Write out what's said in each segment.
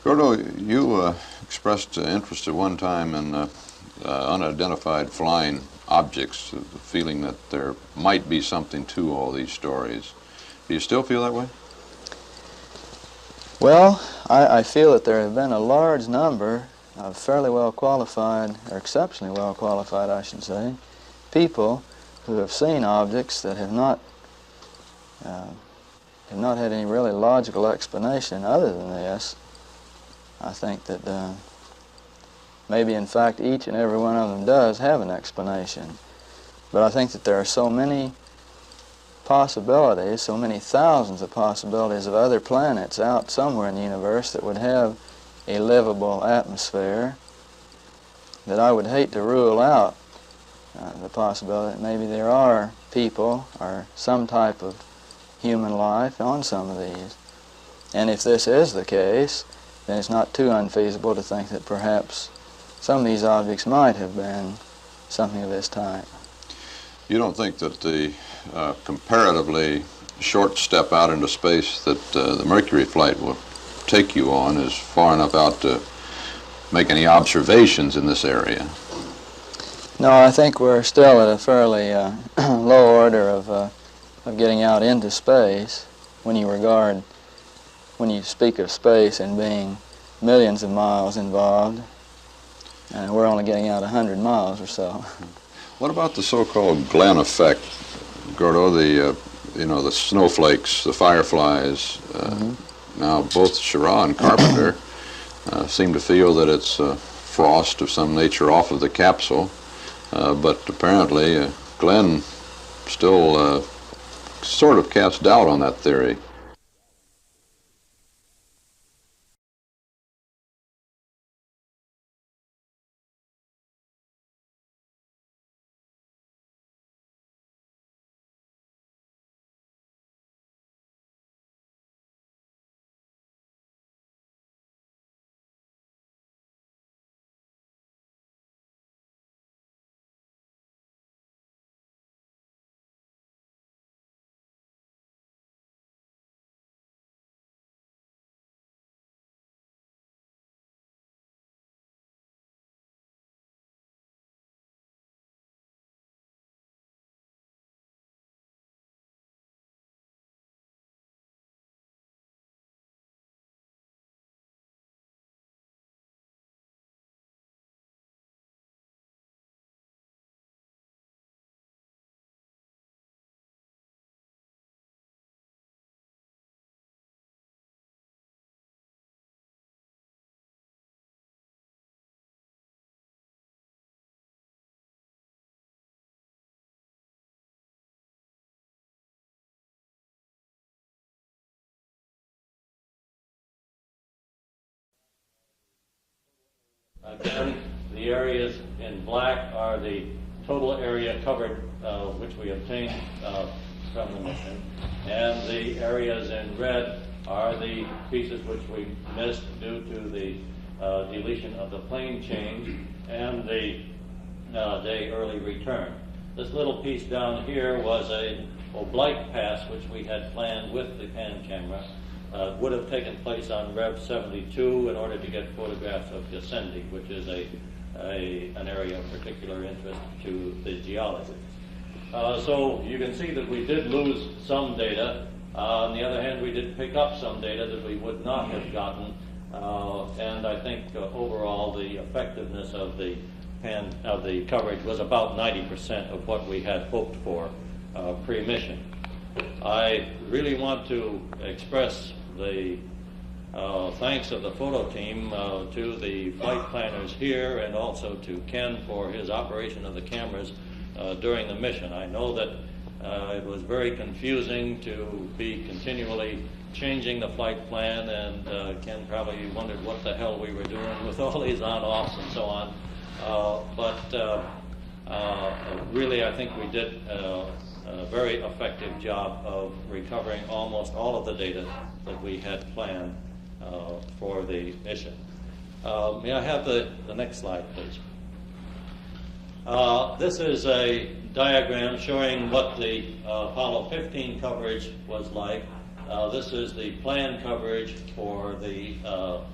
Gordo, you expressed interest at one time in unidentified flying objects, the feeling that there might be something to all these stories. Do you still feel that way? Well, I feel that there have been a large number of fairly well qualified, or exceptionally well qualified, I should say, people who have seen objects that have not had any really logical explanation other than this. I think that maybe in fact each and every one of them does have an explanation. But I think that there are so many possibilities, so many thousands of possibilities of other planets out somewhere in the universe that would have a livable atmosphere, that I would hate to rule out the possibility that maybe there are people or some type of human life on some of these. And if this is the case, then it's not too unfeasible to think that perhaps some of these objects might have been something of this type. You don't think that the comparatively short step out into space that the Mercury flight will take you on is far enough out to make any observations in this area? No, I think we're still at a fairly low order of getting out into space when you speak of space and being millions of miles involved, and we're only getting out 100 miles or so. What about the so-called Glenn effect, Gordo? The snowflakes, the fireflies. Now both Schirra and Carpenter seem to feel that it's frost of some nature off of the capsule, but apparently Glenn still sort of casts doubt on that theory. Again, the areas in black are the total area covered, which we obtained from the mission, and the areas in red are the pieces which we missed due to the deletion of the plane change and the day early return. This little piece down here was an oblique pass which we had planned with the pan camera. Would have taken place on Rev 72 in order to get photographs of descending, which is an area of particular interest to the geologists. So you can see that we did lose some data. On the other hand, we did pick up some data that we would not have gotten, and I think overall the effectiveness of the coverage was about 90% of what we had hoped for pre-mission. I really want to express the thanks of the photo team to the flight planners here and also to Ken for his operation of the cameras during the mission. I know that it was very confusing to be continually changing the flight plan, and Ken probably wondered what the hell we were doing with all these on-offs and so on. But really I think we did a very effective job of recovering almost all of the data that we had planned for the mission. May I have the next slide, please? This is a diagram showing what the Apollo 15 coverage was like. This is the planned coverage for the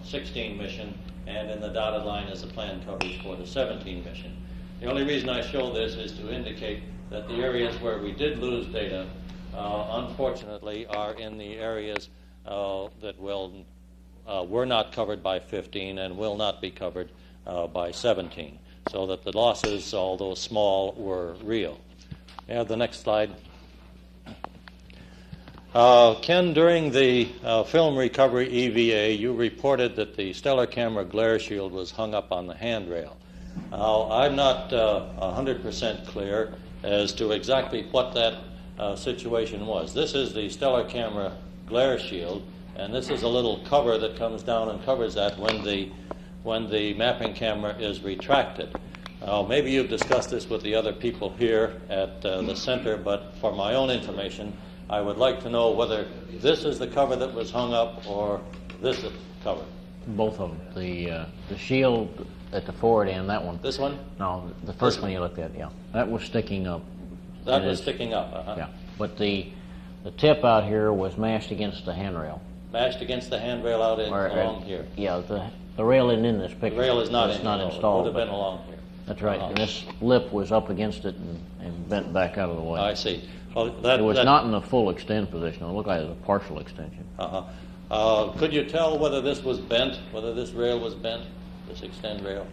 16 mission, and in the dotted line is the planned coverage for the 17 mission. The only reason I show this is to indicate that the areas where we did lose data, unfortunately, are in the areas that were not covered by 15 and will not be covered by 17, so that the losses, although small, were real. The next slide. Ken, during the film recovery EVA, you reported that the stellar camera glare shield was hung up on the handrail. I'm not 100% clear as to exactly what that situation was. This is the stellar camera glare shield, and this is a little cover that comes down and covers that when the mapping camera is retracted. Maybe you've discussed this with the other people here at the center, but for my own information, I would like to know whether this is the cover that was hung up or this is the cover. Both of them. The shield at the forward end, that one. This one? No, the first one you looked at, yeah. That was sticking up. That was sticking up, Yeah, but the tip out here was mashed against the handrail. Mashed against the handrail out along here. Yeah, the rail isn't in this picture. The rail is not it's not It installed. would have been along here. That's right, and this lip was up against it and bent back out of the way. I see. Well, it was not in the full extend position. It looked like it was a partial extension. Could you tell whether this was bent, whether this rail was bent, this extend rail?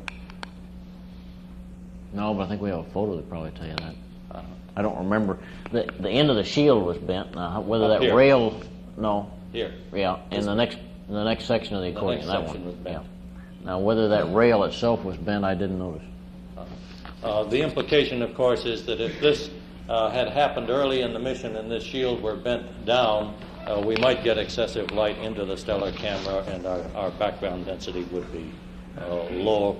No, but I think we have a photo that probably tell you that. I don't remember. The end of the shield was bent. Now, whether that here. rail, no. Here. Yeah, in the next section of the accordion, that one. Was bent. Yeah. Now, whether that rail itself was bent, I didn't notice. The implication, of course, is that if this had happened early in the mission and this shield were bent down, we might get excessive light into the stellar camera, and our background density would be low,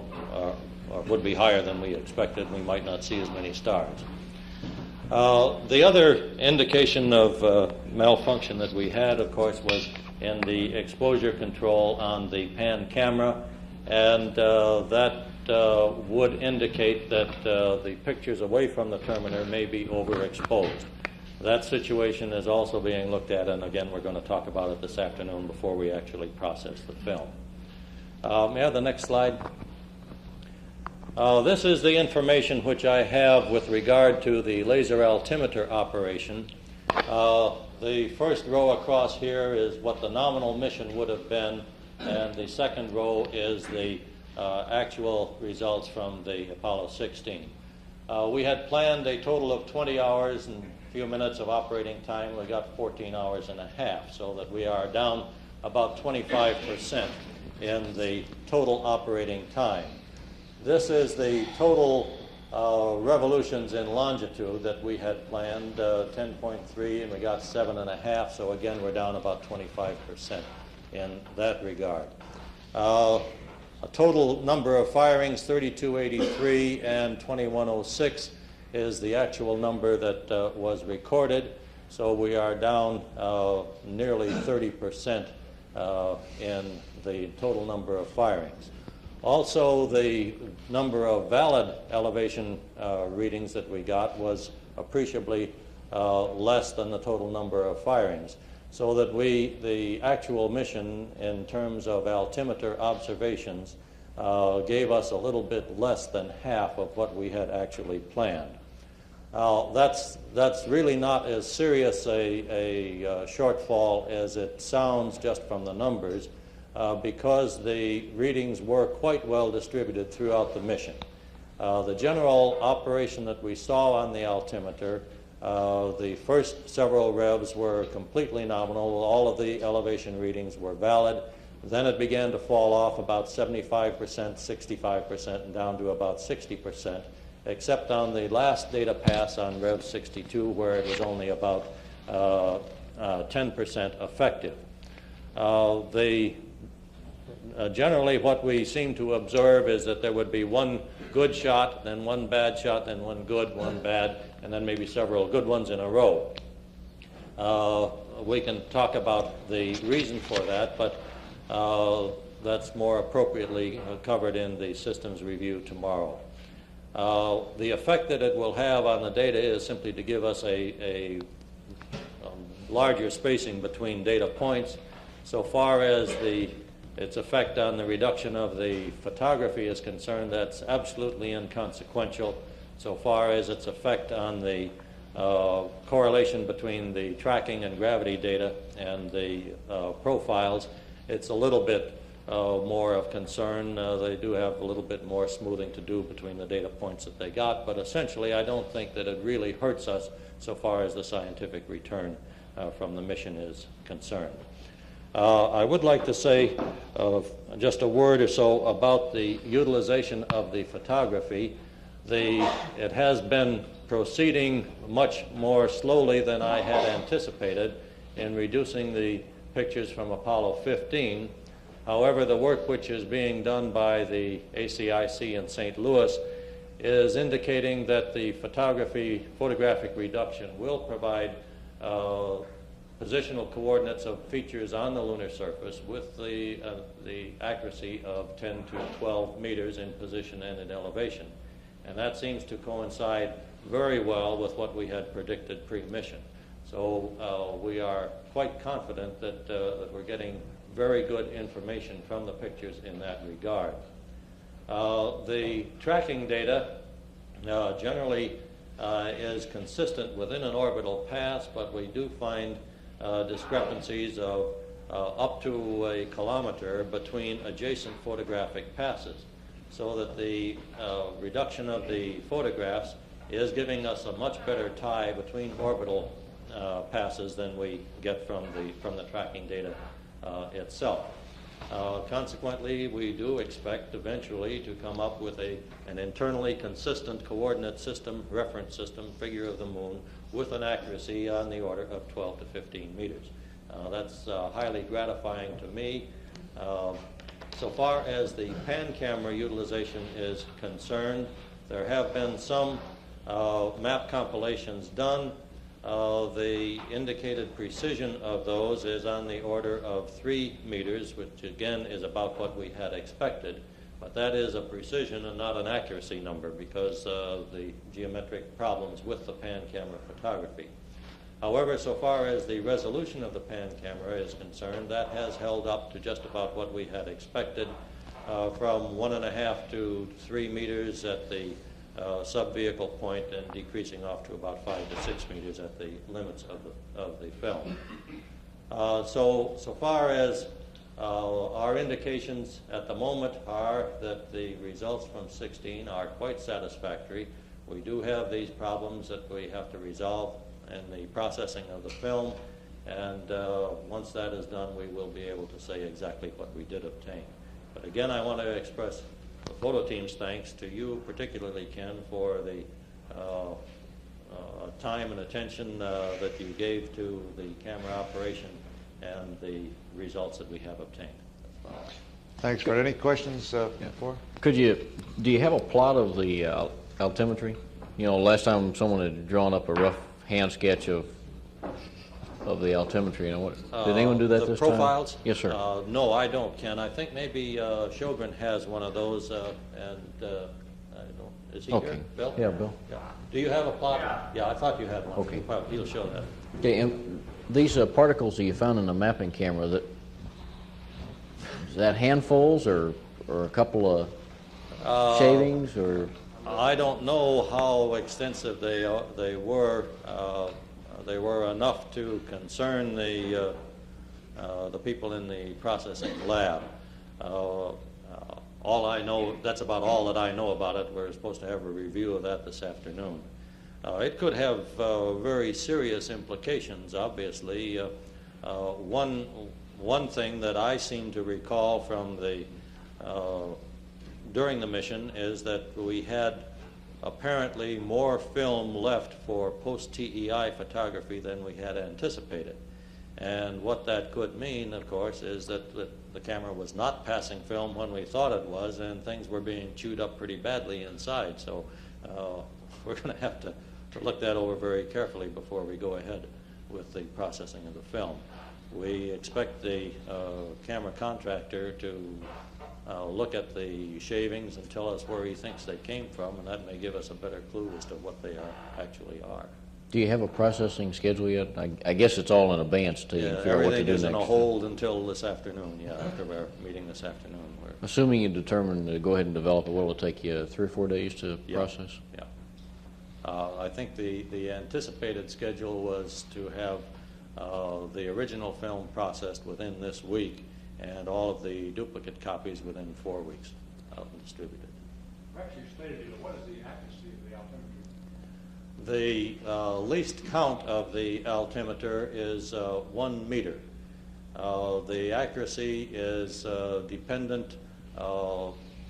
or would be higher than we expected. We might not see as many stars. The other indication of malfunction that we had, of course, was in the exposure control on the pan camera, and that would indicate that the pictures away from the terminator may be overexposed. That situation is also being looked at, and again, we're going to talk about it this afternoon before we actually process the film. May I have the next slide? This is the information which I have with regard to the laser altimeter operation. The first row across here is what the nominal mission would have been, and the second row is the actual results from the Apollo 16. We had planned a total of 20 hours and a few minutes of operating time. We got 14 hours and a half, so that we are down about 25% in the total operating time. This is the total revolutions in longitude that we had planned, 10.3, and we got 7.5, so again we're down about 25% in that regard. A total number of firings, 3283 and 2106, is the actual number that was recorded, so we are down nearly 30% in the total number of firings. Also, the number of valid elevation readings that we got was appreciably less than the total number of firings, so that the actual mission in terms of altimeter observations gave us a little bit less than half of what we had actually planned. That's really not as serious a shortfall as it sounds just from the numbers, because the readings were quite well distributed throughout the mission. The general operation that we saw on the altimeter, the first several revs were completely nominal. All of the elevation readings were valid. Then it began to fall off about 75%, 65%, and down to about 60%, except on the last data pass on Rev 62, where it was only about 10% effective. Generally, what we seem to observe is that there would be one good shot, then one bad shot, then one good, one bad, and then maybe several good ones in a row. We can talk about the reason for that, but that's more appropriately covered in the systems review tomorrow. The effect that it will have on the data is simply to give us a larger spacing between data points. So far as its effect on the reduction of the photography is concerned, that's absolutely inconsequential. So far as its effect on the correlation between the tracking and gravity data and the profiles, it's a little bit more of concern. They do have a little bit more smoothing to do between the data points that they got, but essentially I don't think that it really hurts us so far as the scientific return from the mission is concerned. I would like to say just a word or so about the utilization of the photography. It has been proceeding much more slowly than I had anticipated in reducing the pictures from Apollo 15. However, the work which is being done by the ACIC in St. Louis is indicating that the photographic reduction will provide positional coordinates of features on the lunar surface with the accuracy of 10 to 12 meters in position and in elevation. And that seems to coincide very well with what we had predicted pre-mission. So we are quite confident that we're getting very good information from the pictures in that regard. The tracking data generally is consistent within an orbital pass, but we do find discrepancies of up to a kilometer between adjacent photographic passes, so that the reduction of the photographs is giving us a much better tie between orbital passes than we get from the tracking data itself. Consequently, we do expect eventually to come up with an internally consistent coordinate system, reference system, figure of the moon, with an accuracy on the order of 12 to 15 meters. That's highly gratifying to me. So far as the pan camera utilization is concerned, there have been some map compilations done. The indicated precision of those is on the order of 3 meters, which again is about what we had expected. But that is a precision and not an accuracy number because of the geometric problems with the pan camera photography. However, so far as the resolution of the pan camera is concerned, that has held up to just about what we had expected, from 1.5 to 3 meters at the sub-vehicle point and decreasing off to about 5 to 6 meters at the limits of the film. So far as our indications at the moment are that the results from 16 are quite satisfactory. We do have these problems that we have to resolve in the processing of the film, and once that is done, we will be able to say exactly what we did obtain. But again, I want to express the photo team's thanks to you, particularly Ken, for the time and attention that you gave to the camera operation and the results that we have obtained. Thanks, Fred. Any questions before? Do you have a plot of the altimetry? You know, last time someone had drawn up a rough hand sketch of the altimetry. You know, did anyone do that this time? The profiles? Yes, sir. No, I don't, Ken. I think maybe Sjogren has one of those, and I don't. Is he here, Bill? Yeah, Bill. Yeah. Do you have a plot? Yeah, I thought you had one. Okay. He'll show that. Okay, and these particles that you found in the mapping camera, is that handfuls or a couple of shavings or? I don't know how extensive they were. They were enough to concern the people in the processing lab. All I know, that's about all that I know about it. We're supposed to have a review of that this afternoon. It could have very serious implications, obviously. One thing that I seem to recall from during the mission is that we had apparently more film left for post-TEI photography than we had anticipated. And what that could mean, of course, is that the camera was not passing film when we thought it was, and things were being chewed up pretty badly inside. So we're going to have to look that over very carefully before we go ahead with the processing of the film. We expect the camera contractor to look at the shavings and tell us where he thinks they came from, and that may give us a better clue as to what they actually are. Do you have a processing schedule yet? I guess it's all in advance to Yeah, figure out what to everything do is in a next. hold until this afternoon, yeah, after our meeting this afternoon. Assuming you determine to go ahead and develop it, what will it take you, 3 or 4 days to Yeah, process? Yeah. I think the anticipated schedule was to have the original film processed within this week and all of the duplicate copies within 4 weeks out and distributed. Perhaps you stated it, what is the accuracy of the altimeter? The least count of the altimeter is 1 meter. The accuracy is dependent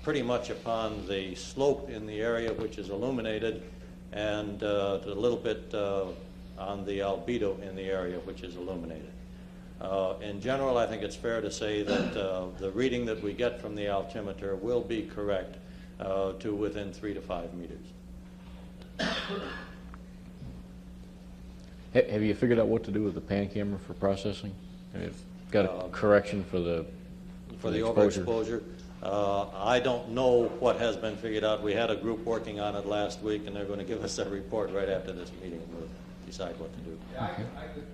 pretty much upon the slope in the area which is illuminated and a little bit on the albedo in the area which is illuminated. In general, I think it's fair to say that the reading that we get from the altimeter will be correct to within 3 to 5 meters. Have you figured out what to do with the pan camera for processing? Have you got a correction for the overexposure? I don't know what has been figured out. We had a group working on it last week, and they're going to give us a report right after this meeting, and we'll decide what to do. Yeah, I could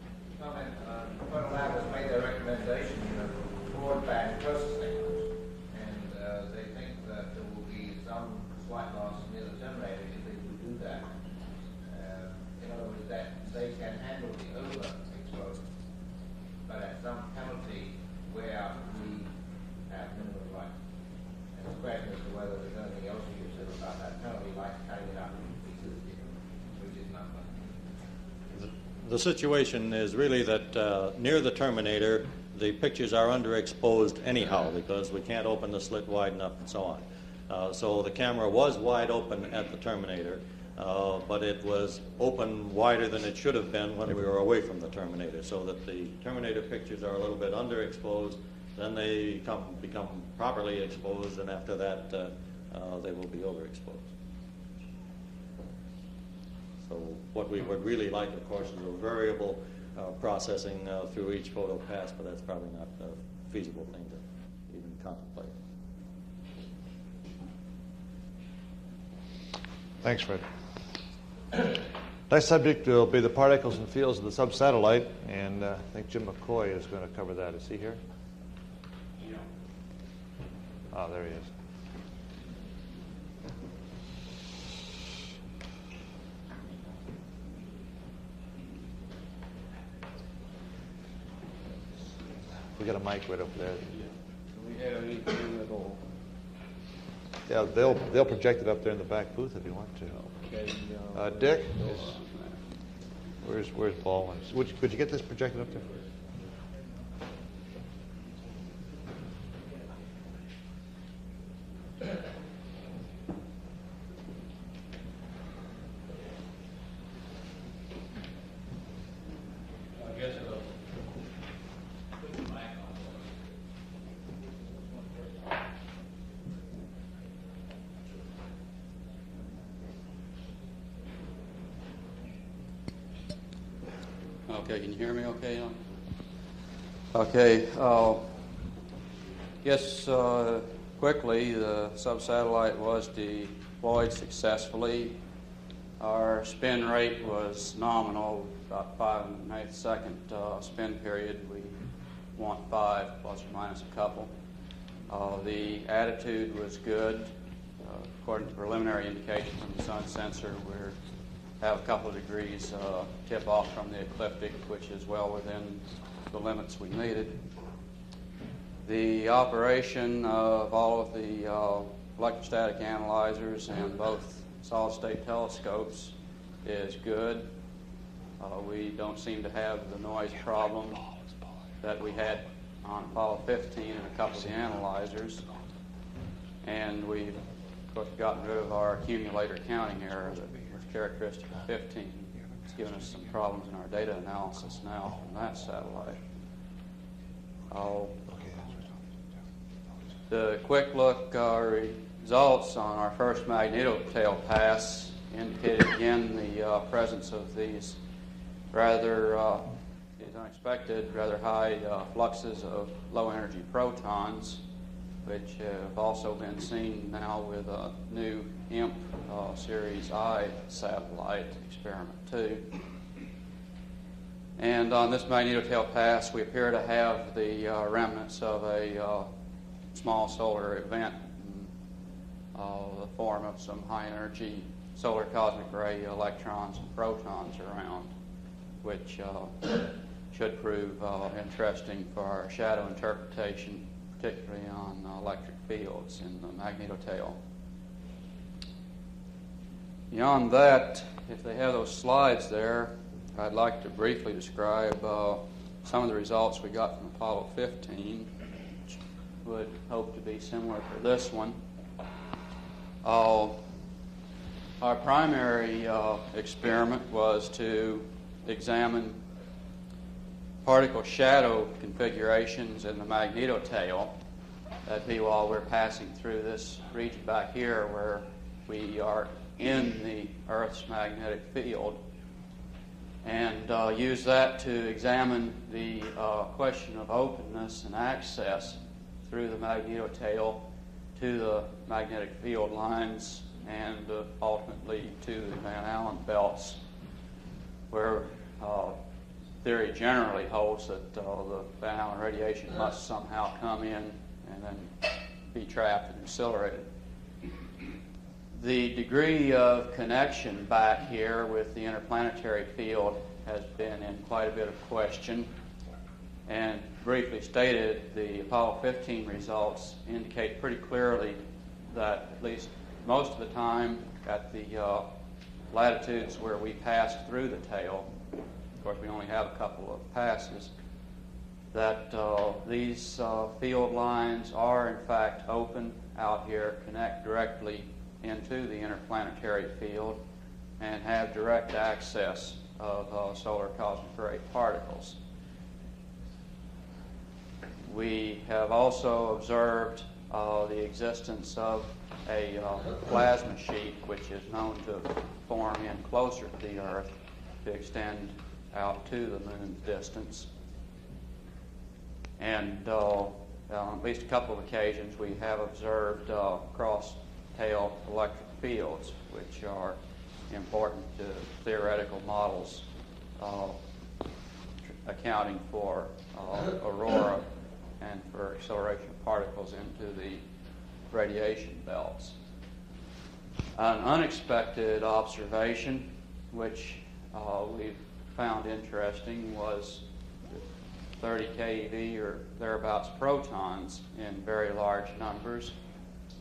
comment on Federal Lab has made their recommendation of broadband processing, and they think that there will be some slight loss near the terminator if they do that. In other words, that they can handle the overexposure, but at some penalty where we have minimum light. And the question as to whether there's anything else you can say about that penalty, like cutting it up in pieces, which is not much. The situation is really that near the terminator, the pictures are underexposed anyhow because we can't open the slit wide enough and so on. So the camera was wide open at the terminator, but it was open wider than it should have been when we were away from the terminator, so that the terminator pictures are a little bit underexposed. Then they become properly exposed, and after that, they will be overexposed. So what we would really like, of course, is a variable processing through each photo pass, but that's probably not a feasible thing to even contemplate. Thanks, Fred. Next subject will be the particles and fields of the subsatellite, and I think Jim McCoy is going to cover that. Is he here? Yeah. Oh, there he is. We got a mic right over there. Do we have anything at all? Yeah, they'll project it up there in the back booth if you want to. Okay, Dick, where's Baldwin? Would you get this projected up there? I guess it'll put the mic on. Okay, can you hear me okay? Okay, quickly, the subsatellite was deployed successfully. Our spin rate was nominal, about 5 1/8 second spin period. We want 5 plus or minus a couple. The attitude was good. According to preliminary indication from the sun sensor, we're have a couple of degrees tip off from the ecliptic, which is well within the limits we needed. The operation of all of the electrostatic analyzers and both solid-state telescopes is good. We don't seem to have the noise problem that we had on Apollo 15 and a couple of the analyzers. And we've gotten rid of our accumulator counting error that was characteristic of 15. It's given us some problems in our data analysis now from that satellite. The quick look results on our first magnetotail pass indicated again the presence of these these unexpected, rather high fluxes of low energy protons, which have also been seen now with a new IMP Series I satellite, Experiment 2. And on this magnetotail pass, we appear to have the remnants of a small solar event in the form of some high-energy solar cosmic ray electrons and protons around, which should prove interesting for our shadow interpretation, particularly on electric fields in the magnetotail. Beyond that, if they have those slides there, I'd like to briefly describe some of the results we got from Apollo 15, which would hope to be similar to this one. Our primary experiment was to examine particle shadow configurations in the magnetotail. That'd be while we're passing through this region back here where we are in the Earth's magnetic field, and use that to examine the question of openness and access through the magnetotail to the magnetic field lines and ultimately to the Van Allen belts, where theory generally holds that the Van Allen radiation must somehow come in and then be trapped and accelerated. The degree of connection back here with the interplanetary field has been in quite a bit of question. And briefly stated, the Apollo 15 results indicate pretty clearly that at least most of the time at the latitudes where we passed through the tail, of course we only have a couple of passes, that these field lines are in fact open out here, connect directly into the interplanetary field, and have direct access of solar cosmic ray particles. We have also observed the existence of a plasma sheet, which is known to form in closer to the Earth to extend out to the moon's distance. And on at least a couple of occasions, we have observed cross-tail electric fields, which are important to theoretical models accounting for aurora and for acceleration of particles into the radiation belts. An unexpected observation, which we found interesting, was 30 keV or thereabouts protons in very large numbers,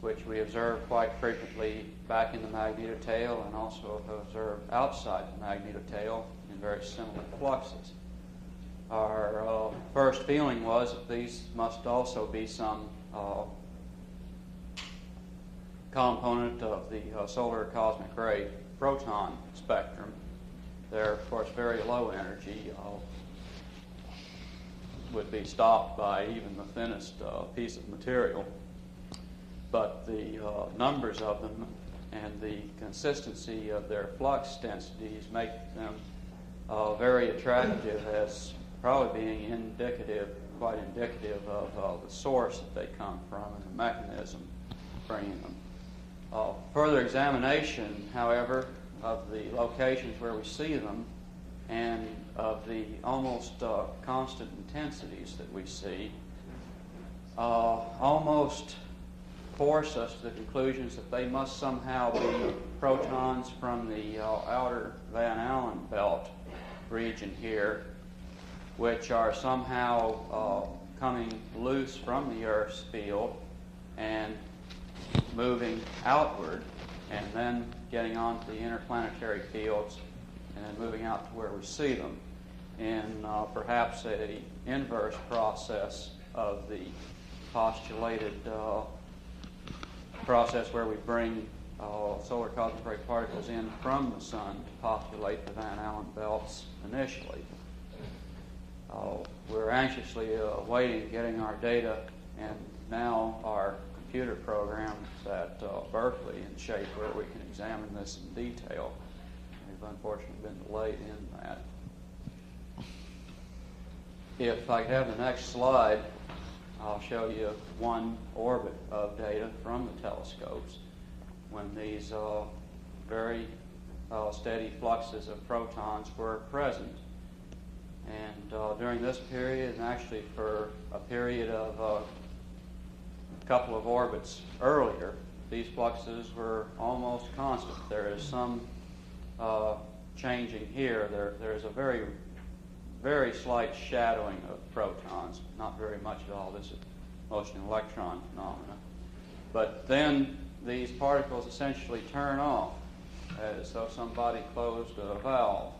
which we observe quite frequently back in the magnetotail and also have observed outside the magnetotail in very similar fluxes. Our first feeling was that these must also be some component of the solar cosmic ray proton spectrum. They're, of course, very low energy, would be stopped by even the thinnest piece of material. But the numbers of them and the consistency of their flux densities make them very attractive as probably being quite indicative of the source that they come from and the mechanism bringing them. Further examination, however, of the locations where we see them and of the almost constant intensities that we see almost force us to the conclusions that they must somehow be protons from the outer Van Allen belt region here, which are somehow coming loose from the Earth's field and moving outward and then getting onto the interplanetary fields and then moving out to where we see them in perhaps an inverse process of the postulated process where we bring solar cosmic ray particles in from the sun to populate the Van Allen belts initially. We're anxiously awaiting getting our data, and now our computer programs at Berkeley in shape where we can examine this in detail. We've unfortunately been delayed in that. If I could have the next slide, I'll show you one orbit of data from the telescopes when these very steady fluxes of protons were present. And during this period, and actually for a period of a couple of orbits earlier, these fluxes were almost constant. There is some changing here. There is a very, very slight shadowing of protons, not very much at all. This is motion electron phenomena. But then these particles essentially turn off as though somebody closed a valve.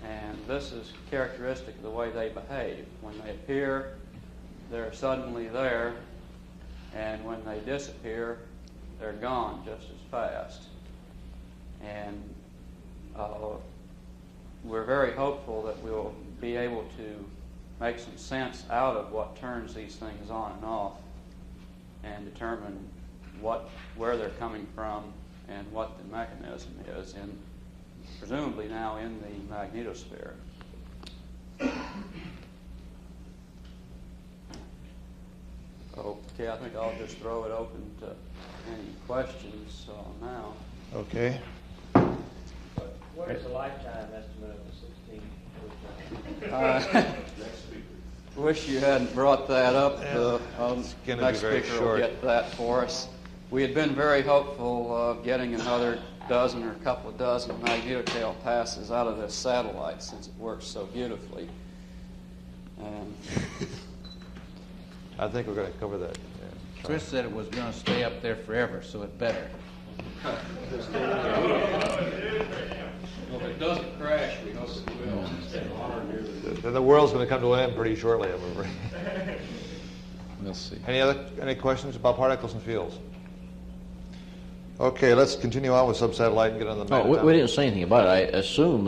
And this is characteristic of the way they behave. When they appear, they're suddenly there, and when they disappear, they're gone just as fast. And we're very hopeful that we'll be able to make some sense out of what turns these things on and off and determine where they're coming from and what the mechanism is, presumably now in the magnetosphere. Okay, I think I'll just throw it open to any questions now. Okay. What is the lifetime estimate of the 16 protons? Wish you hadn't brought that up. It's going to be Next very speaker will short. get that for us. We had been very hopeful of getting another dozen or a couple of dozen magnetotail passes out of this satellite since it works so beautifully. And I think we're going to cover that. Yeah. Chris said it was going to stay up there forever, so it better. well, if it doesn't crash, we hope it will. Then the world's going to come to an end pretty shortly, I'm afraid. We'll see. Any questions about particles and fields? Okay, let's continue on with subsatellite and get on the Oh, magnetometer. we didn't say anything about it. I assume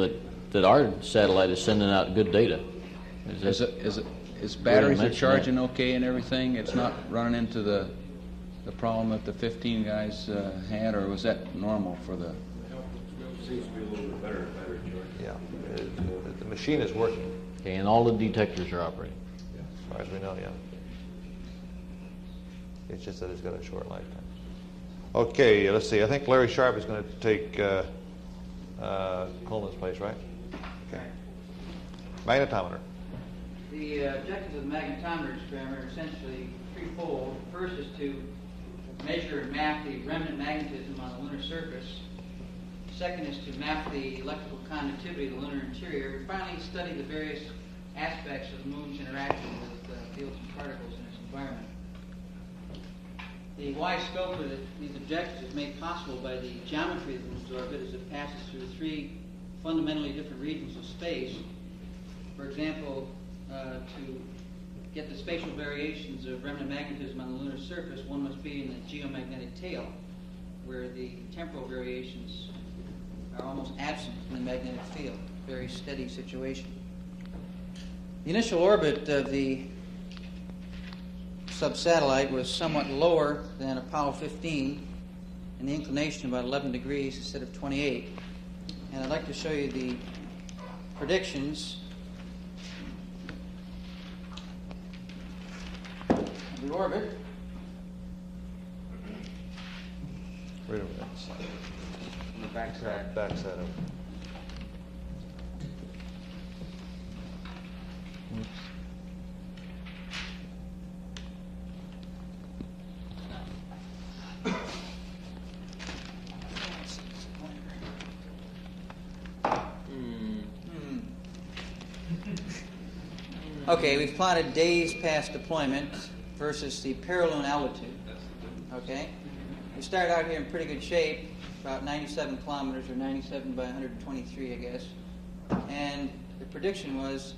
that our satellite is sending out good data. Is batteries are mention charging okay and everything? It's not running into the problem that the 15 guys had, or was that normal for the... Seems to be a little bit better and better, George. Yeah, the machine is working, Okay, and all the detectors are operating. as far as we know, yeah. It's just that it's got a short lifetime. Okay, let's see. I think Larry Sharp is going to take Coleman's place, right? Okay. Magnetometer. The objectives of the magnetometer experiment are essentially threefold. First is to measure and map the remnant magnetism on the lunar surface. Second is to map the electrical conductivity of the lunar interior. And finally, study the various aspects of the moon's interaction with fields and particles in its environment. The wide scope of these objectives is made possible by the geometry of the moon's orbit as it passes through three fundamentally different regions of space. For example, to get the spatial variations of remnant magnetism on the lunar surface, one must be in the geomagnetic tail, where the temporal variations are almost absent in the magnetic field. Very steady situation. The initial orbit of the subsatellite was somewhat lower than Apollo 15, and the inclination about 11 degrees instead of 28. And I'd like to show you the predictions of the orbit. Wait a minute. On the backside. Backside of Okay, we've plotted days past deployment versus the parallel altitude. Okay, we started out here in pretty good shape, about 97 kilometers, or 97 by 123, I guess. And the prediction was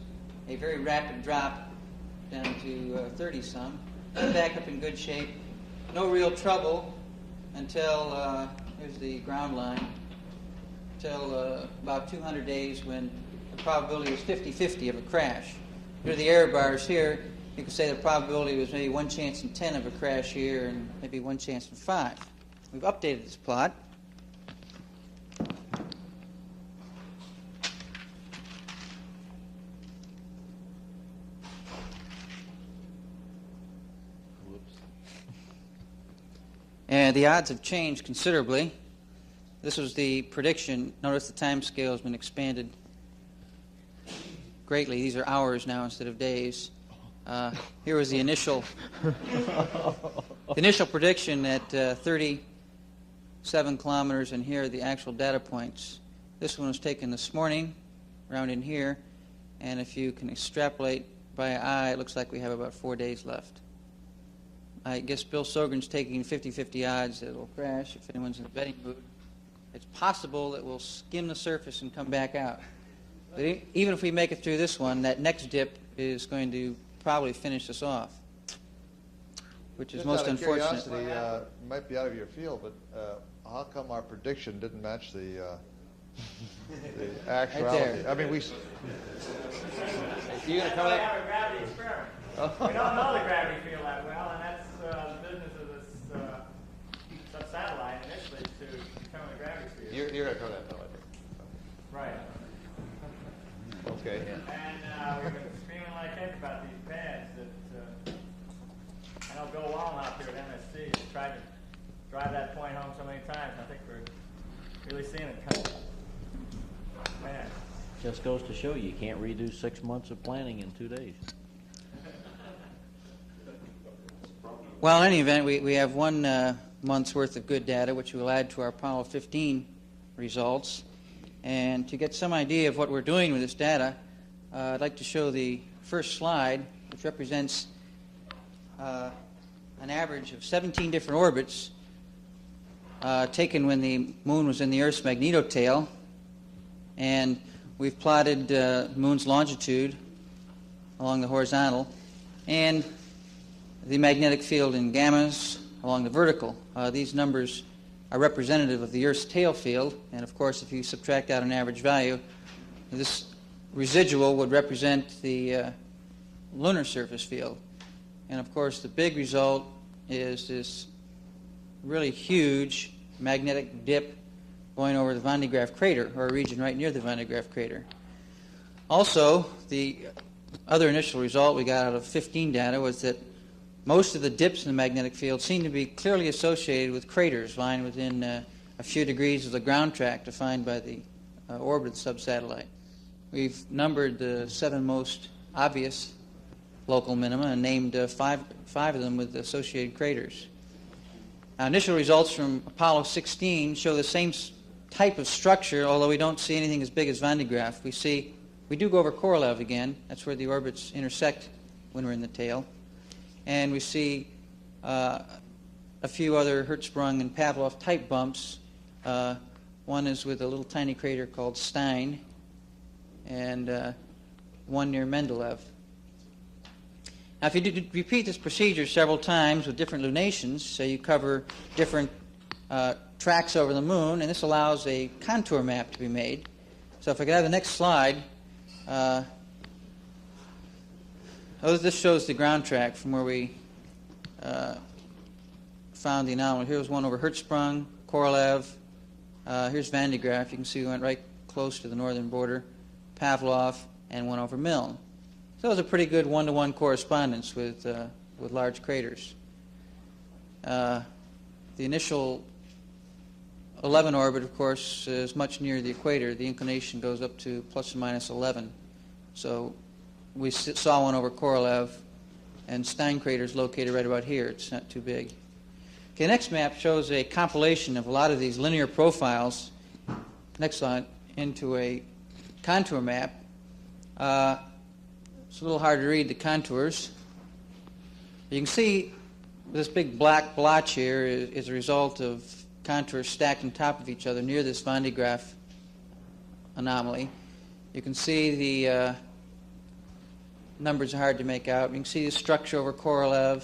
a very rapid drop down to 30-some. Then back up in good shape. No real trouble until, here's the ground line, until about 200 days when the probability was 50-50 of a crash. Here are the error bars here. You could say the probability was maybe 1 chance in 10 of a crash here and maybe 1 chance in 5. We've updated this plot. And the odds have changed considerably. This was the prediction. Notice the time scale has been expanded greatly. These are hours now instead of days. Here was the initial prediction at 37 kilometers, and here are the actual data points. This one was taken this morning, around in here, and if you can extrapolate by eye, it looks like we have about 4 days left. I guess Bill Sogren's taking 50-50 odds that it will crash if anyone's in the betting mood. It's possible that we'll skim the surface and come back out. But even if we make it through this one, that next dip is going to probably finish us off, which is most unfortunate. Curiosity, might be out of your field, but how come our prediction didn't match the actuality? I mean, we. You gonna come up? We have a gravity experiment. We don't know the gravity field that well, and that's the business of this sub-satellite initially, to determine the gravity field. You're gonna come that though, I think. Right. Okay. And we've been screaming like heck about these pads that I know Bill Wall out here at MSC has tried to drive that point home so many times. I think we're really seeing it come. Man. Just goes to show you can't redo 6 months of planning in 2 days. Well, in any event, we have 1 month's worth of good data, which we'll add to our Apollo 15 results. And to get some idea of what we're doing with this data, I'd like to show the first slide, which represents an average of 17 different orbits taken when the moon was in the Earth's magnetotail. And we've plotted the moon's longitude along the horizontal and the magnetic field in gammas along the vertical. These numbers are representative of the Earth's tail field, and of course if you subtract out an average value, this residual would represent the lunar surface field. And of course the big result is this really huge magnetic dip going over the Van de Graaff crater, or a region right near the Van de Graaff crater. Also, the other initial result we got out of 15 data was that most of the dips in the magnetic field seem to be clearly associated with craters lying within a few degrees of the ground track defined by the orbit of the sub-satellite. We've numbered the 7 most obvious local minima and named five of them with associated craters. Now, initial results from Apollo 16 show the same type of structure, although we don't see anything as big as Van de Graaff. We do go over Korolev again. That's where the orbits intersect when we're in the tail. And we see a few other Hertzsprung and Pavlov type bumps. One is with a little tiny crater called Stein, and one near Mendeleev. Now, if you repeat this procedure several times with different lunations, so you cover different tracks over the moon, and this allows a contour map to be made. So if I could have the next slide. This shows the ground track from where we found the anomaly. Here's one over Hertzsprung, Korolev. Here's Van de Graaff. You can see we went right close to the northern border. Pavlov, and one over Milne. So it was a pretty good one-to-one correspondence with large craters. The initial 11 orbit, of course, is much nearer the equator. The inclination goes up to plus or minus 11. So we saw one over Korolev, and Stein crater is located right about here. It's not too big. Okay, next map shows a compilation of a lot of these linear profiles, next slide, into a contour map. It's a little hard to read the contours. You can see this big black blotch here is a result of contours stacked on top of each other near this Van de Graaff anomaly. You can see the numbers are hard to make out. You can see the structure over Korolev,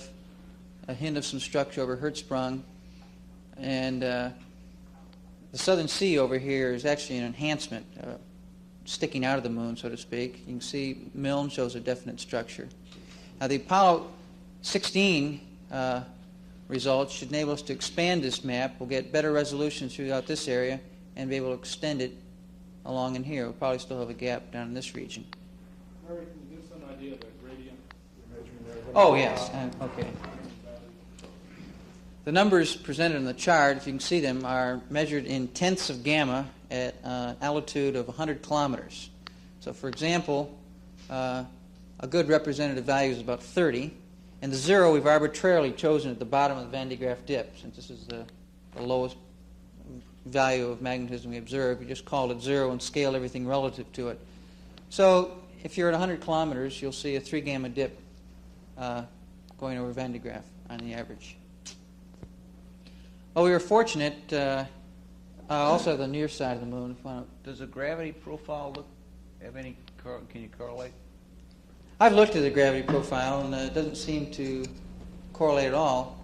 a hint of some structure over Hertzsprung, and the Southern Sea over here is actually an enhancement, sticking out of the moon, so to speak. You can see Milne shows a definite structure. Now, the Apollo 16 results should enable us to expand this map. We'll get better resolution throughout this area and be able to extend it along in here. We'll probably still have a gap down in this region. Larry, can you give some idea of the gradient you're measuring there? Oh, yes. Okay. The numbers presented in the chart, if you can see them, are measured in tenths of gamma at an altitude of 100 kilometers. So, for example, a good representative value is about 30. And the 0 we've arbitrarily chosen at the bottom of the Van de Graaff dip, since this is the lowest value of magnetism we observed. We just called it 0 and scaled everything relative to it. So if you're at 100 kilometers, you'll see a 3 gamma dip going over Van de Graaff on the average. Well, we were fortunate also the near side of the moon. Does the gravity profile have any? Can you correlate? I've looked at the gravity profile, and it doesn't seem to correlate at all.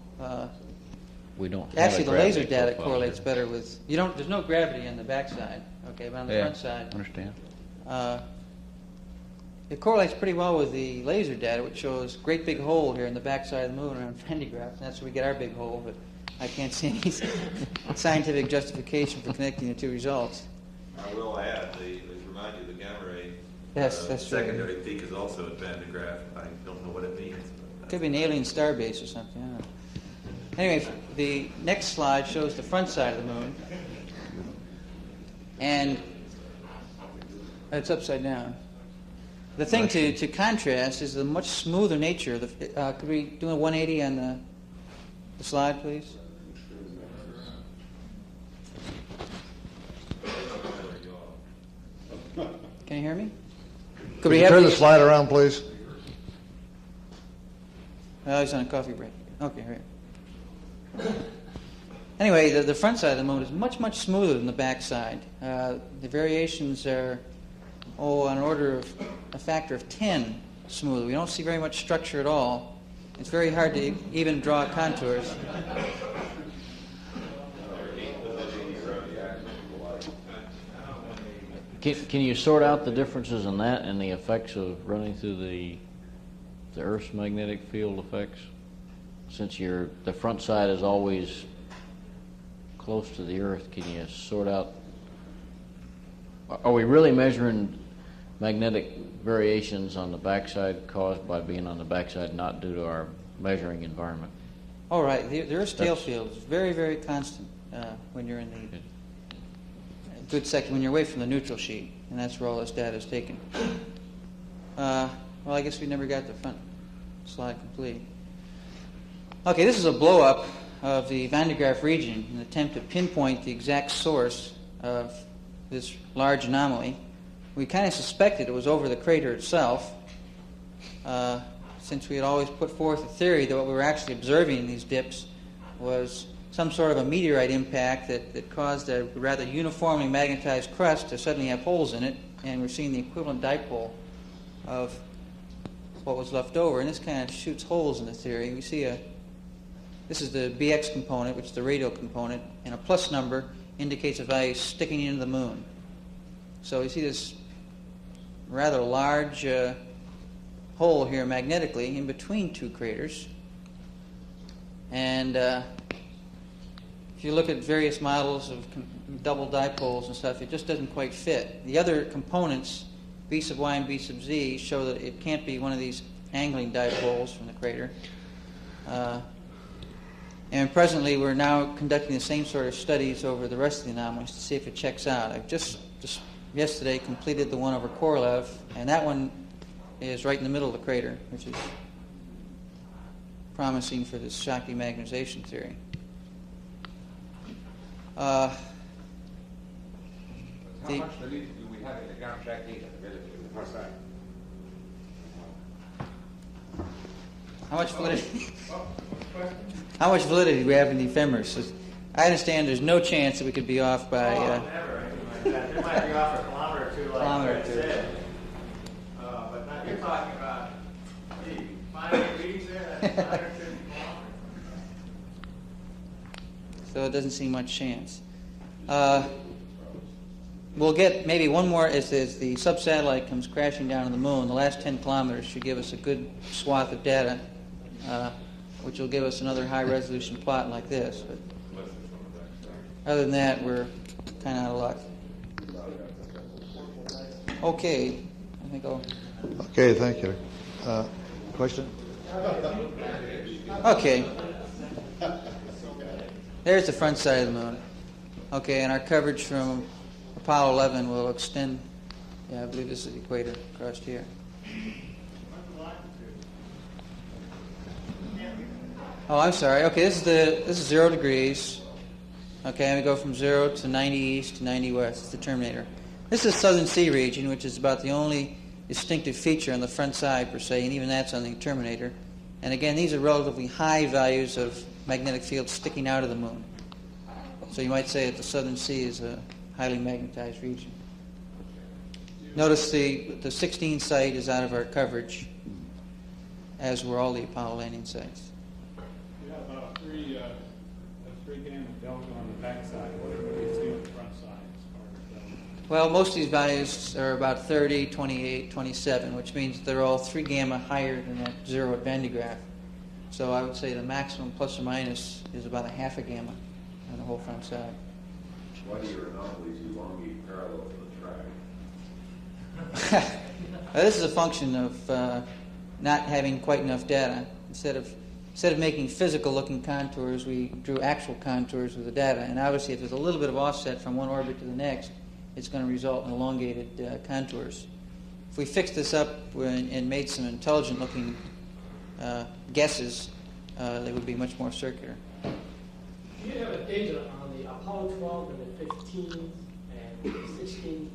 We don't have actually, a the gravity laser data profile correlates here. better with. You don't. There's no gravity on the back side. Okay, but on the front side, Understand. It correlates pretty well with the laser data, which shows a great big hole here in the back side of the moon around Van de Graaff. And that's where we get our big hole, but I can't see any scientific justification for connecting the two results. I will add, let's remind you, the gamma ray Yes, that's true. secondary peak is also at Van de Graaff. I don't know what it means. Could be an alien star base or something. I don't know. Anyway, the next slide shows the front side of the moon. And it's upside down. The thing to contrast is the much smoother nature of the. Could we do a 180 on the slide, please? Can you hear me? Could we turn the slide around, please? Oh, he's on a coffee break. Okay, right. Anyway, the front side of the moon is much, much smoother than the back side. The variations are, on an order of a factor of 10 smoother. We don't see very much structure at all. It's very hard to even draw contours. Can you sort out the differences in that and the effects of running through the Earth's magnetic field effects? Since the front side is always close to the Earth, can you sort out? Are we really measuring magnetic variations on the backside caused by being on the backside, not due to our measuring environment? All right, the Earth's tail field is very, very constant when you're in the good section, when you're away from the neutral sheet, and that's where all this data is taken. Well, I guess we never got the front slide complete. Okay, this is a blow-up of the Van de Graaff region, an attempt to pinpoint the exact source of this large anomaly. We kind of suspected it was over the crater itself, since we had always put forth a theory that what we were actually observing in these dips was some sort of a meteorite impact that caused a rather uniformly magnetized crust to suddenly have holes in it, and we're seeing the equivalent dipole of what was left over, and this kind of shoots holes in the theory. We see this is the BX component, which is the radial component, and a plus number indicates a value sticking into the moon. So we see this rather large hole here magnetically in between two craters, and if you look at various models of double dipoles and stuff, it just doesn't quite fit. The other components, B sub y and B sub z, show that it can't be one of these angling dipoles from the crater. And presently we're now conducting the same sort of studies over the rest of the anomalies to see if it checks out. I've just yesterday completed the one over Korolev, and that one is right in the middle of the crater, which is promising for this shock demagnetization theory. How much validity do we have in the ground track data relative to the first side? How much validity? How much validity do we have in the ephemeris? I understand there's no chance that we could be off by. Never, anything like that. They might be off a kilometer or two, like I said. But now you're talking about 5 readings there. That's 150 kilometers. So it doesn't seem much chance. We'll get maybe one more as the sub-satellite comes crashing down on the moon. The last 10 kilometers should give us a good swath of data, which will give us another high-resolution plot like this. But other than that, we're kind of out of luck. Okay, I think I'll... Okay, thank you. Question? Okay. There's the front side of the moon. Okay, and our coverage from Apollo 11 will extend, I believe this is the equator across here. Oh, I'm sorry. Okay, this is 0 degrees. Okay, and we go from 0 to 90 east to 90 west. It's the terminator. This is the Southern Sea region, which is about the only distinctive feature on the front side, per se, and even that's on the terminator. And again, these are relatively high values of magnetic field sticking out of the moon. So you might say that the Southern Sea is a highly magnetized region. Notice the 16 site is out of our coverage, as were all the Apollo landing sites. You have about a 3 gamma delta on the backside. What do you see on the front side as far as delta? Well, most of these values are about 30, 28, 27, which means they're all 3 gamma higher than that 0 at Van de Graaff. So I would say the maximum plus or minus is about a half a gamma on the whole front side. Why do your anomalies elongate parallel to the track? This is a function of not having quite enough data. Instead of making physical-looking contours, we drew actual contours with the data. And obviously, if there's a little bit of offset from one orbit to the next, it's going to result in elongated contours. If we fixed this up and made some intelligent-looking guesses, they would be much more circular. Do you have a data on the Apollo 12 and the 15 and the 16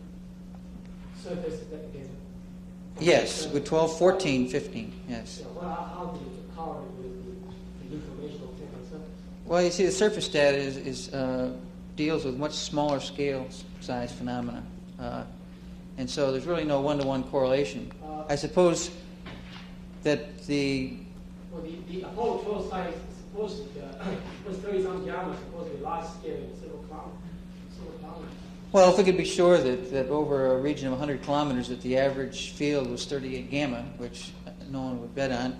surface that data? Yes, with 12, 14, 15, yes. Yeah, well, how do you correlate with the information on the surface? Well, you see, the surface data deals with much smaller scale size phenomena. And so there's really no one-to-one correlation. I suppose that the Apollo 12 site is supposed to was 30-some gamma, supposed to be large scale in several kilometers. Well, if we could be sure that over a region of 100 kilometers that the average field was 38 gamma, which no one would bet on,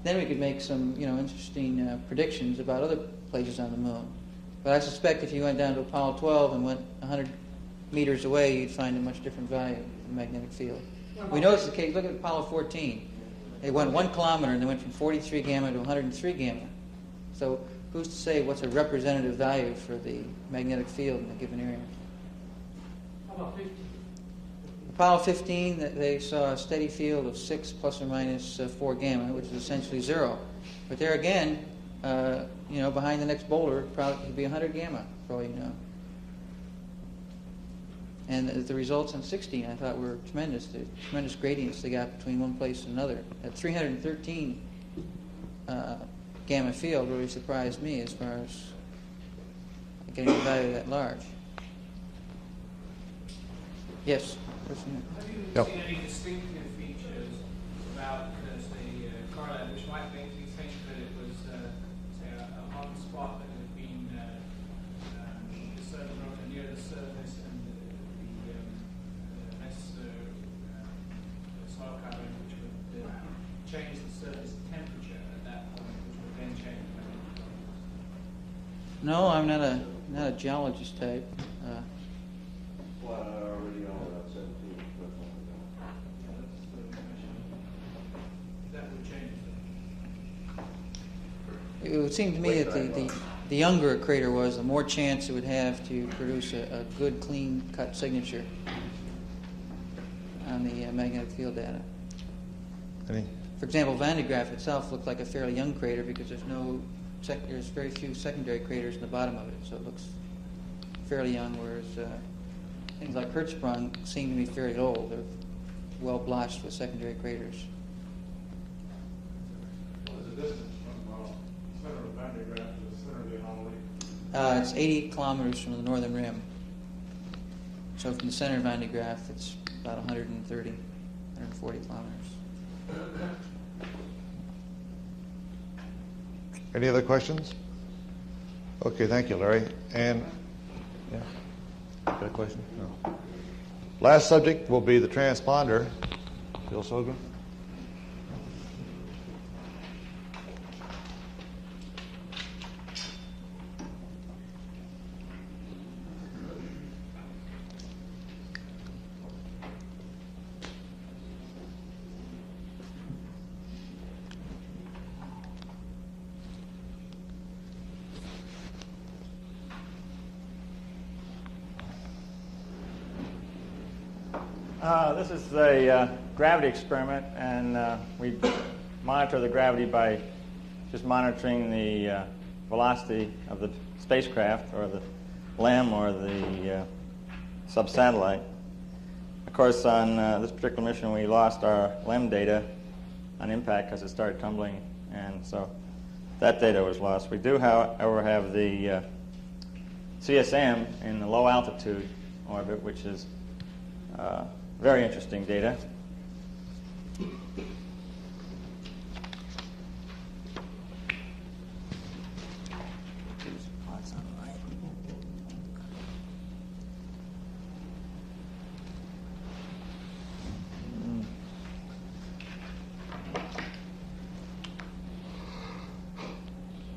then we could make some interesting predictions about other places on the moon. But I suspect if you went down to Apollo 12 and went 100 meters away, you'd find a much different value of the magnetic field. We know it's the case. Look at Apollo 14. They went 1 kilometer and they went from 43 gamma to 103 gamma. So who's to say what's a representative value for the magnetic field in a given area? How about 15? Apollo 15, they saw a steady field of 6 plus or minus 4 gamma, which is essentially 0. But there again, behind the next boulder, probably could be 100 gamma, for all you know. And the results on 16, I thought, were tremendous. The tremendous gradients they got between one place and another. At 313 gamma field really surprised me as far as getting a value that large. Yes? Have you seen any distinctive features about the correlate which might make you think that it was, say, a hot spot that had been discernible near the surface and the less soil covering, which would change the surface temperature at that point, which would then change the magnetic field? No, I'm not a geologist type. Already on about 17. That would change. It would seem to me that the younger a crater was, the more chance it would have to produce a good, clean-cut signature on the magnetic field data. For example, Van de Graaff itself looked like a fairly young crater because there's very few secondary craters in the bottom of it, so it looks fairly young, whereas things like Hertzsprung seem to be fairly old. They're well blotched with secondary craters. What is the distance from the center of Van de Graaff to the center of the anomaly? It's 80 kilometers from the northern rim. So from the center of Van de Graaff, it's about 130, 140 kilometers. Any other questions? Okay, thank you, Larry. And, yeah, got a question? No. Last subject will be the transponder. Bill Sogren. This is a gravity experiment, and we monitor the gravity by just monitoring the velocity of the spacecraft, or the LEM, or the subsatellite. Of course, on this particular mission, we lost our LEM data on impact because it started tumbling, and so that data was lost. We do, however, have the CSM in the low altitude orbit, which is very interesting data.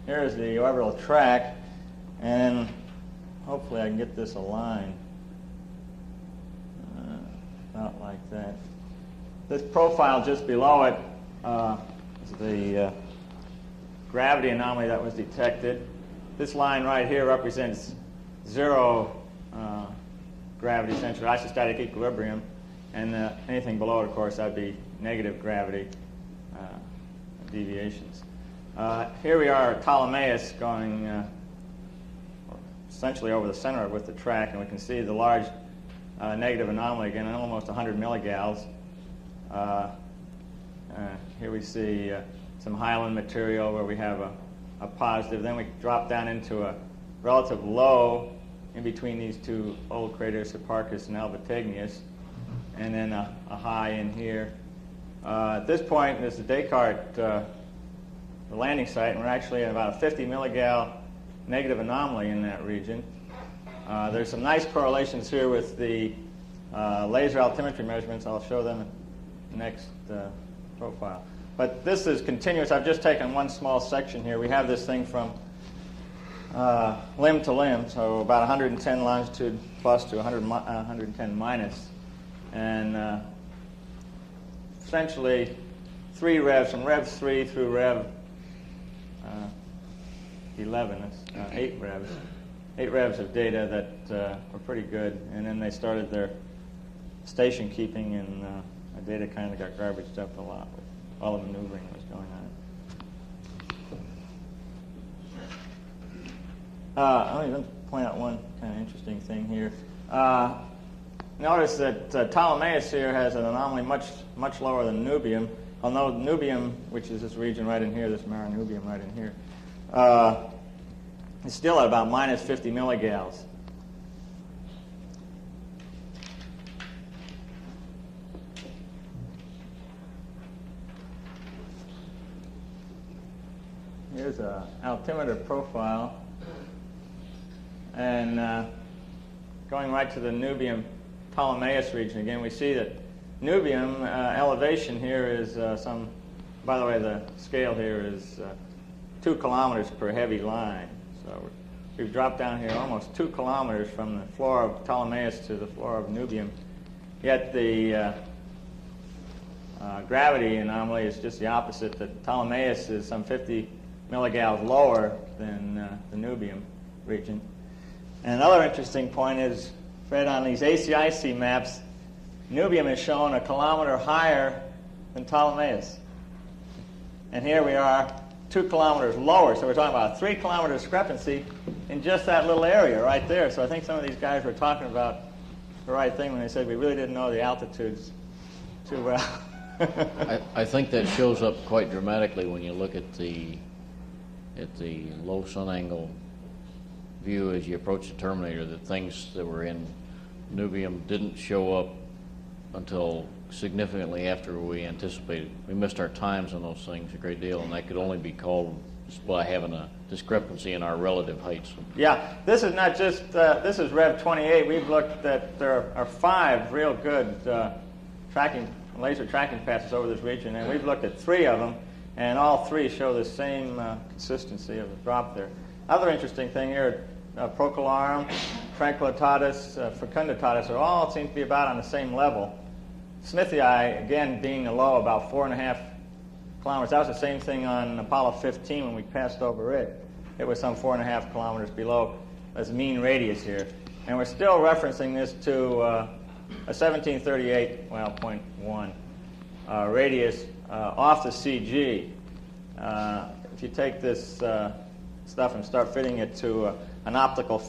Here's the orbital track, and hopefully I can get this aligned about like that. This profile just below it is the gravity anomaly that was detected. This line right here represents zero gravity center, isostatic equilibrium, and anything below it, of course, that would be negative gravity deviations. Here we are at Ptolemais going essentially over the center with the track, and we can see the large negative anomaly again, almost 100 milligals. Here we see some Highland material where we have a positive. Then we drop down into a relative low in between these two old craters, Hipparchus and Albategnius, and then a high in here. At this point, there's the Descartes, the landing site, and we're actually at about a 50 milligal negative anomaly in that region. There's some nice correlations here with the laser altimetry measurements. I'll show them in the next profile. But this is continuous. I've just taken one small section here. We have this thing from limb to limb, so about 110 longitude plus to 110 minus. And essentially 3 revs, from rev 3 through rev 11, that's 8 revs. 8 revs of data that were pretty good. And then they started their station keeping, and the data kind of got garbaged up a lot with all the maneuvering that was going on. Let me point out one kind of interesting thing here. Notice that Ptolemais here has an anomaly much lower than Nubium, although Nubium, which is this region right in here, this Maranubium right in here, is still at about minus 50 milligals. Here's an altimeter profile, and going right to the Nubium Ptolemais region again, we see that Nubium elevation here is some, by the way, the scale here is 2 kilometers per heavy line. So we've dropped down here almost 2 kilometers from the floor of Ptolemais to the floor of Nubium. Yet the gravity anomaly is just the opposite. That Ptolemais is some 50 milligals lower than the Nubium region. And another interesting point is, Fred, on these ACIC maps, Nubium is shown a kilometer higher than Ptolemais. And here we are 2 kilometers lower, so we're talking about a 3 kilometer discrepancy in just that little area right there. So I think some of these guys were talking about the right thing when they said we really didn't know the altitudes too well. I think that shows up quite dramatically when you look at the low sun angle view as you approach the terminator, that things that were in Nubium didn't show up until significantly after we anticipated. We missed our times on those things a great deal, and that could only be called by having a discrepancy in our relative heights. Yeah, this is not just, this is Rev 28. We've looked at, there are 5 real good laser tracking passes over this region, and we've looked at 3 of them, and all 3 show the same consistency of the drop there. Other interesting thing here, Procularum, Tranquillitatis, Fecunditatis are all seem to be about on the same level. Smithii, again, being a low about 4.5 kilometers. That was the same thing on Apollo 15 when we passed over it. It was some 4.5 kilometers below as mean radius here. And we're still referencing this to a 1738, well, 0.1. radius off the CG. If you take this stuff and start fitting it to an optical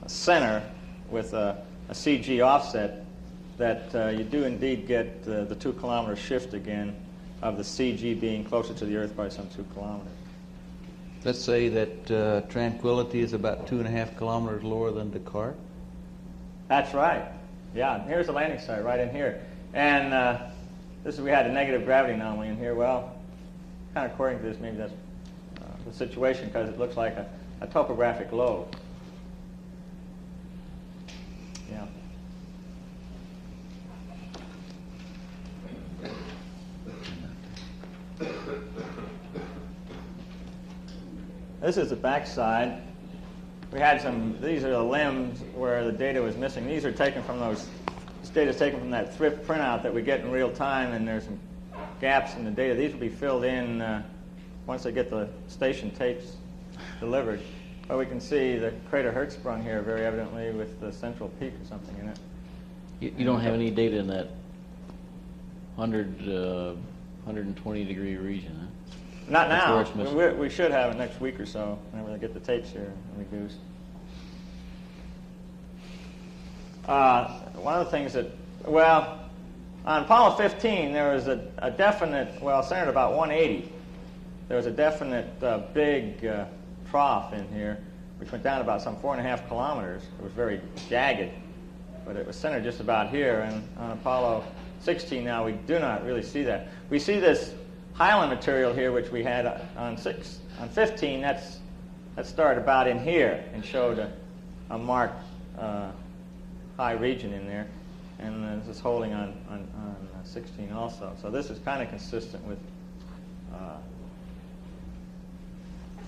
center with a CG offset, that you do indeed get the 2 kilometer shift again of the CG being closer to the Earth by some 2 kilometers. Let's say that Tranquility is about 2.5 kilometers lower than Descartes. That's right. Yeah, here's the landing site right in here. And we had a negative gravity anomaly in here. Well, kind of according to this, maybe that's the situation because it looks like a topographic lobe. Yeah. This is the backside. We had these are the limbs where the data was missing. These are taken from this data is taken from that thrift printout that we get in real time, and there's some gaps in the data. These will be filled in once they get the station tapes delivered. But we can see the crater Hertzsprung here very evidently with the central peak or something in it. You don't have any data in that 120 degree region, huh? Not now. We should have it next week or so whenever they get the tapes here reduced. One of the things that, well, on Apollo 15 there was a definite, well, centered about 180. There was a definite big trough in here, which went down about some 4.5 kilometers. It was very jagged, but it was centered just about here. And on Apollo 16 now we do not really see that. We see this Highland material here, which we had on 15. That started about in here and showed a marked high region in there, and this is holding on 16 also. So this is kind of consistent with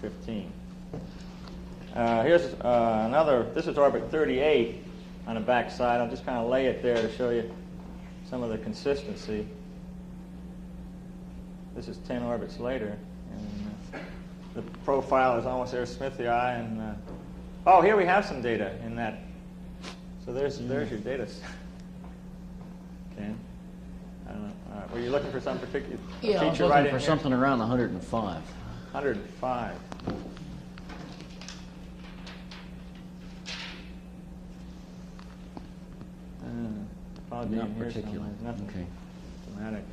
15. Here's another. This is orbit 38 on the back side. I'll just kind of lay it there to show you some of the consistency. This is 10 orbits later, and the profile is almost Smithii, and oh, here we have some data in that. So there's your data. Ken, I don't know. Were you looking for some particular feature I was looking for something around 105. 105. Probably Not in here particular. somewhere. Nothing Okay. dramatic.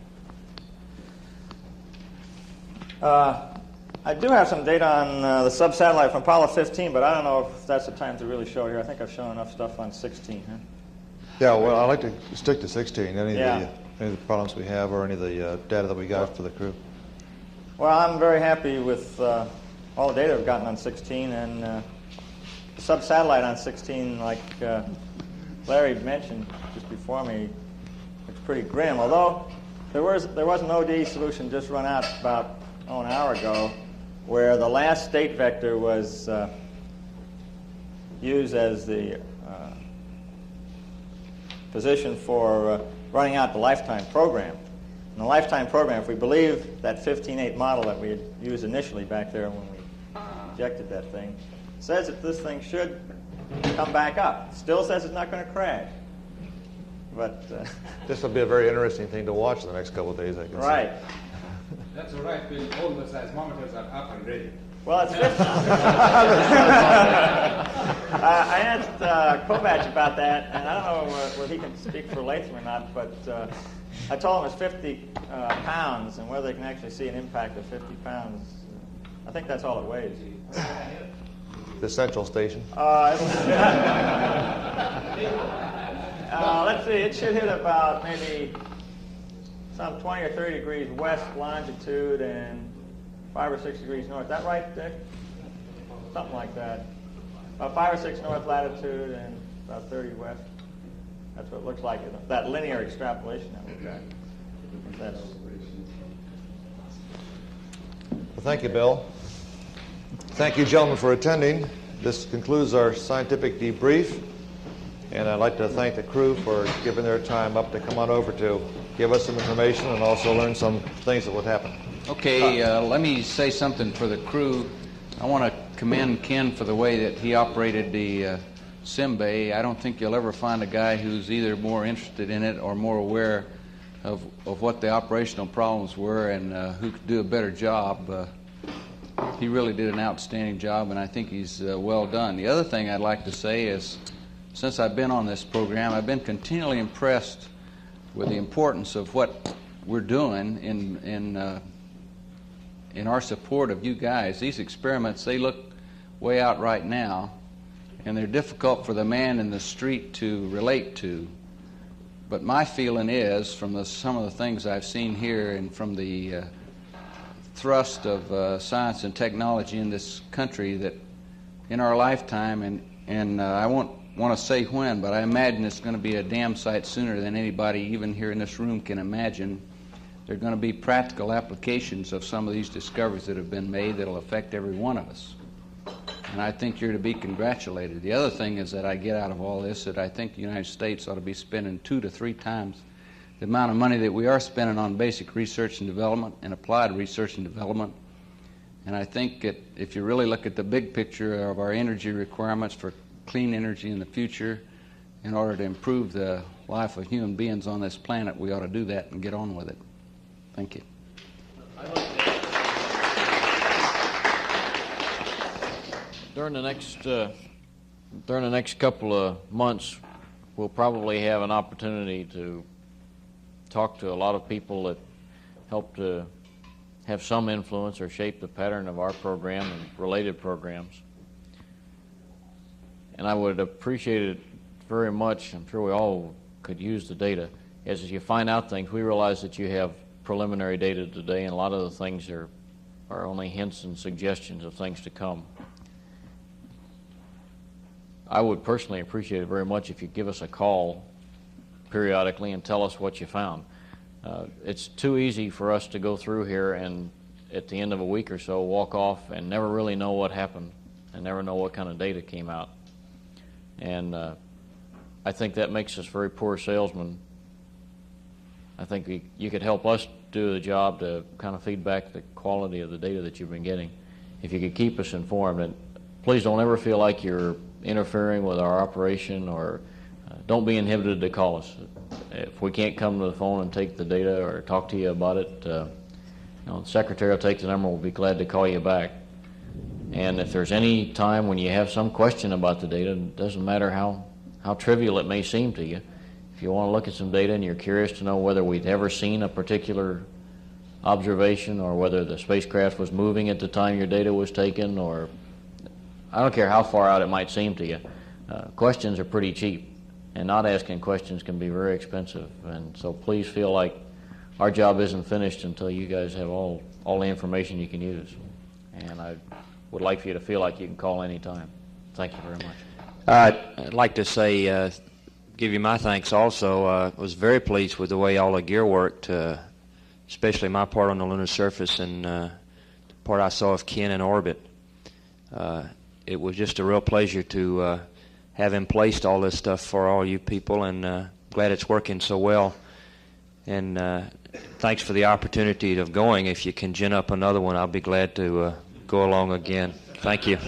I do have some data on the sub-satellite from Apollo 15, but I don't know if that's the time to really show it here. I think I've shown enough stuff on 16. Huh? Yeah, well, I'd like to stick to 16. Any Yeah. of the problems we have or any of the data that we got for the crew. Well, I'm very happy with all the data we've gotten on 16, and the sub-satellite on 16, like Larry mentioned just before me, it's pretty grim. Although there was an OD solution just run out about an hour ago, where the last state vector was used as the position for running out the lifetime program. And the lifetime program, if we believe that 15.8 model that we had used initially back there when we injected that thing, says that this thing should come back up. Still says it's not going to crash. But this will be a very interesting thing to watch in the next couple of days, I can right. see. That's all right, when all the seismometers are up and ready. Well, it's 15. I asked Kovach about that, and I don't know whether he can speak for Latham or not, but I told him it's 50 pounds, and whether they can actually see an impact of 50 pounds, I think that's all it weighs. The central station. Let's see, it should hit about maybe some 20 or 30 degrees west longitude and 5 or 6 degrees north. Is that right, Dick? Something like that. About 5 or 6 north latitude and about 30 west. That's what it looks like, that linear extrapolation that we've got. That's... Well, thank you, Bill. Thank you, gentlemen, for attending. This concludes our scientific debrief. And I'd like to thank the crew for giving their time up to come on over to give us some information and also learn some things that would happen. Okay, let me say something for the crew. I want to commend Ken for the way that he operated the sim bay. I don't think you'll ever find a guy who's either more interested in it or more aware of what the operational problems were and who could do a better job. He really did an outstanding job, and I think he's well done. The other thing I'd like to say is, since I've been on this program, I've been continually impressed with the importance of what we're doing in our support of you guys. These experiments, they look way out right now, and they're difficult for the man in the street to relate to. But my feeling is, from some of the things I've seen here and from the thrust of science and technology in this country, that in our lifetime, and I won't want to say when, but I imagine it's going to be a damn sight sooner than anybody even here in this room can imagine, there are going to be practical applications of some of these discoveries that have been made that will affect every one of us. And I think you're to be congratulated. The other thing is that I get out of all this that I think the United States ought to be spending 2 to 3 times the amount of money that we are spending on basic research and development and applied research and development. And I think that if you really look at the big picture of our energy requirements for clean energy in the future, in order to improve the life of human beings on this planet, we ought to do that and get on with it. Thank you. During the next couple of months, we'll probably have an opportunity to talk to a lot of people that help to have some influence or shape the pattern of our program and related programs. And I would appreciate it very much, I'm sure we all could use the data, as you find out things. We realize that you have preliminary data today, and a lot of the things are only hints and suggestions of things to come. I would personally appreciate it very much if you give us a call periodically and tell us what you found. It's too easy for us to go through here and at the end of a week or so walk off and never really know what happened and never know what kind of data came out. And I think that makes us very poor salesmen. I think you could help us do the job to kind of feedback the quality of the data that you've been getting. If you could keep us informed, and please don't ever feel like you're interfering with our operation, or don't be inhibited to call us. If we can't come to the phone and take the data or talk to you about it, the secretary will take the number. We'll be glad to call you back. And if there's any time when you have some question about the data, it doesn't matter how trivial it may seem to you, if you want to look at some data and you're curious to know whether we'd ever seen a particular observation or whether the spacecraft was moving at the time your data was taken, or I don't care how far out it might seem to you, questions are pretty cheap, and not asking questions can be very expensive. And so please feel like our job isn't finished until you guys have all the information you can use. And I would like for you to feel like you can call any time. Thank you very much. I'd like to say, give you my thanks also. I was very pleased with the way all the gear worked, especially my part on the lunar surface and the part I saw of Ken in orbit. It was just a real pleasure to have him placed all this stuff for all you people, and glad it's working so well. And thanks for the opportunity of going. If you can gin up another one, I'll be glad to go along again. Thank you.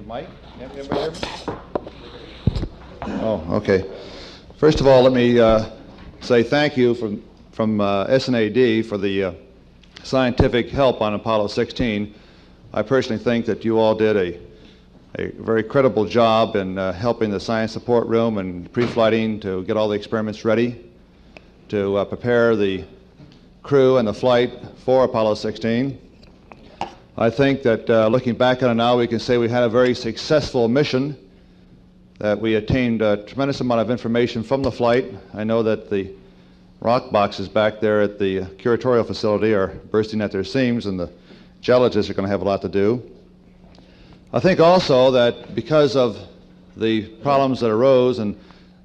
mic? Everybody hear me? Oh, okay. First of all, let me say thank you from SNAD for the scientific help on Apollo 16. I personally think that you all did a very credible job in helping the science support room and pre-flighting to get all the experiments ready, to prepare the crew and the flight for Apollo 16. I think that looking back on it now, we can say we had a very successful mission, that we attained a tremendous amount of information from the flight. I know that the rock boxes back there at the curatorial facility are bursting at their seams, and the geologists are going to have a lot to do. I think also that because of the problems that arose and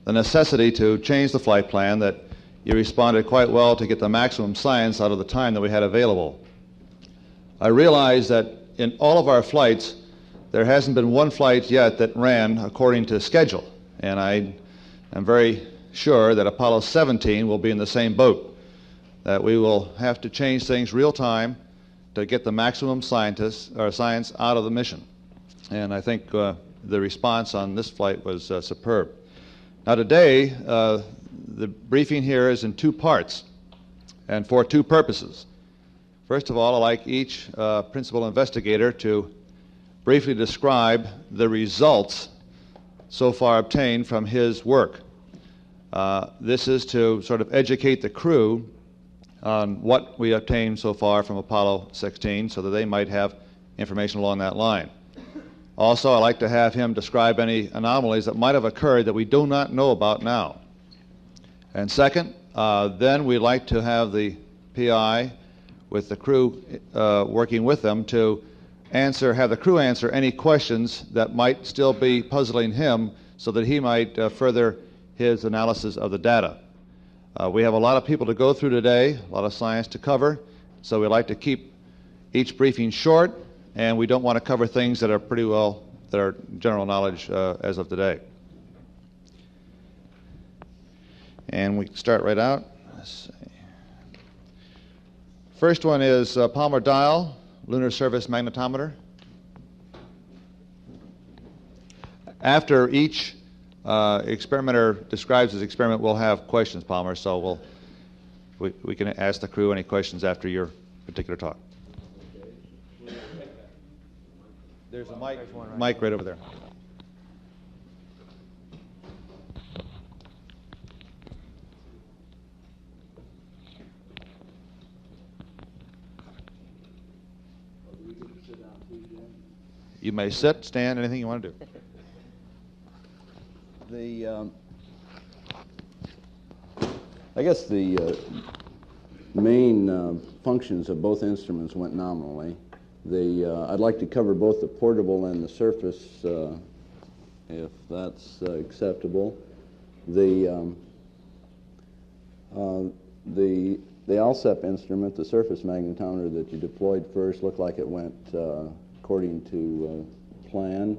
the necessity to change the flight plan, that you responded quite well to get the maximum science out of the time that we had available. I realize that in all of our flights, there hasn't been one flight yet that ran according to schedule, and I am very sure that Apollo 17 will be in the same boat, that we will have to change things real time to get the maximum science out of the mission. And I think the response on this flight was superb. Now today, the briefing here is in two parts and for two purposes. First of all, I'd like each principal investigator to briefly describe the results so far obtained from his work. This is to sort of educate the crew on what we obtained so far from Apollo 16 so that they might have information along that line. Also, I'd like to have him describe any anomalies that might have occurred that we do not know about now. And second, then we'd like to have the PI with the crew working with them to have the crew answer any questions that might still be puzzling him so that he might further his analysis of the data. We have a lot of people to go through today, a lot of science to cover, so we'd like to keep each briefing short, and we don't want to cover things that are that are general knowledge as of today. And we can start right out. Let's see. First one is Palmer Dial, Lunar Surface Magnetometer. After each experimenter describes his experiment, we'll have questions, Palmer, so we can ask the crew any questions after your particular talk. There's a mic right over there. You may sit, stand, anything you want to do. I guess the main functions of both instruments went nominally. I'd like to cover both the portable and the surface, if that's acceptable. The ALSEP instrument, the surface magnetometer that you deployed first, looked like it went according to plan.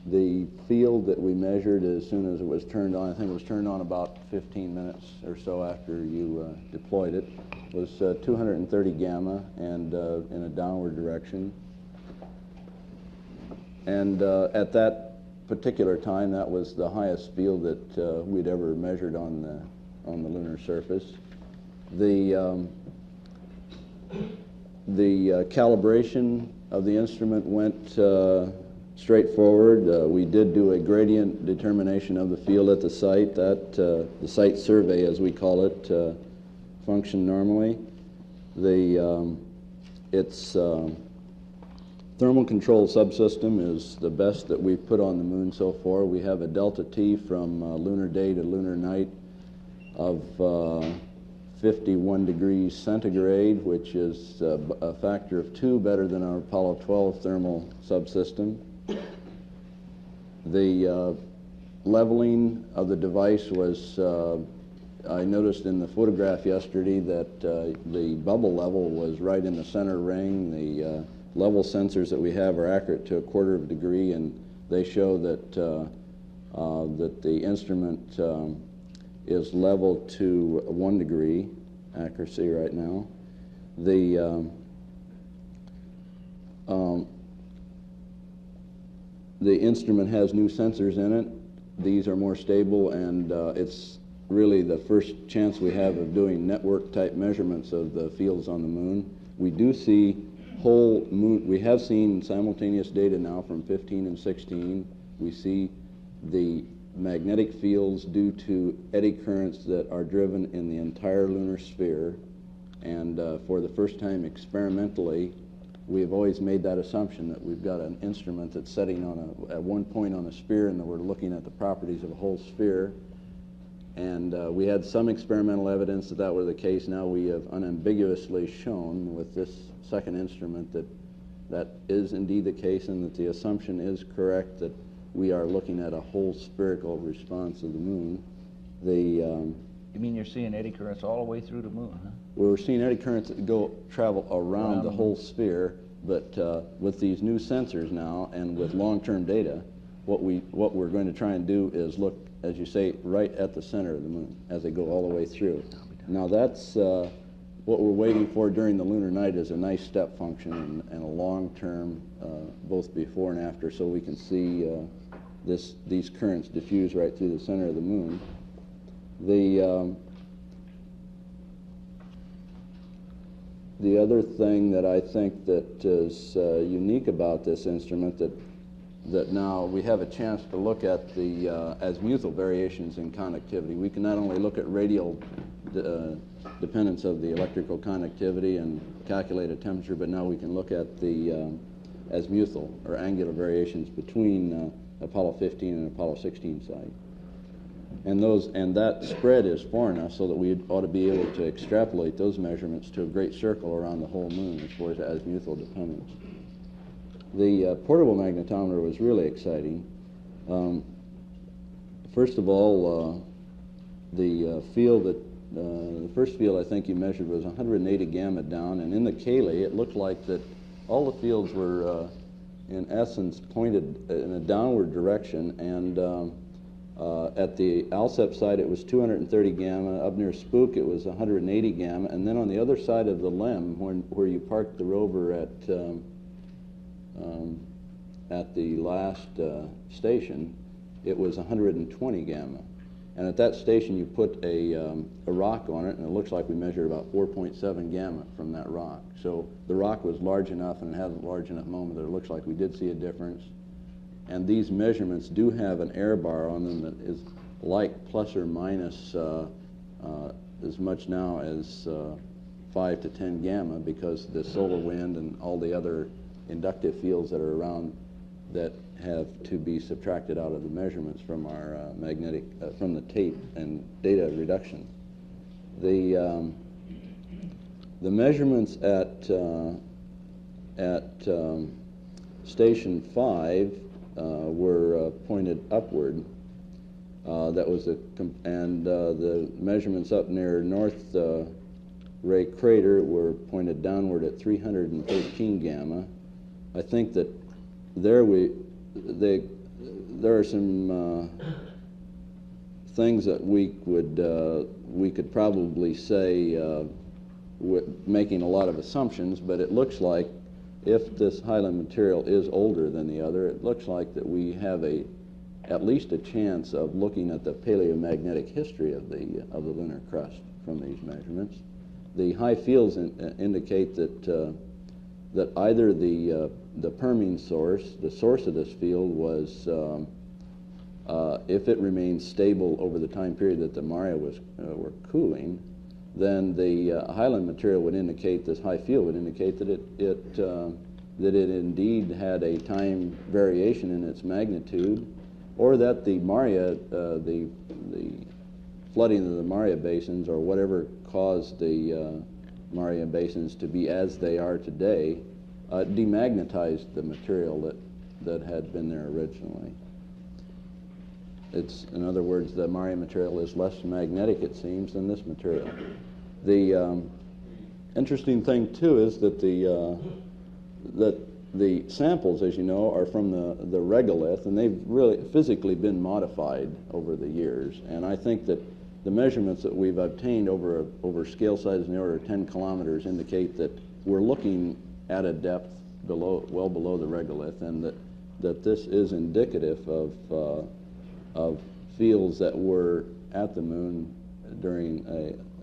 The field that we measured as soon as it was turned on, I think it was turned on about 15 minutes or so after you deployed it, was 230 gamma and in a downward direction. And at that particular time, that was the highest field that we'd ever measured on the lunar surface. The calibration of the instrument went straightforward. We did do a gradient determination of the field at the site. The site survey, as we call it, functioned normally. Its thermal control subsystem is the best that we've put on the moon so far. We have a delta T from lunar day to lunar night of 51 degrees centigrade, which is a factor of 2 better than our Apollo 12 thermal subsystem. The leveling of the device was, I noticed in the photograph yesterday that the bubble level was right in the center ring. The level sensors that we have are accurate to 1/4 degree, and they show that that the instrument is level to 1 degree accuracy right now. the instrument has new sensors in it. These are more stable, and it's really the first chance we have of doing network-type measurements of the fields on the moon. We do see whole moon. We have seen simultaneous data now from 15 and 16. We see the magnetic fields due to eddy currents that are driven in the entire lunar sphere. And for the first time experimentally, we've always made that assumption that we've got an instrument that's setting on at one point on a sphere, and that we're looking at the properties of a whole sphere. And we had some experimental evidence that that were the case. Now we have unambiguously shown with this second instrument that that is indeed the case, and that the assumption is correct that we are looking at a whole spherical response of the moon. You mean you're seeing eddy currents all the way through the moon, huh? We're seeing eddy currents that travel around the whole sphere, but with these new sensors now and with long-term data, what we're going to try and do is look, as you say, right at the center of the moon as they go all the way through. Now that's what we're waiting for during the lunar night is a nice step function and a long-term, both before and after, so we can see these currents diffuse right through the center of the moon. The other thing that I think that is unique about this instrument that now we have a chance to look at the azimuthal variations in conductivity. We can not only look at radial dependence of the electrical conductivity and calculate a temperature, but now we can look at the azimuthal or angular variations between Apollo 15 and Apollo 16 site. And that spread is far enough so that we ought to be able to extrapolate those measurements to a great circle around the whole moon as far as azimuthal dependence. The portable magnetometer was really exciting. First of all, the first field I think you measured was 180 gamma down, and in the Cayley it looked like that all the fields were in essence pointed in a downward direction, and at the Alsep side it was 230 gamma, up near Spook it was 180 gamma, and then on the other side of the LEM where you parked the rover at the last station, it was 120 gamma. And at that station you put a rock on it, and it looks like we measured about 4.7 gamma from that rock. So the rock was large enough and it had a large enough moment that it looks like we did see a difference. And these measurements do have an error bar on them that is like plus or minus as much now as 5 to 10 gamma, because the solar wind and all the other inductive fields that are around that have to be subtracted out of the measurements from our from the tape and data reduction. The measurements at Station 5 were pointed upward. That was the measurements up near North Ray Crater were pointed downward at 313 gamma. I think that there are some things that we could probably say making a lot of assumptions, but it looks like if this Highland material is older than the other, it looks like that we have at least a chance of looking at the paleomagnetic history of the lunar crust from these measurements. The high fields indicate that either the perming source, the source of this field, was if it remains stable over the time period that the Maria were cooling, then the Highland material would indicate, this high field would indicate that it indeed had a time variation in its magnitude, or that the Maria, the flooding of the Maria basins, or whatever caused the Maria basins to be as they are today, demagnetized the material that had been there originally. It's, in other words, the Maria material is less magnetic, it seems, than this material. The interesting thing, too, is that the samples, as you know, are from the regolith, and they've really physically been modified over the years. And I think that the measurements that we've obtained over scale sizes in the order of 10 kilometers indicate that we're looking at a depth well below the regolith, and that that this is indicative of fields that were at the moon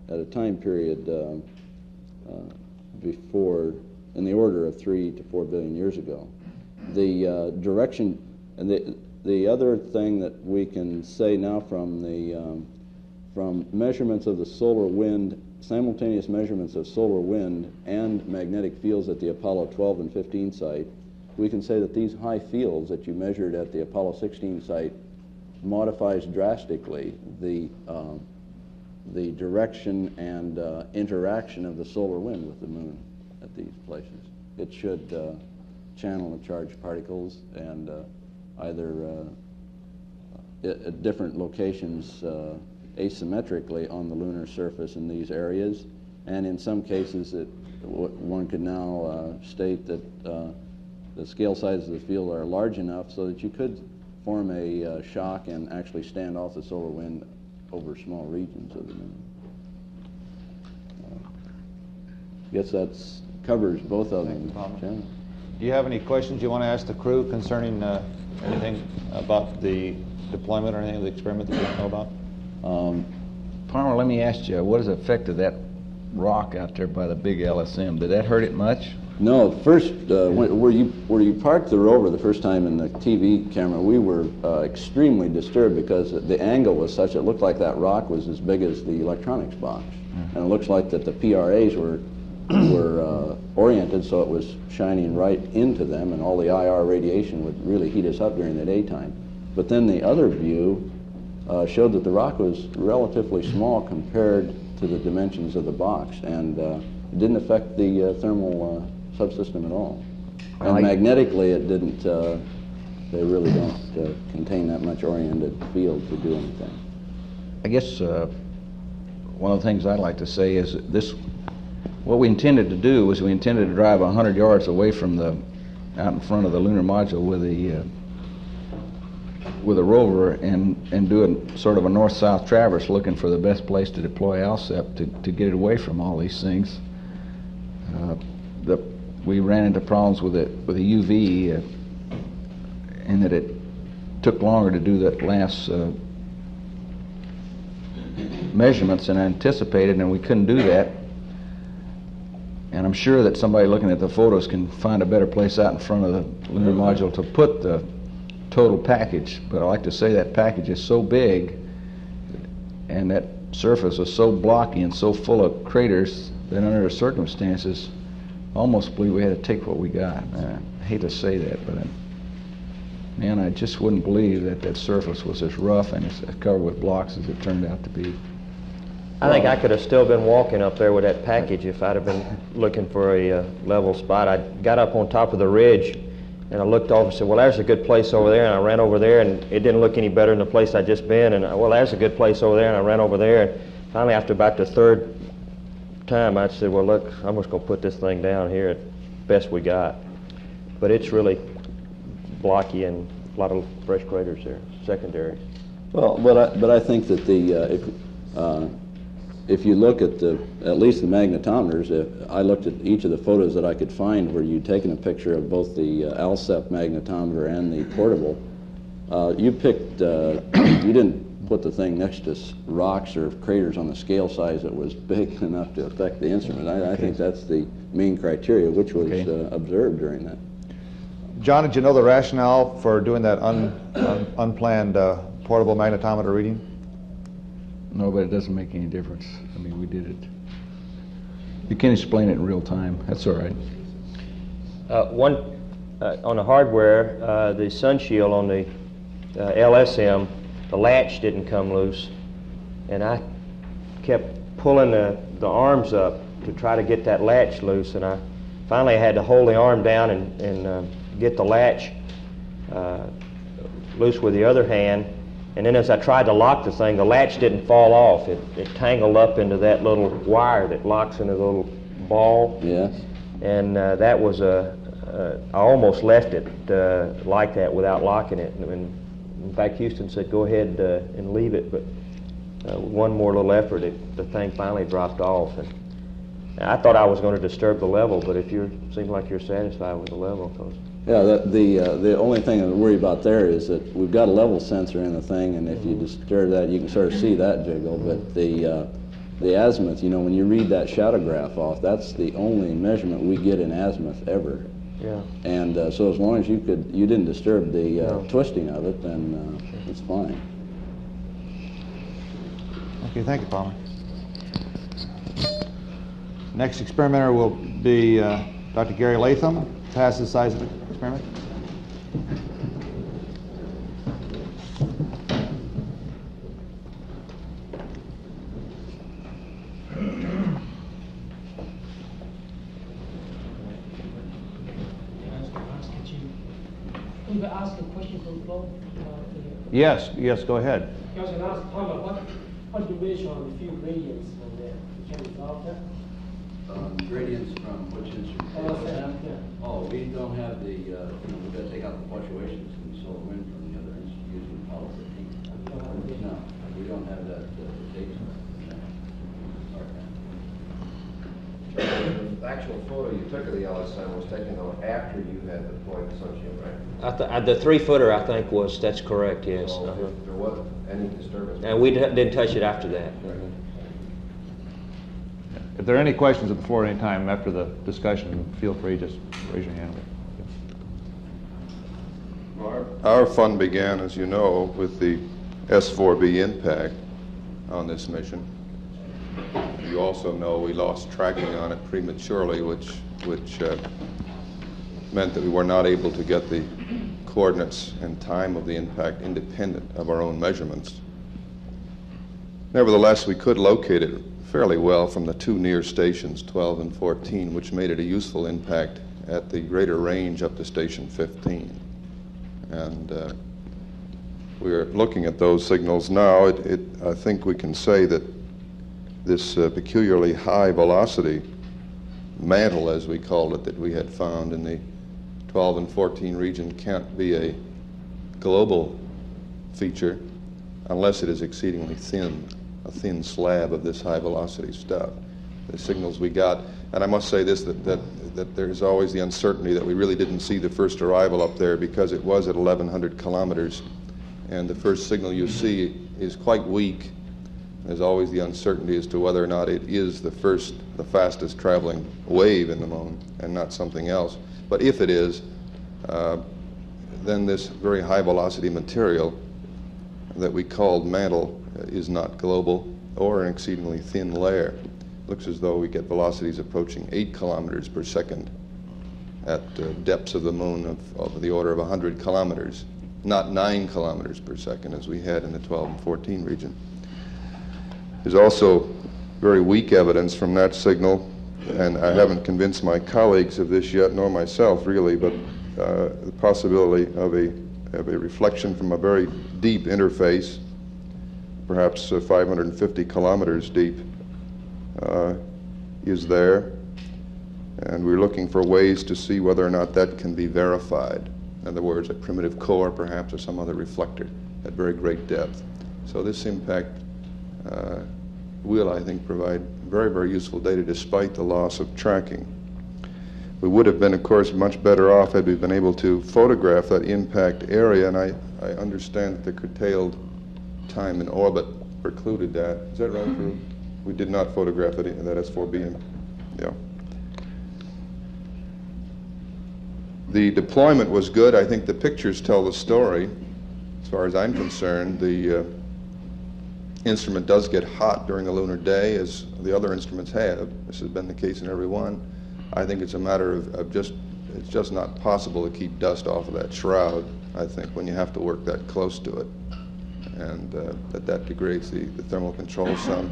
at a time period before, in the order of 3 to 4 billion years ago. The direction, and the other thing that we can say now from measurements of the solar wind, simultaneous measurements of solar wind and magnetic fields at the Apollo 12 and 15 site, we can say that these high fields that you measured at the Apollo 16 site modifies drastically the direction and interaction of the solar wind with the moon at these places. It should channel the charged particles and either at different locations asymmetrically on the lunar surface in these areas, and in some cases one could now state that the scale sizes of the field are large enough so that you could form a shock and actually stand off the solar wind over small regions of the moon. I guess that covers both of them. Jim? Do you have any questions you want to ask the crew concerning anything about the deployment or anything of the experiment that you don't know about? Palmer, let me ask you, what is the effect of that rock out there by the big LSM? Did that hurt it much? No. First, where you parked the rover the first time in the TV camera, we were extremely disturbed because the angle was such it looked like that rock was as big as the electronics box, and it looks like that the PRAs were oriented so it was shining right into them, and all the IR radiation would really heat us up during the daytime. But then the other view showed that the rock was relatively small compared to the dimensions of the box, and it didn't affect the thermal subsystem at all. And magnetically, it didn't. They really don't contain that much oriented field to do anything. I guess one of the things I'd like to say is that this. What we intended to do was we intended to drive 100 yards away from out in front of the lunar module with a rover and do a sort of a north-south traverse, looking for the best place to deploy ALSEP to get it away from all these things. We ran into problems with a UV in that it took longer to do that last measurements than anticipated, and we couldn't do that. And I'm sure that somebody looking at the photos can find a better place out in front of the lunar module to put the total package. But I like to say that package is so big and that surface was so blocky and so full of craters that under the circumstances, I almost believe we had to take what we got. I hate to say that, but man, I just wouldn't believe that surface was as rough and as covered with blocks as it turned out to be. I think I could have still been walking up there with that package if I'd have been looking for a level spot. I got up on top of the ridge and I looked over and said, well, there's a good place over there, and I ran over there, and it didn't look any better than the place I'd just been, and well, there's a good place over there, and I ran over there, and finally after about the third time I said, well, look, I'm just going to put this thing down here at best we got. But it's really blocky and a lot of fresh craters there, secondary. Well, but I think that if you look at at least the magnetometers, I looked at each of the photos that I could find where you'd taken a picture of both the ALSEP magnetometer and the portable. You didn't put the thing next to rocks or craters on the scale size that was big enough to affect the instrument. I think that's the main criteria which was observed during that. John, did you know the rationale for doing that unplanned portable magnetometer reading? No, but it doesn't make any difference. I mean, we did it. You can explain it in real time. That's all right. On the hardware, the sun shield on the LSM, the latch didn't come loose, and I kept pulling the arms up to try to get that latch loose, and I finally had to hold the arm down and get the latch loose with the other hand. And then as I tried to lock the thing, the latch didn't fall off. It tangled up into that little wire that locks into the little ball. Yes. And that was I almost left it like that without locking it. And in fact, Houston said, go ahead and leave it. But one more little effort, the thing finally dropped off. And I thought I was going to disturb the level, but seems like you're satisfied with the level. 'Cause Yeah, the only thing I worry about there is that we've got a level sensor in the thing, and if you disturb that, you can sort of see that jiggle. But the azimuth, you know, when you read that shadow graph off, that's the only measurement we get in azimuth ever. Yeah. And so as long as you didn't disturb the twisting of it, then it's fine. Okay, thank you, Palmer. Next experimenter will be Dr. Gary Latham. Pass the size of the experiment. Could I ask a question from the floor? Yes, go ahead. I was going to ask Palmer, what do you measure on the field gradients from there? Can you resolve that? Gradients from which instrument? Oh, we don't have the, we've got to take out the fluctuations and solar wind from the other instruments using Apollo 15. No, we don't have that data. The actual photo you took of the LSM was taken though after you had deployed the sunshade, right? The 3-footer, I think, that's correct, yes. So there wasn't any disturbance. And we didn't touch it after that. If there are any questions at the floor at any time after the discussion, feel free, just raise your hand. Our fun began, as you know, with the S4B impact on this mission. You also know we lost tracking on it prematurely, which meant that we were not able to get the coordinates and time of the impact independent of our own measurements. Nevertheless, we could locate it fairly well from the two near stations, 12 and 14, which made it a useful impact at the greater range up to station 15. And we're looking at those signals now. I think we can say that this peculiarly high velocity mantle, as we called it, that we had found in the 12 and 14 region can't be a global feature unless it is exceedingly thin, a thin slab of this high velocity stuff. The signals we got, and I must say this, that there's always the uncertainty that we really didn't see the first arrival up there because it was at 1,100 kilometers, and the first signal you see is quite weak. There's always the uncertainty as to whether or not it is the fastest traveling wave in the moon and not something else. But if it is, then this very high velocity material that we called mantle is not global or an exceedingly thin layer. Looks as though we get velocities approaching 8 kilometers per second at depths of the moon of the order of 100 kilometers, not 9 kilometers per second as we had in the 12 and 14 region. There's also very weak evidence from that signal, and I haven't convinced my colleagues of this yet, nor myself really, but the possibility of a reflection from a very deep interface, perhaps 550 kilometers deep, is there, and we're looking for ways to see whether or not that can be verified. In other words, a primitive core perhaps or some other reflector at very great depth. So this impact will, I think, provide very, very useful data despite the loss of tracking. We would have been, of course, much better off had we been able to photograph that impact area, and I understand that the curtailed time in orbit precluded that. Is that right, Drew? We did not photograph it in that S4B. Yeah. The deployment was good. I think the pictures tell the story. As far as I'm concerned, the instrument does get hot during the lunar day, as the other instruments have. This has been the case in every one. I think it's a matter of it's just not possible to keep dust off of that shroud, I think, when you have to work that close to it. And that degrades the thermal control some.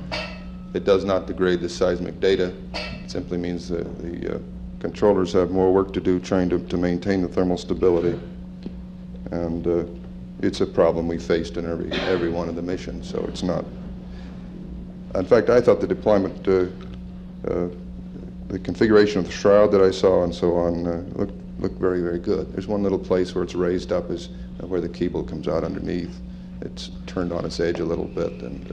It does not degrade the seismic data. It simply means that the controllers have more work to do trying to maintain the thermal stability. And it's a problem we faced in every one of the missions, so it's not. In fact, I thought the deployment, the configuration of the shroud that I saw and so on looked very, very good. There's one little place where it's raised up is where the cable comes out underneath. It's turned on its edge a little bit, and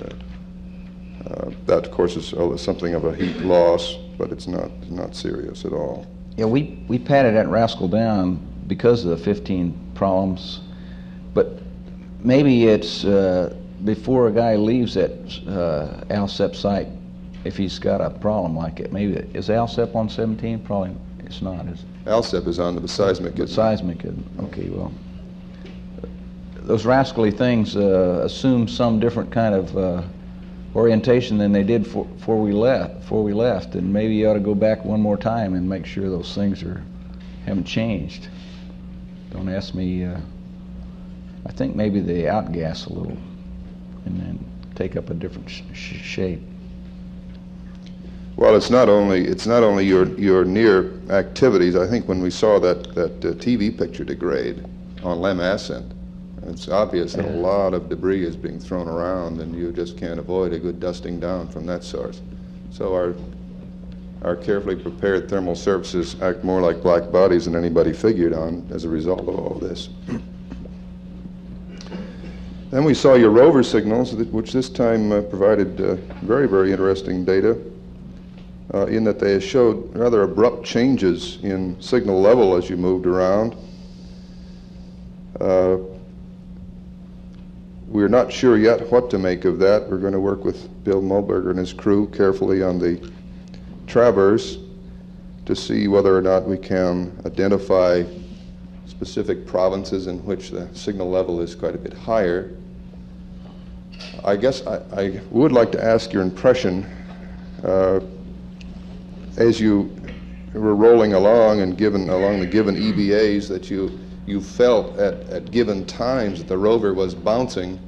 that, of course, is something of a heat loss, but it's not serious at all. Yeah, we patted that rascal down because of the 15 problems. But maybe it's before a guy leaves that ALSEP site, if he's got a problem like it. Maybe is ALSEP on 17? Probably it's not, is it? ALSEP is on the seismic. The seismic, okay, well. Those rascally things assume some different kind of orientation than they did before we left, and maybe you ought to go back one more time and make sure those things haven't changed. Don't ask me. I think maybe they outgas a little and then take up a different shape. Well, it's not only your near activities. I think when we saw that TV picture degrade on Lem Ascent, it's obvious that a lot of debris is being thrown around, and you just can't avoid a good dusting down from that source. So our carefully prepared thermal surfaces act more like black bodies than anybody figured on as a result of all this. Then we saw your rover signals, which this time provided very, very interesting data in that they showed rather abrupt changes in signal level as you moved around. We're not sure yet what to make of that. We're going to work with Bill Mulberger and his crew carefully on the traverse to see whether or not we can identify specific provinces in which the signal level is quite a bit higher. I guess I would like to ask your impression as you were rolling along and along the given EVAs that you felt at given times that the rover was bouncing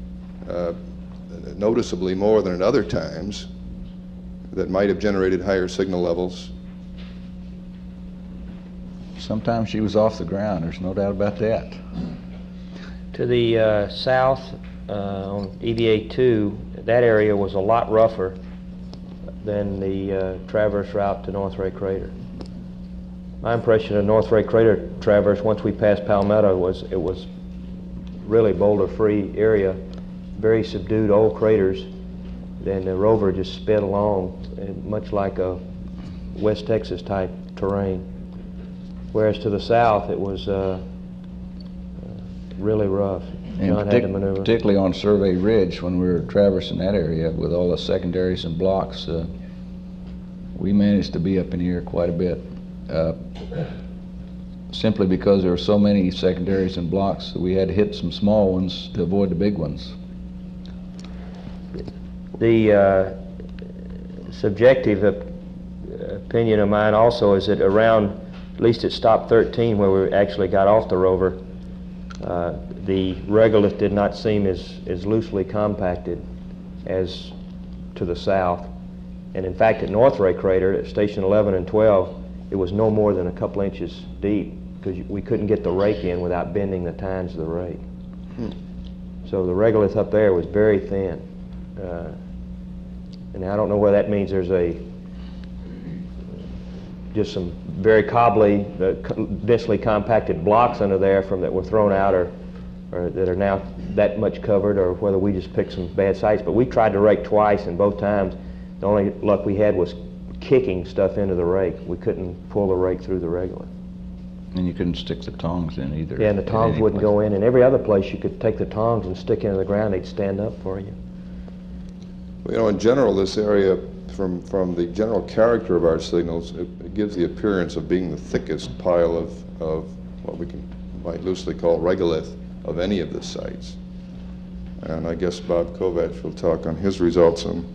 noticeably more than at other times that might have generated higher signal levels. Sometimes she was off the ground, there's no doubt about that. To the south on EVA-2, that area was a lot rougher than the traverse route to North Ray Crater. My impression of North Ray Crater traverse once we passed Palmetto was it was really boulder-free area, very subdued old craters. Then the rover just sped along, much like a West Texas type terrain. Whereas to the south, it was really rough. John had to maneuver. Particularly on Survey Ridge, when we were traversing that area with all the secondaries and blocks, we managed to be up in the air quite a bit. Simply because there were so many secondaries and blocks, we had to hit some small ones to avoid the big ones. The subjective opinion of mine also is that around, at least at stop 13, where we actually got off the rover, the regolith did not seem as loosely compacted as to the south. And in fact, at North Ray Crater, at station 11 and 12, it was no more than a couple inches deep because we couldn't get the rake in without bending the tines of the rake. So the regolith up there was very thin. And I don't know whether that means there's just some very cobbly, densely compacted blocks under there that were thrown out or that are now that much covered, or whether we just picked some bad sites. But we tried to rake twice, and both times the only luck we had was kicking stuff into the rake. We couldn't pull the rake through the regolith. And you couldn't stick the tongs in either. Yeah, and the tongs wouldn't go in. And every other place you could take the tongs and stick into the ground, they'd stand up for you. Well, you know, in general, this area, from the general character of our signals, it gives the appearance of being the thickest pile of what we might loosely call regolith of any of the sites. And I guess Bob Kovacs will talk on his results on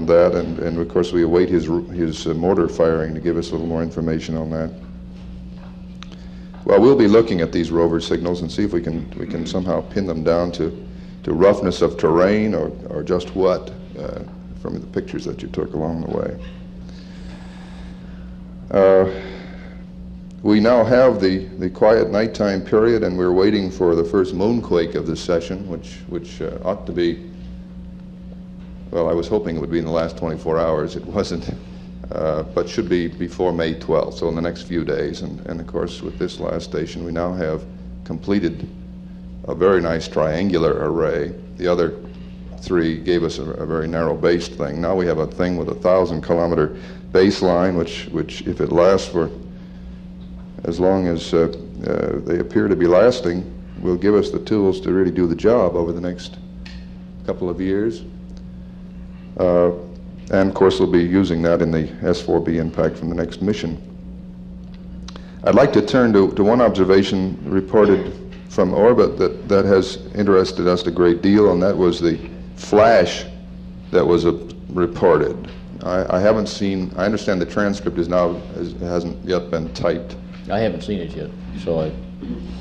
that, and of course we await his mortar firing to give us a little more information on that. Well, we'll be looking at these rover signals and see if we can somehow pin them down to roughness of terrain or just what from the pictures that you took along the way. We now have the quiet nighttime period, and we're waiting for the first moonquake of this session, which ought to be, well, I was hoping it would be in the last 24 hours. It wasn't, but should be before May 12th, so in the next few days. And of course, with this last station, we now have completed a very nice triangular array. The other three gave us a very narrow-based thing. Now we have a thing with a 1,000-kilometer baseline, which if it lasts for as long as they appear to be lasting, will give us the tools to really do the job over the next couple of years. And of course, we'll be using that in the S4B impact from the next mission. I'd like to turn to one observation reported from orbit that has interested us a great deal, and that was the flash that was reported. I haven't seen, I understand the transcript hasn't yet been typed. I haven't seen it yet, so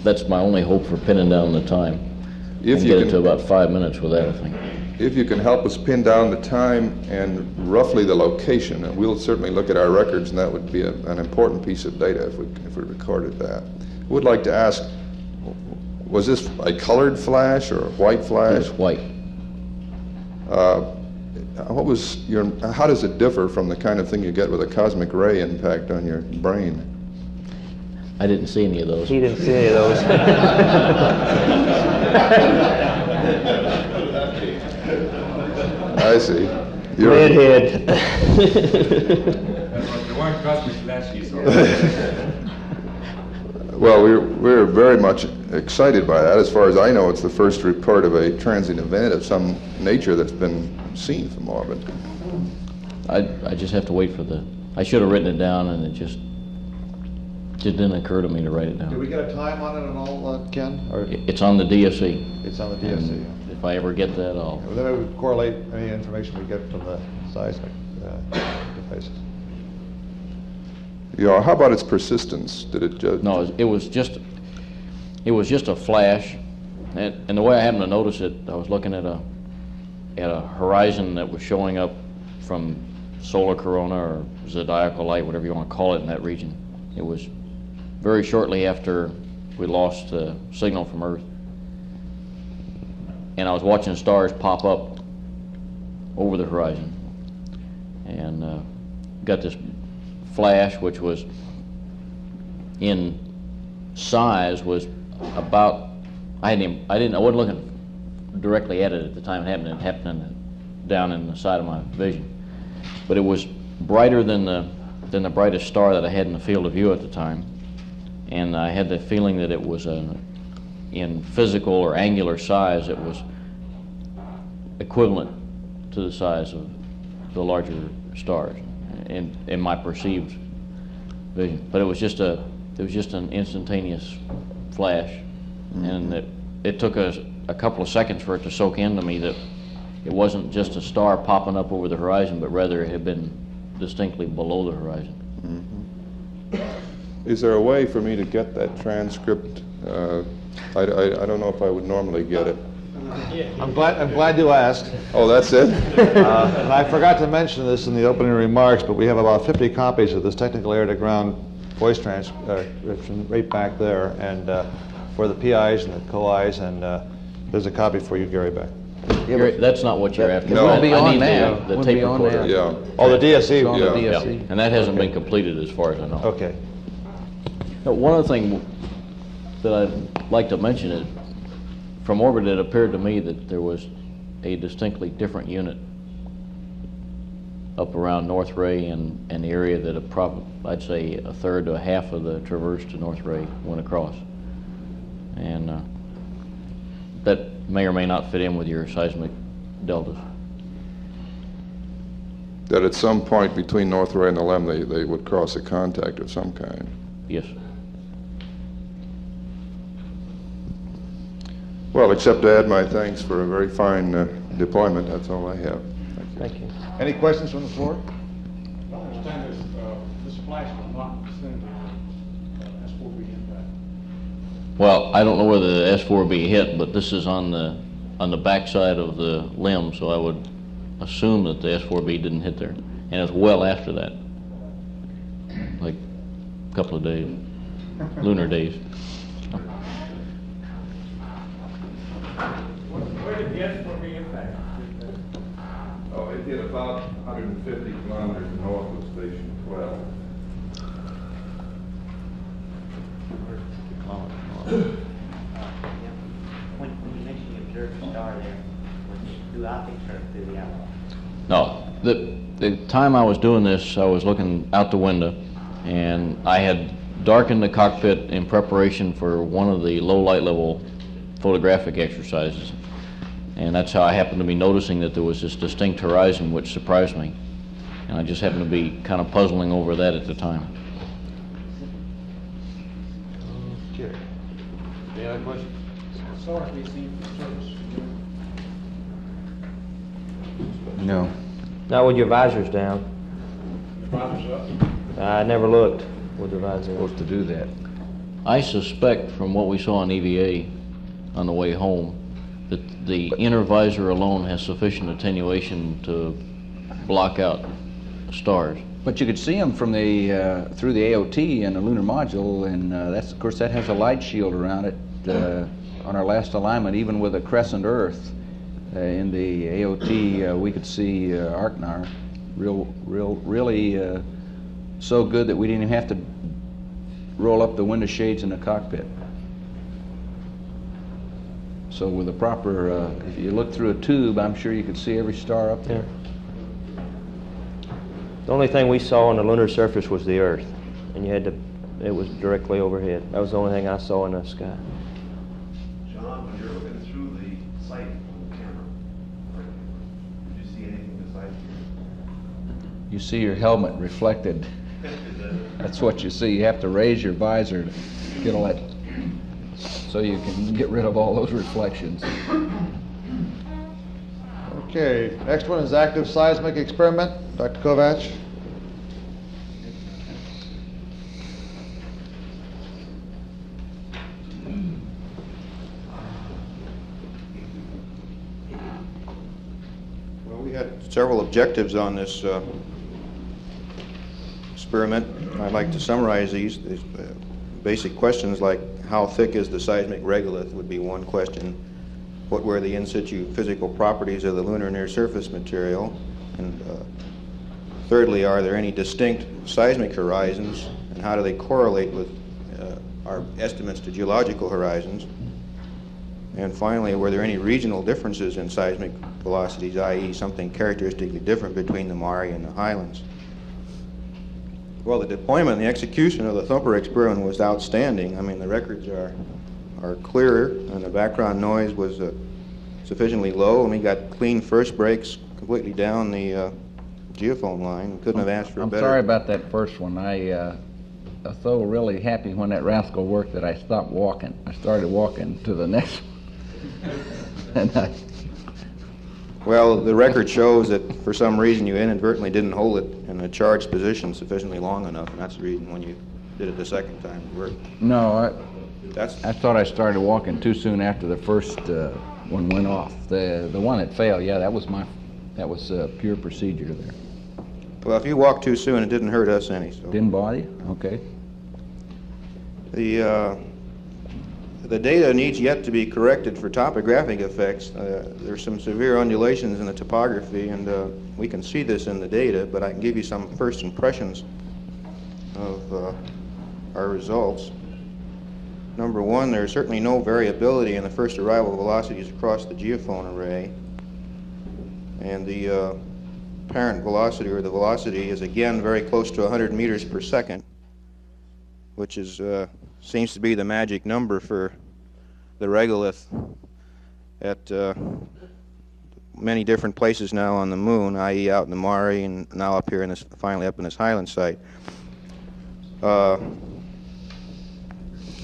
that's my only hope for pinning down the time. If you get it to about 5 minutes with that, I think. If you can help us pin down the time and roughly the location, and we'll certainly look at our records, and that would be an important piece of data if we recorded that. I would like to ask, was this a colored flash or a white flash? It's white. How does it differ from the kind of thing you get with a cosmic ray impact on your brain? I didn't see any of those. He didn't see any of those. I see. Redhead. There weren't cosmic flashes. Well, we're very much excited by that. As far as I know, it's the first report of a transient event of some nature that's been seen from orbit. I just have to wait for I should have written it down, and it just didn't occur to me to write it down. Did we get a time on it and all, Ken? Or It's on the DSE. it's on the DSC. And if I ever get that, I'll... Well, then I would correlate any information we get from the seismic devices. Yeah, how about its persistence? Did it just... No, it was just a flash, and the way I happened to notice it, I was looking at a horizon that was showing up from solar corona or zodiacal light, whatever you want to call it in that region. It was very shortly after we lost the signal from Earth, and I was watching stars pop up over the horizon, and got this flash, which was in size was about, I wasn't looking directly at it at the time it happened. It happened down in the side of my vision, but it was brighter than the brightest star that I had in the field of view at the time, and I had the feeling that it was in physical or angular size, it was equivalent to the size of the larger stars in my perceived vision. But it was just an instantaneous flash, and it took a couple of seconds for it to soak into me that it wasn't just a star popping up over the horizon, but rather it had been distinctly below the horizon. Is there a way for me to get that transcript? I don't know if I would normally get it. I'm glad you asked. Oh, that's it? And I forgot to mention this in the opening remarks, but we have about 50 copies of this technical air-to-ground voice transcription right back there, and for the PIs and the co-Is, and there's a copy for you, Gary Beck. Gary, that's not what you're after. No. I It need won't be the tape recorder. Yeah. Oh, the DSC. It's on the Yeah. DSC. And that hasn't been completed as far as I know. Okay. Now, one other thing that I'd like to mention is, from orbit it appeared to me that there was a distinctly different unit up around North Ray and the area that I'd say a third to a half of the traverse to North Ray went across. And that may or may not fit in with your seismic deltas. That at some point between North Ray and the LEM, they would cross a contact of some kind. Yes. Well, except to add my thanks for a very fine deployment, that's all I have. Thank you. Any questions from the floor? I understand this flash was not sent to S4B impact. Well, I don't know whether the S4B hit, but this is on the backside of the limb, so I would assume that the S4B didn't hit there. And it's well after that, like a couple of days, lunar days. Where did the S4B impact? Oh, it hit about 150 kilometers north of Station 12. When you mentioned you observed a star there, was it through optics or through the outlook? No, the time I was doing this, I was looking out the window, and I had darkened the cockpit in preparation for one of the low light level photographic exercises. And that's how I happened to be noticing that there was this distinct horizon, which surprised me. And I just happened to be kind of puzzling over that at the time. Okay. Any other questions? So have we seen service? No. Not with your visors down. Your visors up? I never looked with the visors. Supposed to do that. I suspect from what we saw on EVA on the way home that the inner visor alone has sufficient attenuation to block out stars. But you could see them from the through the AOT and the lunar module, and that's, of course, that has a light shield around it. On our last alignment, even with a crescent Earth in the AOT, we could see Arknar really so good that we didn't even have to roll up the window shades in the cockpit. So with a proper, if you look through a tube, I'm sure you could see every star up there. The only thing we saw on the lunar surface was the Earth, and you had to, it was directly overhead. That was the only thing I saw in the sky. John, when you're looking through the sight on the camera, did you see anything besides You see your helmet reflected. That's what you see. You have to raise your visor to get all that, so you can get rid of all those reflections. Okay, next one is active seismic experiment. Dr. Kovacs. Well, we had several objectives on this experiment. I'd like to summarize these. Basic questions like how thick is the seismic regolith would be one question. What were the in situ physical properties of the lunar near surface material? And thirdly, are there any distinct seismic horizons, and how do they correlate with our estimates to geological horizons? And finally, were there any regional differences in seismic velocities, i.e. something characteristically different between the Mare and the highlands? Well, the deployment and the execution of the Thumper experiment was outstanding. I mean, the records are clear, and the background noise was sufficiently low, and we got clean first breaks completely down the geophone line. Couldn't have asked for a better. I'm sorry about that first one. I was so really happy when that rascal worked that I stopped walking. I started walking to the next one. And well, the record shows that for some reason you inadvertently didn't hold it in a charged position sufficiently long enough, and that's the reason when you did it the second time it worked. No, I thought I started walking too soon after the first one went off. The one that failed, yeah, that was pure procedure there. Well, if you walked too soon, it didn't hurt us any. So. Didn't bother you? Okay. The data needs yet to be corrected for topographic effects. There's some severe undulations in the topography, and we can see this in the data, but I can give you some first impressions of our results. Number one, there's certainly no variability in the first arrival velocities across the geophone array, and the apparent velocity, or the velocity, is again very close to 100 meters per second, which is seems to be the magic number for the regolith at many different places now on the moon, i.e. out in the Mare, and now up here in this, finally up in this highland site. There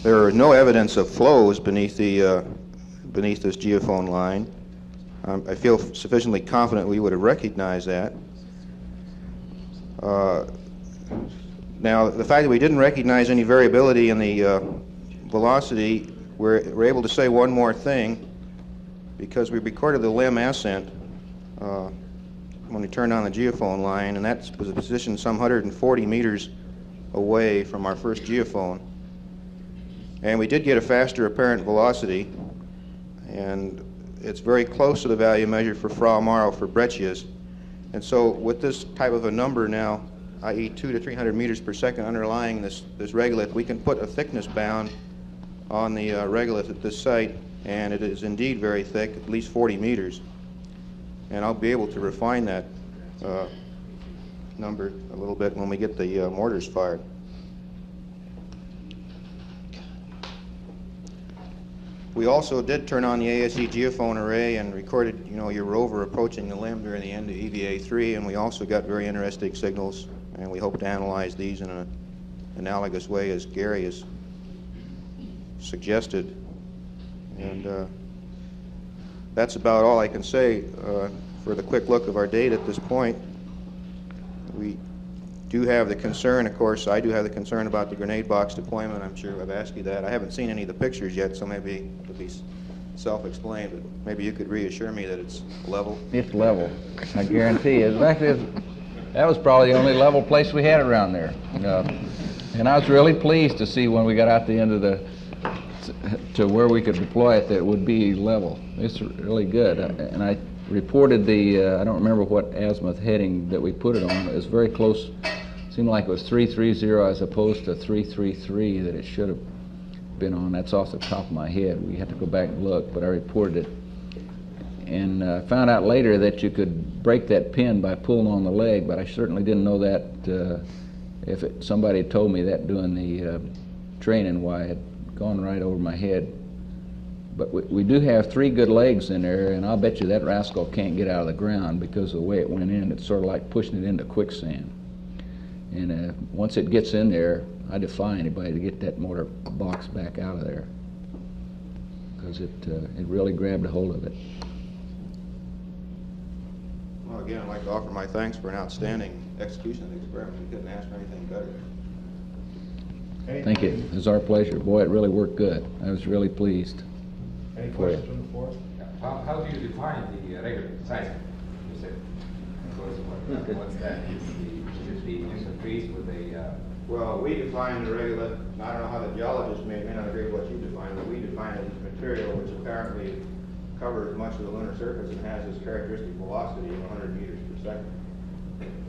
are no evidence of flows beneath the beneath this geophone line. I feel sufficiently confident we would have recognized that. Now, the fact that we didn't recognize any variability in the velocity, we're able to say one more thing, because we recorded the limb ascent when we turned on the geophone line, and that was positioned some 140 meters away from our first geophone. And we did get a faster apparent velocity, and it's very close to the value measured for Frau Maro for breccias. And so with this type of a number now, i.e. 200 to 300 meters per second underlying this regolith, we can put a thickness bound on the regolith at this site, and it is indeed very thick, at least 40 meters. And I'll be able to refine that number a little bit when we get the mortars fired. We also did turn on the ASE geophone array and recorded, your rover approaching the limb during the end of EVA3, and we also got very interesting signals, and we hope to analyze these in an analogous way as Gary has suggested. And that's about all I can say for the quick look of our data at this point. We do have the concern, of course, I do have the concern about the grenade box deployment. I'm sure I've asked you that. I haven't seen any of the pictures yet, so maybe it'll be self-explained, but maybe you could reassure me that it's level. It's level, I guarantee you. In fact, that was probably the only level place we had around there. And I was really pleased to see when we got out the end of to where we could deploy it that it would be level. It's really good. And I reported I don't remember what azimuth heading that we put it on. It was very close. It seemed like it was 330 as opposed to 333 that it should have been on. That's off the top of my head. We had to go back and look, but I reported it. And found out later that you could break that pin by pulling on the leg, but I certainly didn't know that. If somebody had told me that doing the training, why it had gone right over my head. But we do have 3 good legs in there, and I'll bet you that rascal can't get out of the ground because of the way it went in. It's sort of like pushing it into quicksand. And once it gets in there, I defy anybody to get that motor box back out of there because it really grabbed a hold of it. Well, again, I'd like to offer my thanks for an outstanding execution of the experiment. We couldn't ask for anything better. Thank you. It was our pleasure. Boy, it really worked good. I was really pleased. Any questions from the floor? How do you define the regular seismic? You said, what's that? Should it be interfaced with a... Well, we define the regular, I don't know how the geologists may not agree with what you define, but we define it as material which apparently covers much of the lunar surface and has this characteristic velocity of 100 meters per second.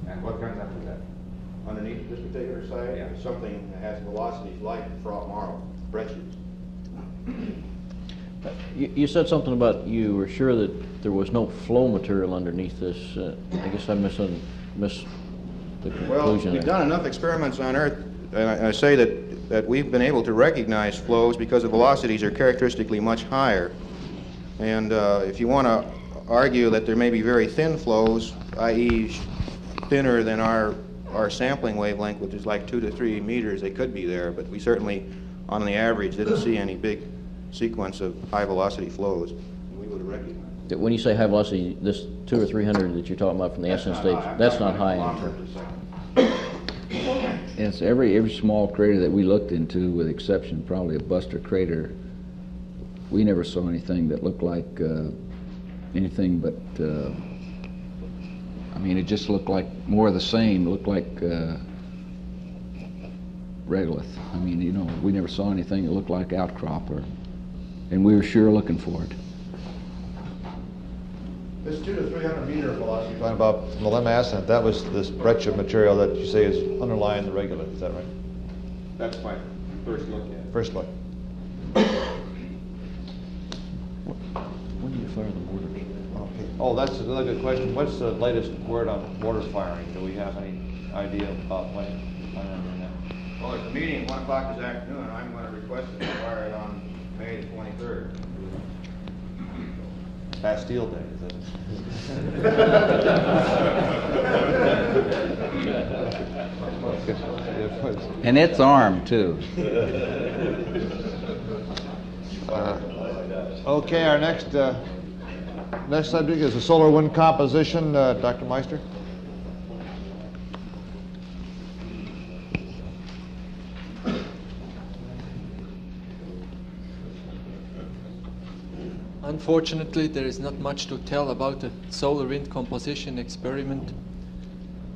And what comes after that? Underneath this particular site, yeah, is something that has velocities like fraught marl, breccias. You said something about you were sure that there was no flow material underneath this. I guess I missed the conclusion. Well, we've done enough experiments on Earth, and I say that we've been able to recognize flows because the velocities are characteristically much higher. And if you want to argue that there may be very thin flows, i.e. thinner than our sampling wavelength, which is like 2 to 3 meters, they could be there, but we certainly, on the average, didn't see any big sequence of high velocity flows. We would have recognized. When you say high velocity, this 200 or 300 that you're talking about from the essence stage, that's not high in terms. It's every small crater that we looked into, with the exception probably of Buster Crater, we never saw anything that looked like anything but, I mean, it just looked like more of the same, looked like regolith. I mean, we never saw anything that looked like outcrop, and we were sure looking for it. This 200 to 300 meter velocity you're talking about from the limb ascent, that was this breccia material that you say is underlying the regolith, is that right? That's my first look at it. First look. When do you fire the mortars? Okay. Oh, that's another good question. What's the latest word on mortars firing? Do we have any idea about when? Well, at the meeting at 1 o'clock this afternoon, I'm going to request it to fire it on May the 23rd. Bastille Day, is it? And it's armed, too. Okay, our next subject is the solar wind composition. Dr. Meister? Unfortunately, there is not much to tell about the solar wind composition experiment.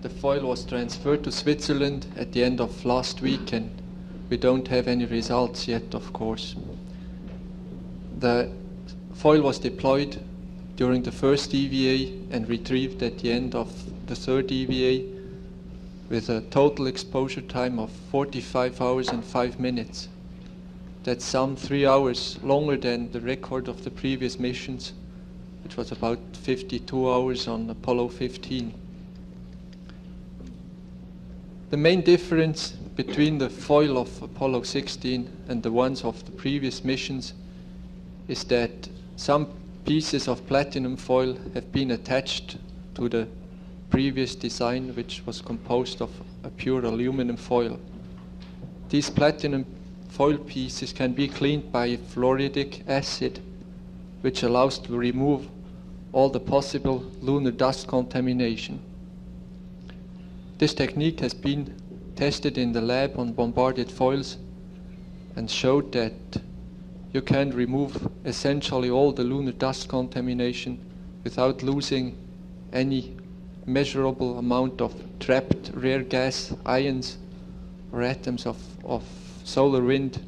The foil was transferred to Switzerland at the end of last week, and we don't have any results yet, of course. The foil was deployed during the first EVA and retrieved at the end of the third EVA with a total exposure time of 45 hours and 5 minutes. That's some 3 hours longer than the record of the previous missions, which was about 52 hours on Apollo 15. The main difference between the foil of Apollo 16 and the ones of the previous missions is that some pieces of platinum foil have been attached to the previous design, which was composed of a pure aluminum foil. These platinum foil pieces can be cleaned by fluoridic acid, which allows to remove all the possible lunar dust contamination. This technique has been tested in the lab on bombarded foils and showed that you can remove essentially all the lunar dust contamination without losing any measurable amount of trapped rare gas ions or atoms of solar wind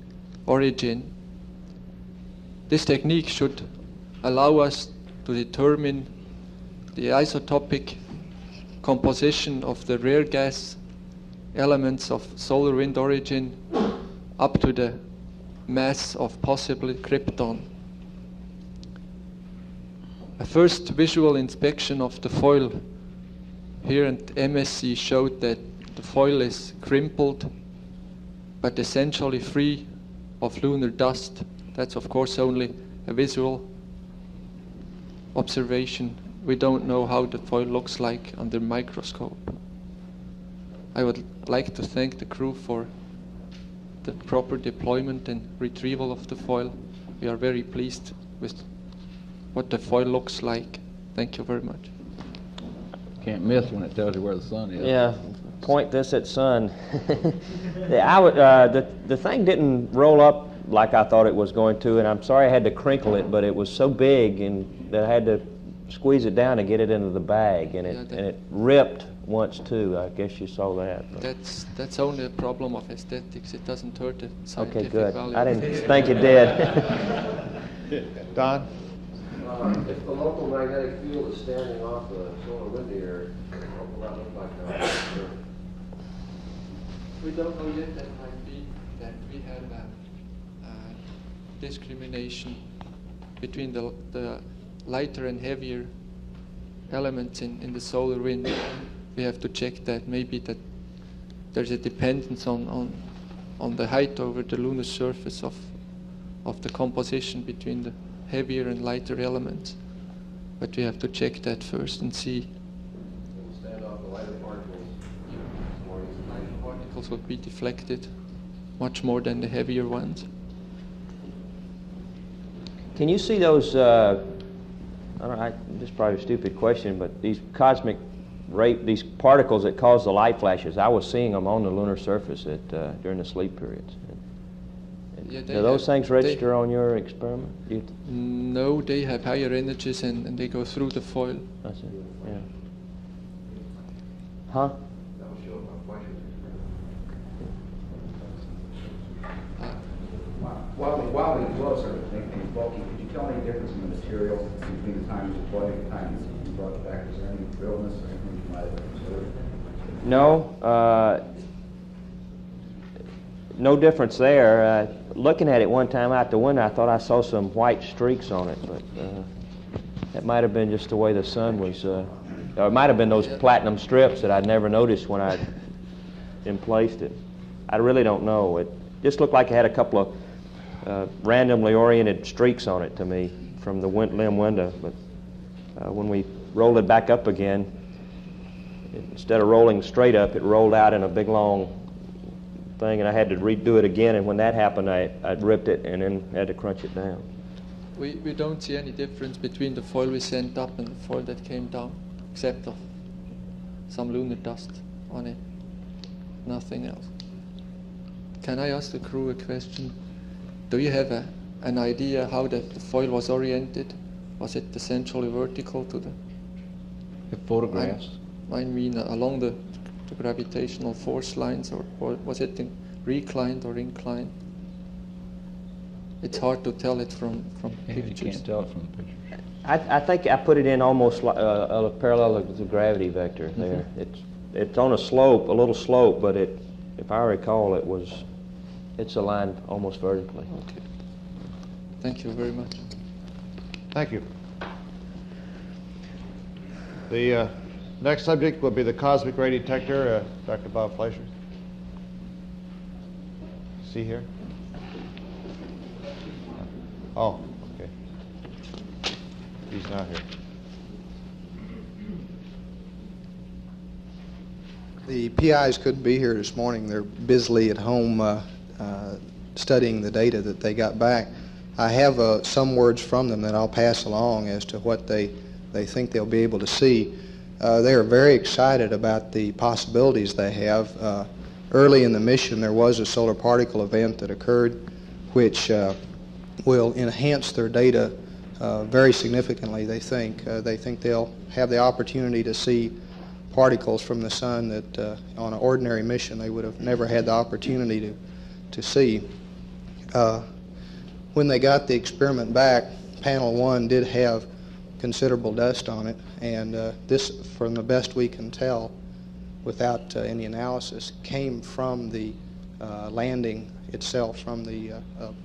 origin. This technique should allow us to determine the isotopic composition of the rare gas elements of solar wind origin up to the mass of possibly krypton. A first visual inspection of the foil here at MSC showed that the foil is crimpled but essentially free of lunar dust. That's of course only a visual observation. We don't know how the foil looks like under microscope. I would like to thank the crew for the proper deployment and retrieval of the foil. We are very pleased with what the foil looks like. Thank you very much. Can't miss when it tells you where the sun is. Yeah, point this at sun. The thing didn't roll up like I thought it was going to, and I'm sorry I had to crinkle it, but it was so big and that I had to squeeze it down to get it into the bag, and it ripped once too. I guess you saw that. That's only a problem of aesthetics. It doesn't hurt the scientific Okay, good. value. I didn't think it did. Don? If the local magnetic field is standing off the solar wind area, what will that look like now? We don't know yet. That might be that we have discrimination between the lighter and heavier elements in the solar wind. We have to check that. Maybe that there's a dependence on the height over the lunar surface of the composition between the heavier and lighter elements. But we have to check that first and see. Stand off the lighter particles. Lighter particles would be deflected much more than the heavier ones. Can you see those, I don't know, this is probably a stupid question, but these cosmic these particles that cause the light flashes, I was seeing them on the lunar surface during the sleep periods. Yeah, do those things register on your experiment? No, they have higher energies and they go through the foil. That's it, yeah. Huh? That will show my question. While the gloves are bulky, could you tell me the difference in the material between the time you deployed and the time you brought it back? Is there any realness or anything you might have observed? No, no difference there. Looking at it one time out the window, I thought I saw some white streaks on it, but that might have been just the way the sun was, or it might have been those platinum strips that I'd never noticed when I emplaced it. I really don't know. It just looked like it had a couple of randomly oriented streaks on it to me from the limb window, but when we rolled it back up again, instead of rolling straight up, it rolled out in a big long thing, and I had to redo it again, and when that happened, I ripped it and then had to crunch it down. We don't see any difference between the foil we sent up and the foil that came down, except of some lunar dust on it. Nothing else. Can I ask the crew a question? Do you have an idea how the foil was oriented? Was it essentially vertical to the photographs? I mean along the gravitational force lines, or was it reclined or inclined? It's hard to tell it from pictures. You can't tell it from the picture. I think I put it in almost parallel to the gravity vector there. It's on a slope, a little slope, but if I recall, it's aligned almost vertically. Okay. Thank you very much. Thank you. The next subject will be the cosmic ray detector. Dr. Bob Fleischer. See here? Oh, okay. Now here. The PIs couldn't be here this morning. They're busily at home studying the data that they got back. I have some words from them that I'll pass along as to what they think they'll be able to see. They are very excited about the possibilities they have. Early in the mission, there was a solar particle event that occurred, which will enhance their data very significantly, they think. They think they'll have the opportunity to see particles from the sun that on an ordinary mission they would have never had the opportunity to see. When they got the experiment back, panel 1 did have considerable dust on it, and this, from the best we can tell without any analysis, came from the landing itself, from the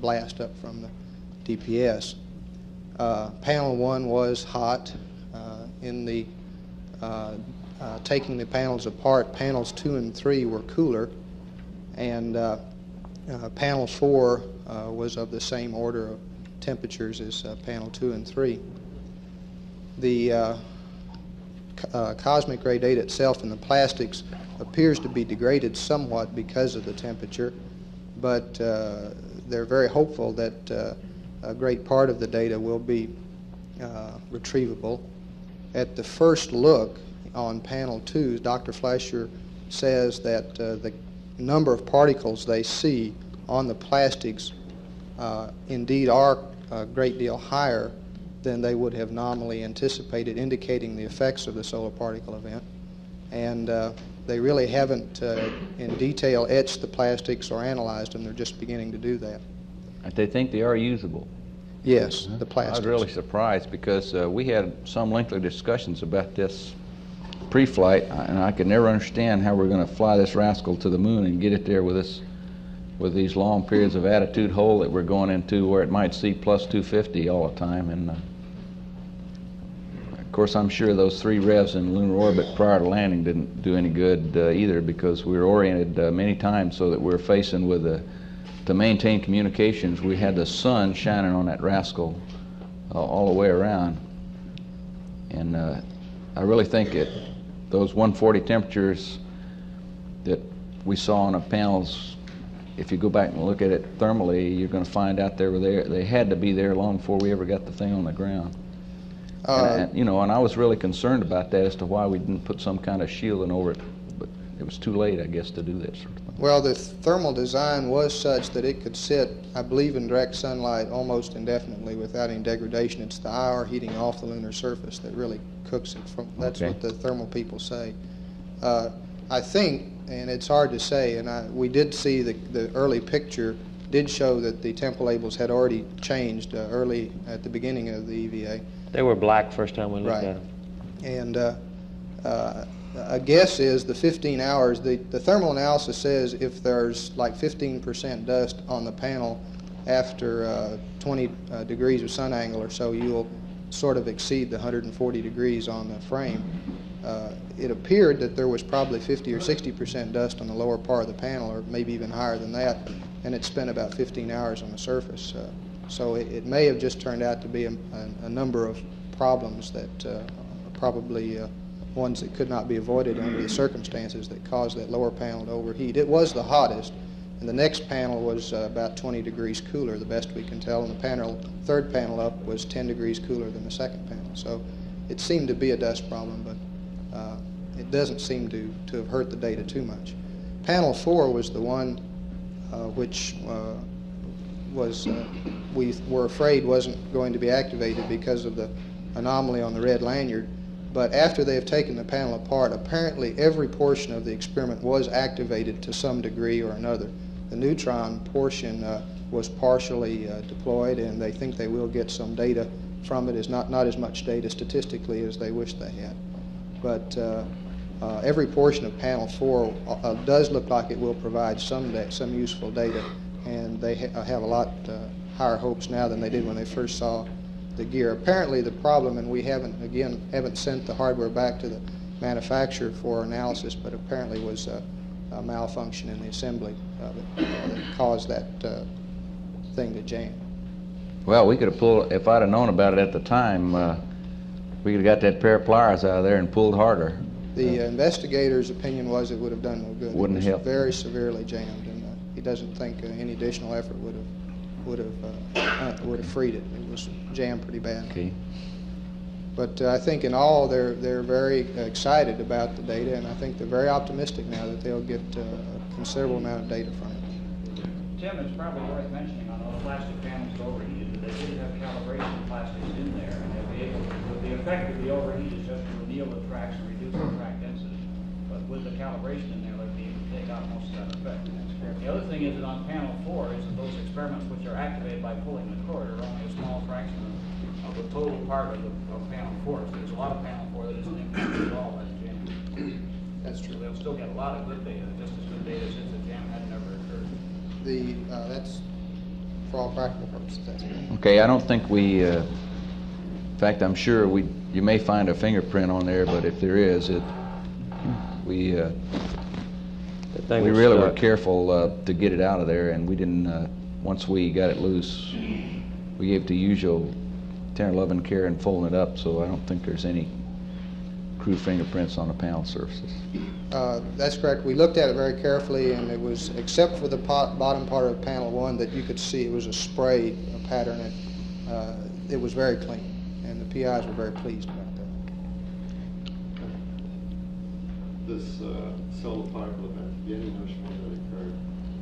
blast up from the DPS. Panel 1 was hot. In the taking the panels apart, panels 2 and 3 were cooler, and panel 4 was of the same order of temperatures as panel 2 and 3. The cosmic ray data itself in the plastics appears to be degraded somewhat because of the temperature, but they're very hopeful that a great part of the data will be retrievable. At the first look on panel 2, Dr. Fleischer says that the number of particles they see on the plastics indeed are a great deal higher than they would have nominally anticipated, indicating the effects of the solar particle event. And they really haven't in detail etched the plastics or analyzed them. They're just beginning to do that. They think they are usable. Yes, the plastics. I was really surprised because we had some lengthy discussions about this pre-flight, and I could never understand how we're going to fly this rascal to the moon and get it there with these long periods of attitude hole that we're going into where it might see plus 250 all the time. And of course, I'm sure those 3 revs in lunar orbit prior to landing didn't do any good either, because we were oriented many times so that we were facing with to maintain communications. We had the sun shining on that rascal all the way around. And I really think those 140 temperatures that we saw on the panels, if you go back and look at it thermally, you're going to find out they had to be there long before we ever got the thing on the ground. And I was really concerned about that as to why we didn't put some kind of shielding over it, but it was too late, I guess, to do that sort of thing. Well, the thermal design was such that it could sit, I believe, in direct sunlight almost indefinitely without any degradation. It's the IR heating off the lunar surface that really cooks it. That's what the thermal people say. I think, and it's hard to say, and we did see the early picture did show that the temp labels had already changed early at the beginning of the EVA. They were black first time we looked at them. And a guess is the 15 hours, the thermal analysis says if there's like 15% dust on the panel after 20 degrees of sun angle or so, you'll sort of exceed the 140 degrees on the frame. It appeared that there was probably 50 or 60% dust on the lower part of the panel, or maybe even higher than that, and it spent about 15 hours on the surface. So it may have just turned out to be a number of problems that are probably ones that could not be avoided under the circumstances that caused that lower panel to overheat. It was the hottest, and the next panel was about 20 degrees cooler, the best we can tell, and the third panel up was 10 degrees cooler than the second panel. So it seemed to be a dust problem, but it doesn't seem to have hurt the data too much. Panel 4 was the one which we were afraid wasn't going to be activated because of the anomaly on the red lanyard. But after they have taken the panel apart, apparently every portion of the experiment was activated to some degree or another. The neutron portion was partially deployed, and they think they will get some data from it. Is not as much data statistically as they wish they had. But every portion of panel 4 does look like it will provide some useful data, and they have a lot higher hopes now than they did when they first saw the gear. Apparently the problem, and we haven't sent the hardware back to the manufacturer for analysis, but apparently was a malfunction in the assembly of it that caused that thing to jam. Well, we could have pulled, if I'd have known about it at the time, We could have got that pair of pliers out of there and pulled harder. The investigator's opinion was it would have done no good. Wouldn't it was help. Very severely jammed, and he doesn't think any additional effort would have freed it. It was jammed pretty bad. Okay. But I think in all they're very excited about the data, and I think they're very optimistic now that they'll get a considerable amount of data from it. Tim, it's probably worth mentioning on those plastic panels that overheated that they did have calibration plastics in there, and they'll be able to, the effect of the overheat is just to anneal the tracks and reduce the track density. But with the calibration in there, they'll be able to take out most of that effect. The other thing is that on panel 4 is that those experiments which are activated by pulling the cord are only a small fraction of the total part of panel 4. So there's a lot of panel 4 that isn't impacted at all by the jam. That's true. So they'll still get a lot of good data, just as good data since the jam had never occurred. That's for all practical purposes. That's good. Okay, I don't think we. In fact, I'm sure you may find a fingerprint on there, but if there is, we really were careful to get it out of there, and we didn't. Once we got it loose, we gave it the usual 10 or 11 care in folding it up. So I don't think there's any crude fingerprints on the panel surfaces. That's correct. We looked at it very carefully, and it was, except for the bottom part of panel 1 that you could see, it was a spray pattern. It was very clean, and the PIs were very pleased about that. This solar particle event, do you have any notion when that occurred?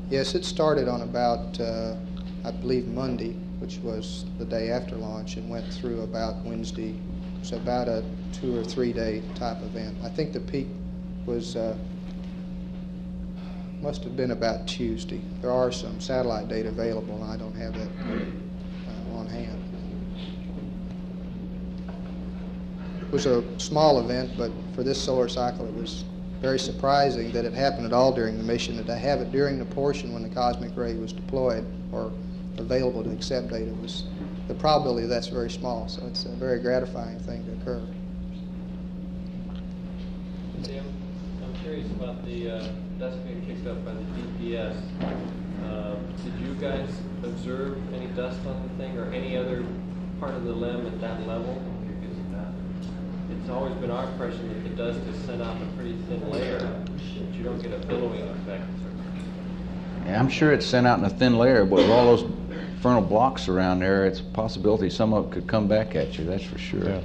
Yes, it started on about, I believe, Monday, which was the day after launch, and went through about Wednesday. It's about a 2 or 3 day type event. I think the peak was must have been about Tuesday. There are some satellite data available, and I don't have that on hand. It was a small event, but for this solar cycle, it was very surprising that it happened at all during the mission, and to have it during the portion when the cosmic ray was deployed or available to accept data was, the probability of that's very small, so it's a very gratifying thing to occur. Tim, I'm curious about the dust being kicked up by the GPS. Did you guys observe any dust on the thing or any other part of the limb at that level? Because it's always been our impression that the dust is sent out in a pretty thin layer, that you don't get a billowing effect. Yeah, I'm sure it's sent out in a thin layer, but with all those vernal blocks around there, it's a possibility some of it could come back at you, that's for sure. Yeah.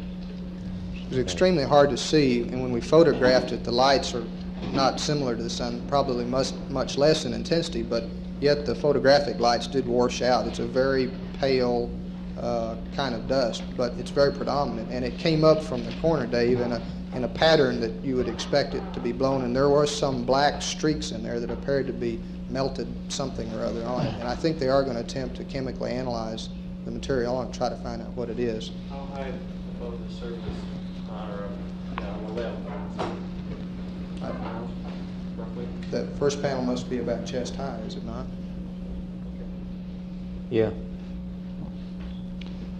It was extremely hard to see, and when we photographed it, the lights are not similar to the sun, probably much less in intensity, but yet the photographic lights did wash out. It's a very pale kind of dust, but it's very predominant, and it came up from the corner, Dave, in a pattern that you would expect it to be blown, and there were some black streaks in there that appeared to be melted something or other on it, and I think they are going to attempt to chemically analyze the material and try to find out what it is. How high above the surface are on the limb? 5 miles, roughly? The first panel must be about chest high, is it not? Yeah.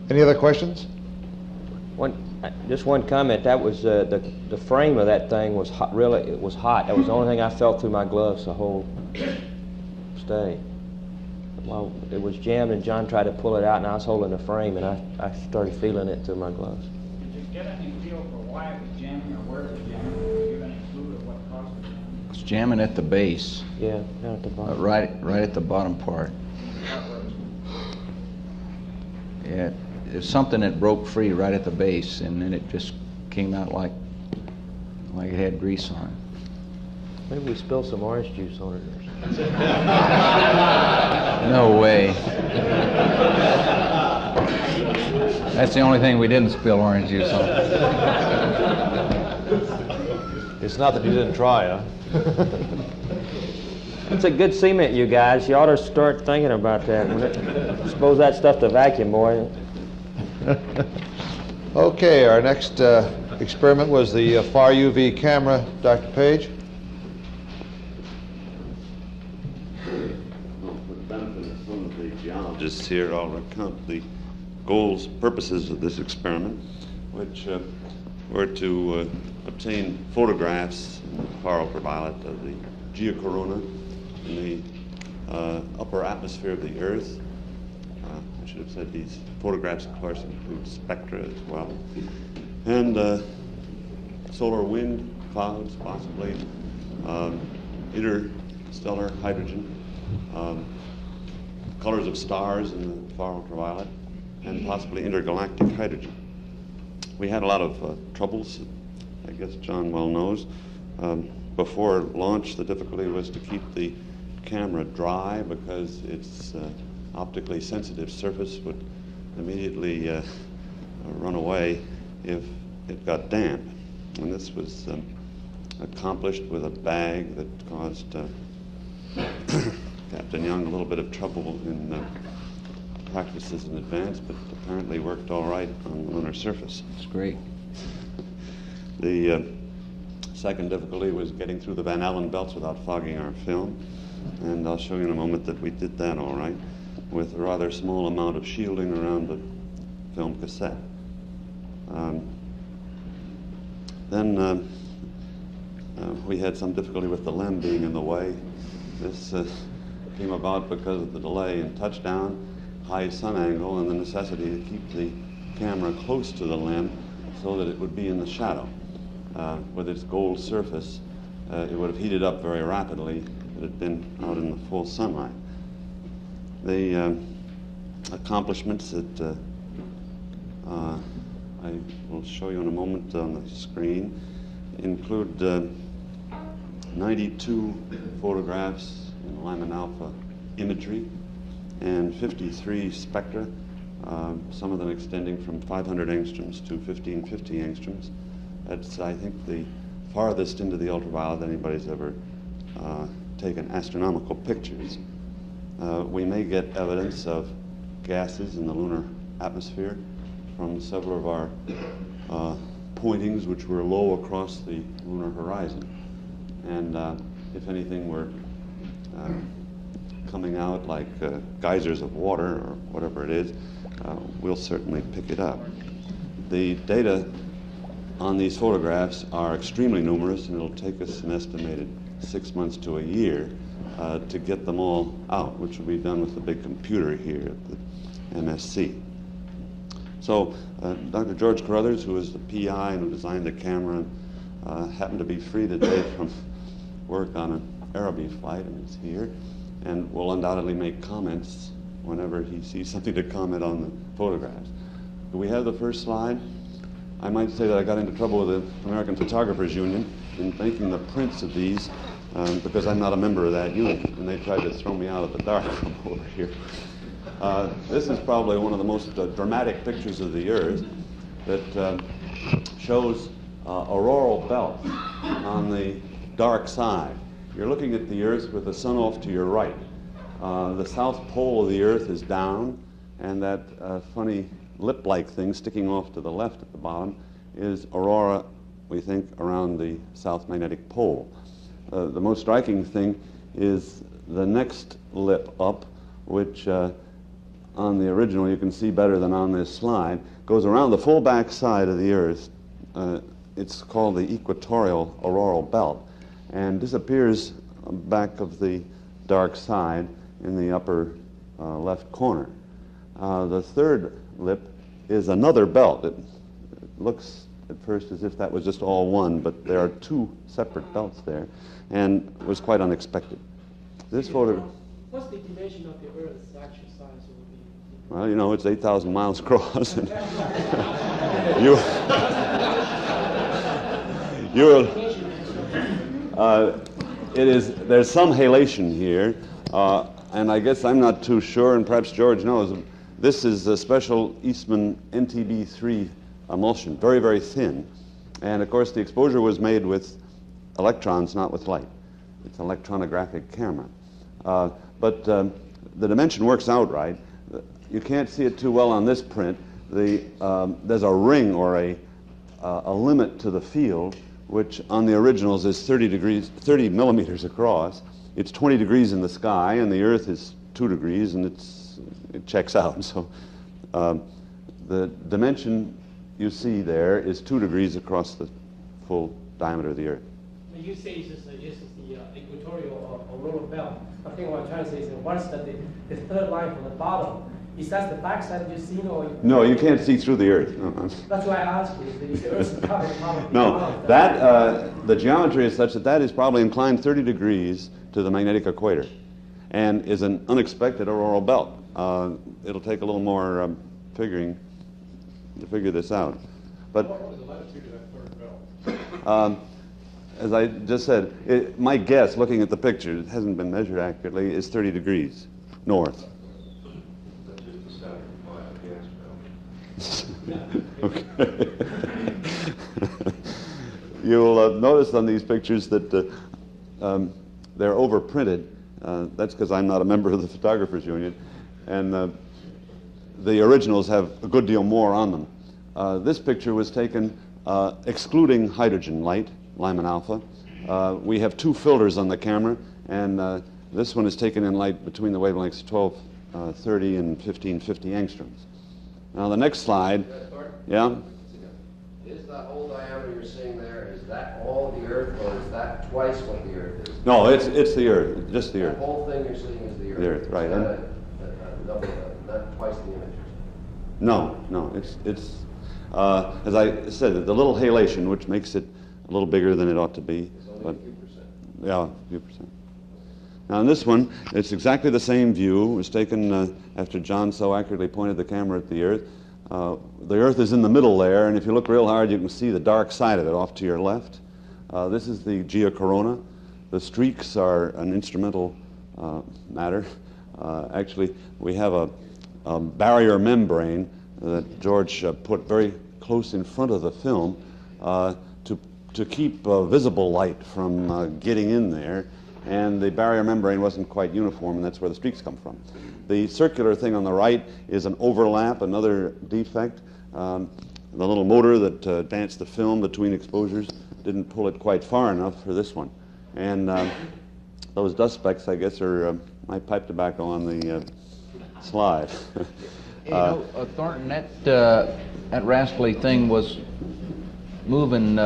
Any other questions? Just one comment. That was the frame of that thing was hot. Really, it was hot. That was the only thing I felt through my gloves the whole stay. Well, it was jammed, and John tried to pull it out, and I was holding the frame, and I started feeling it through my gloves. Did you get any feel for why it was jamming or where it was jamming? Did you give any clue to what caused it? It's jamming at the base. Yeah, down at the bottom. Right at the bottom part. Yeah, it's something that broke free right at the base, and then it just came out like it had grease on it. Maybe we spilled some orange juice on it or something. No way. That's the only thing we didn't spill orange juice on. It's not that you didn't try, huh? It's a good cement, you guys. You ought to start thinking about that. Suppose that stuff to vacuum, boy. Okay, our next experiment was the far UV camera. Dr. Page? For the benefit of some of the geologists here, I'll recount the goals, purposes of this experiment, which were to obtain photographs in the far ultraviolet of the geocorona in the upper atmosphere of the Earth. I should have said these photographs, of course, include spectra as well. and solar wind clouds, possibly interstellar hydrogen, colors of stars in the far ultraviolet, and possibly intergalactic hydrogen. We had a lot of troubles, I guess John well knows. Before launch, the difficulty was to keep the camera dry because its optically sensitive surface would immediately run away if it got damp. And this was accomplished with a bag that caused Captain Young a little bit of trouble in practices in advance, but apparently worked all right on the lunar surface. It's great. The second difficulty was getting through the Van Allen belts without fogging our film, and I'll show you in a moment that we did that all right with a rather small amount of shielding around the film cassette. Then we had some difficulty with the LEM being in the way. This came about because of the delay in touchdown, high sun angle, and the necessity to keep the camera close to the LEM so that it would be in the shadow. With its gold surface, it would have heated up very rapidly if it had been out in the full sunlight. The accomplishments that I will show you in a moment on the screen include 92 photographs in Lyman alpha imagery and 53 spectra, some of them extending from 500 angstroms to 1550 angstroms. That's, I think, the farthest into the ultraviolet anybody's ever taken astronomical pictures. We may get evidence of gases in the lunar atmosphere from several of our pointings which were low across the lunar horizon. And if anything were coming out like geysers of water or whatever it is, we'll certainly pick it up. The data on these photographs are extremely numerous, and it'll take us an estimated 6 months to a year to get them all out, which will be done with the big computer here at the MSC. So Dr. George Carruthers, who is the PI and who designed the camera, happened to be free today from work on an Araby flight, and is here, and will undoubtedly make comments whenever he sees something to comment on the photographs. Do we have the first slide? I might say that I got into trouble with the American Photographers Union in making the prints of these because I'm not a member of that union, and they tried to throw me out of the darkroom over here. This is probably one of the most dramatic pictures of the Earth that shows auroral belts on the dark side. You're looking at the Earth with the sun off to your right. The south pole of the Earth is down, and that funny lip-like thing sticking off to the left at the bottom is aurora, we think, around the south magnetic pole. The most striking thing is the next lip up, which on the original you can see better than on this slide, goes around the full back side of the Earth. It's called the equatorial auroral belt, and disappears back of the dark side in the upper left corner. The third lip is another belt. It looks at first as if that was just all one, but there are two separate belts there, and it was quite unexpected. This photo... What's the dimension of the Earth's actual size? Well, you know, it's 8,000 miles across. It is, there's some halation here, and I guess I'm not too sure, and perhaps George knows. This is a special Eastman NTB3 emulsion, very, very thin. And of course, the exposure was made with electrons, not with light. It's an electronographic camera. But the dimension works out right. You can't see it too well on this print. There's a ring or a limit to the field, which on the originals is 30 millimeters across. It's 20 degrees in the sky, and the Earth is 2 degrees, and it checks out. So the dimension you see there is 2 degrees across the full diameter of the Earth. You say it's just the equatorial auroral belt. I think what I'm trying to say is once the third line from the bottom Is that the backside you've seen, or? No, you can't see through the Earth. No. That's why I asked you. Is the Earth covered part of the No, amount? that, the geometry is such that that is probably inclined 30 degrees to the magnetic equator and is an unexpected auroral belt. It'll take a little more figuring to figure this out. But What was the latitude of that third belt? as I just said, my guess, looking at the picture, it hasn't been measured accurately, is 30 degrees north. Okay. You'll notice on these pictures that they're overprinted. That's because I'm not a member of the Photographers Union, and the originals have a good deal more on them. This picture was taken excluding hydrogen light, Lyman alpha. We have two filters on the camera, and this one is taken in light between the wavelengths of 1230 and 1550 angstroms. Now the next slide, yeah? Is the whole diameter you're seeing there, is that all the Earth, or is that twice what the Earth is? No, it's the Earth, just the Earth. The whole thing you're seeing is the Earth. The Earth, right. Not twice the image. No, it's as I said, the little halation, which makes it a little bigger than it ought to be. It's only But, a few percent. yeah, a few percent. Now in this one, it's exactly the same view. It was taken after John so accurately pointed the camera at the Earth. The Earth is in the middle there, and if you look real hard, you can see the dark side of it off to your left. This is the geocorona. The streaks are an instrumental matter. Actually, we have a barrier membrane that George put very close in front of the film to keep visible light from getting in there, and the barrier membrane wasn't quite uniform, and that's where the streaks come from. The circular thing on the right is an overlap, another defect. The little motor that advanced the film between exposures didn't pull it quite far enough for this one. And those dust specks, I guess, are my pipe tobacco on the slide. You know, Thornton, that rascally thing was moving.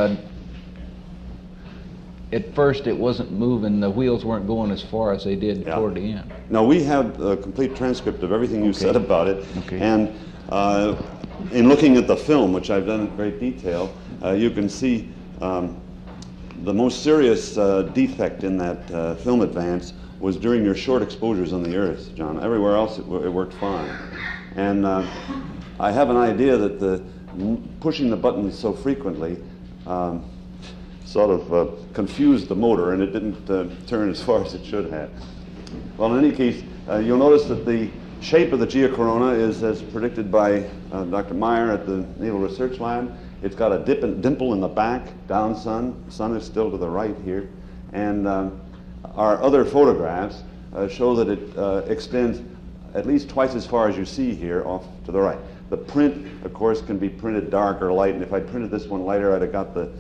At first, it wasn't moving. The wheels weren't going as far as they did toward the end. No, we have a complete transcript of everything you said about it. Okay. And in looking at the film, which I've done in great detail, you can see the most serious defect in that film advance was during your short exposures on the Earth, John. Everywhere else it worked fine. And I have an idea that pushing the buttons so frequently sort of confused the motor, and it didn't turn as far as it should have. Well, in any case, you'll notice that the shape of the geocorona is as predicted by Dr. Meyer at the Naval Research Lab. It's got a dimple in the back, down sun. The sun is still to the right here. And our other photographs show that it extends at least twice as far as you see here off to the right. The print, of course, can be printed dark or light, and if I printed this one lighter, I'd have got the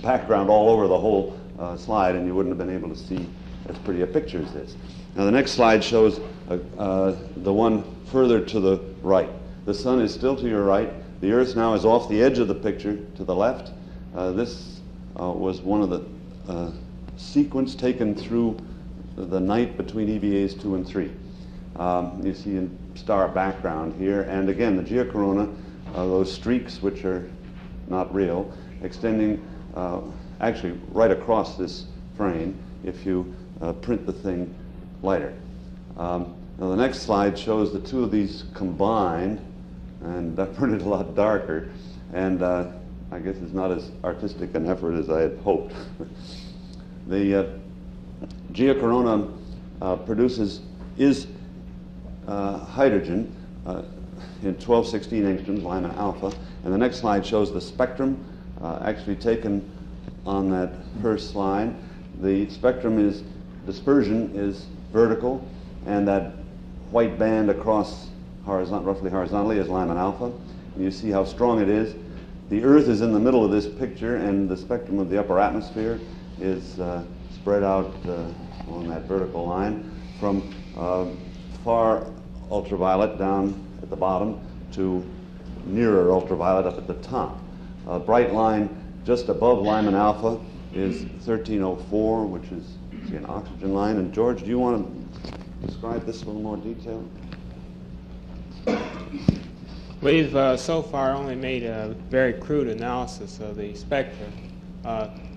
background all over the whole slide, and you wouldn't have been able to see as pretty a picture as this. Now the next slide shows the one further to the right. The sun is still to your right. The Earth now is off the edge of the picture to the left. This was one of the sequence taken through the night between EVAs 2 and 3. You see a star background here, and again the geocorona, those streaks which are not real, extending actually right across this frame if you print the thing lighter. Now the next slide shows the two of these combined, and I printed a lot darker, and I guess it's not as artistic an effort as I had hoped. The geocorona is hydrogen in 1216 angstroms, Lyman alpha, and the next slide shows the spectrum actually taken on that first slide. The spectrum dispersion is vertical, and that white band across roughly horizontally is Lyman alpha. And you see how strong it is. The Earth is in the middle of this picture, and the spectrum of the upper atmosphere is spread out on that vertical line from far ultraviolet down at the bottom to nearer ultraviolet up at the top. A bright line just above Lyman alpha is 1304, which is an oxygen line. And George, do you want to describe this in a little more detail? We've so far only made a very crude analysis of the spectra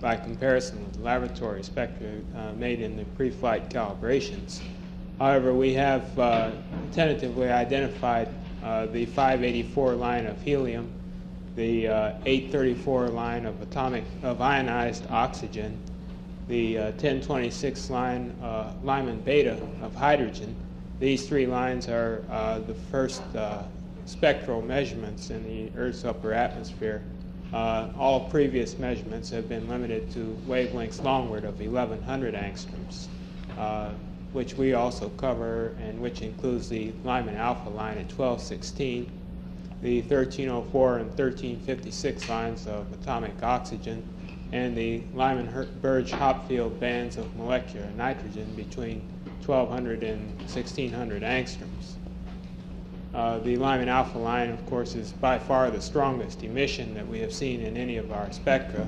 by comparison with the laboratory spectra made in the pre-flight calibrations. However, we have tentatively identified the 584 line of helium, the 834 line of ionized oxygen, the 1026 line Lyman beta of hydrogen. These three lines are the first spectral measurements in the Earth's upper atmosphere. All previous measurements have been limited to wavelengths longward of 1100 angstroms, which we also cover, and which includes the Lyman alpha line at 1216, the 1304 and 1356 lines of atomic oxygen, and the Lyman-Burge-Hopfield bands of molecular nitrogen between 1200 and 1600 angstroms. The Lyman alpha line, of course, is by far the strongest emission that we have seen in any of our spectra,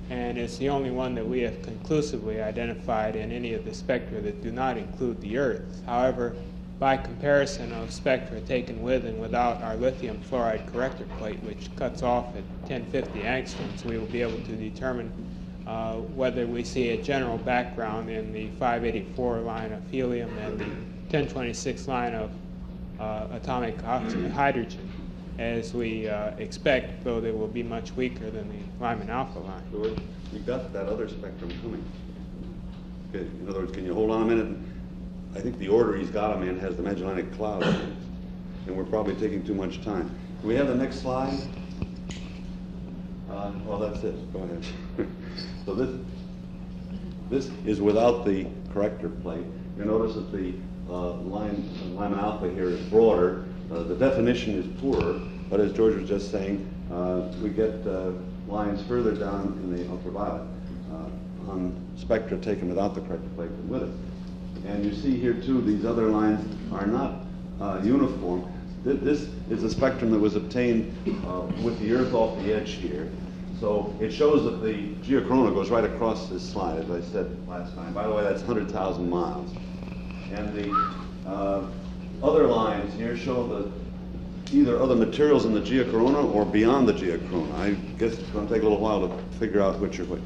and it's the only one that we have conclusively identified in any of the spectra that do not include the Earth. However, by comparison of spectra taken with and without our lithium fluoride corrector plate, which cuts off at 1050 angstroms, we will be able to determine whether we see a general background in the 584 line of helium and the 1026 line of atomic hydrogen, as we expect, though they will be much weaker than the Lyman alpha line. So you've got that other spectrum coming. Okay. In other words, can you hold on a minute? I think the order he's got them in has the Magellanic Cloud, and we're probably taking too much time. Do we have the next slide? Well, that's it. Go ahead. So this is without the corrector plate. You'll notice that the Lyman alpha here is broader. The definition is poorer, but as George was just saying, we get lines further down in the ultraviolet on spectra taken without the corrector plate than with it. And you see here too, these other lines are not uniform. This is a spectrum that was obtained with the Earth off the edge here. So it shows that the geocorona goes right across this slide, as I said last time. By the way, that's 100,000 miles. And the other lines here show the either other materials in the geocorona or beyond the geocorona. I guess it's going to take a little while to figure out which are which.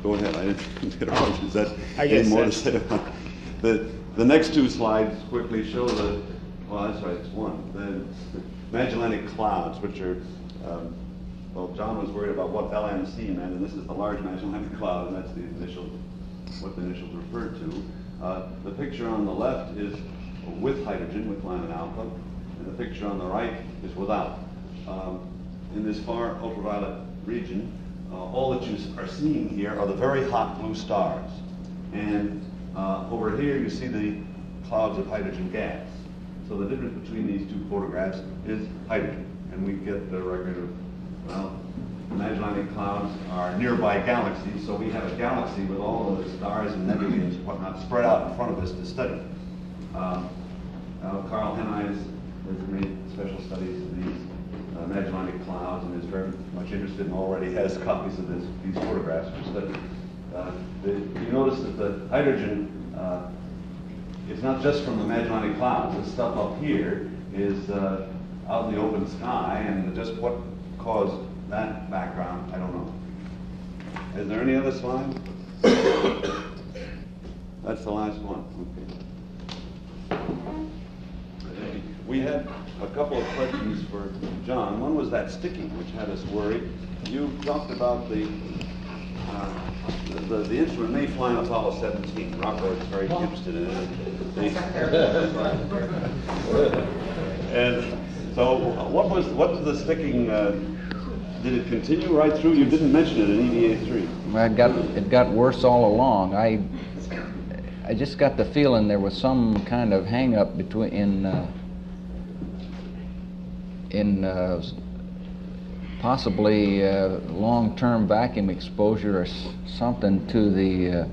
Go ahead. I didn't interrupt. Is that any more to say about it? The next two slides quickly show the, well, that's right, it's one. The Magellanic Clouds, which are, well, John was worried about what LMC meant, and this is the Large Magellanic Cloud, and that's the initial, what the initials referred to. The picture on the left is with hydrogen, with Lyman alpha, and the picture on the right is without. In this far ultraviolet region, all that you are seeing here are the very hot blue stars. And over here you see the clouds of hydrogen gas. So the difference between these two photographs is hydrogen. And we get the record of, well, the Magellanic Clouds are nearby galaxies, so we have a galaxy with all of the stars and nebulae and whatnot spread out in front of us to study. Carl Henneis has made special studies of these Magellanic Clouds and is very much interested and already has copies of these photographs for study. You notice that the hydrogen is not just from the Magellanic Clouds. The stuff up here is out in the open sky, and just what caused that background, I don't know. Is there any other slide? That's the last one. Okay. We had a couple of questions for John. One was that sticking, which had us worried. You talked about the instrument may fly on Apollo 17. Rocco is very interested in it. And so, what was the sticking? Did it continue right through? You didn't mention it in EVA3. It got worse all along. I just got the feeling there was some kind of hang-up in possibly long-term vacuum exposure or something to the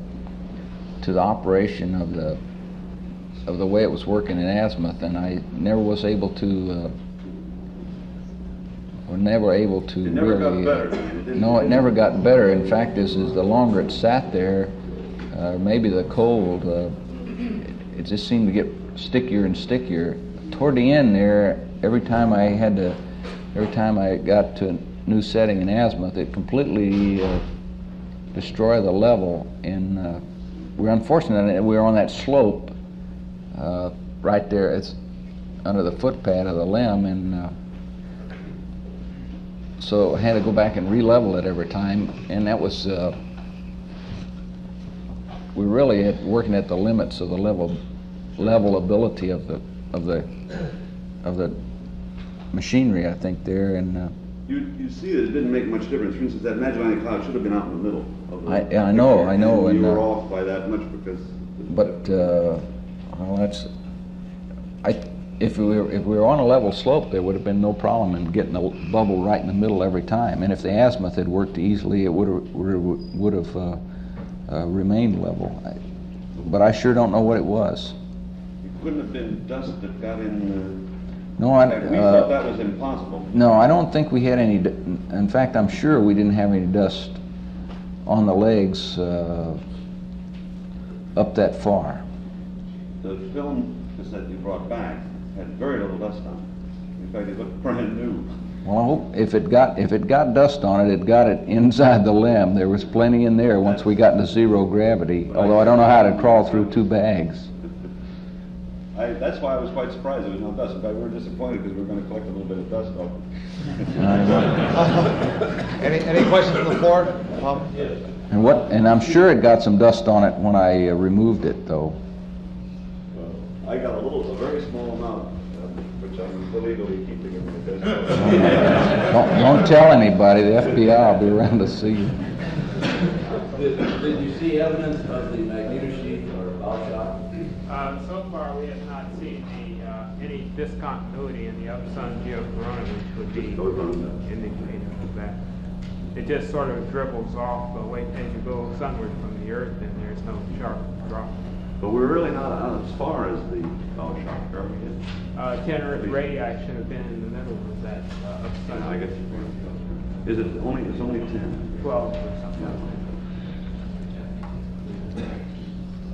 operation of the way it was working in azimuth, and I never was able to. It never got better. No, it never got better. In fact, the longer it sat there, maybe the cold, it just seemed to get stickier and stickier. Toward the end there, every time I got to a new setting in azimuth, it completely destroyed the level. And we're unfortunate that we were on that slope right there. It's under the footpad of the limb, and so I had to go back and re-level it every time, and that was we really working at the limits of the levelability of the machinery, I think, there. And you see that it didn't make much difference. For instance, that Magellanic Cloud should have been out in the middle of the I know, and and you were off by that much because. But well, that's if we were on a level slope, there would have been no problem in getting the bubble right in the middle every time. And if the azimuth had worked easily, it would have remained level. But I sure don't know what it was. It couldn't have been dust that got in. No, we thought that was impossible. No, I don't think we had any. In fact, I'm sure we didn't have any dust on the legs up that far. The film cassette you brought back had very little dust on it. In fact, it looked brand new. Well, I hope if it got dust on it, it got it inside the limb. There was plenty in there once we got into zero gravity. Although I don't know how to crawl through 2 bags. That's why I was quite surprised there was no dust. In fact, we were disappointed because we were going to collect a little bit of dust off. Any questions from the floor? Yes. And I'm sure it got some dust on it when I removed it, though. I got a very small amount, which I'm illegally keeping in my desk. Don't tell anybody. The FBI will be around to see you. Did you see evidence of the magnetosheet or bow shock? So far, we have not seen any discontinuity in the upsun geocorona, which would be indicative of that. It just sort of dribbles off, but wait as you go sunward from the Earth, and there's no sharp drop. But we're really not out as far as the bow shock, are we? 10 Earth radii should have been in the middle of that upsun. I get you. Is it only? It's only 10. 12 or something.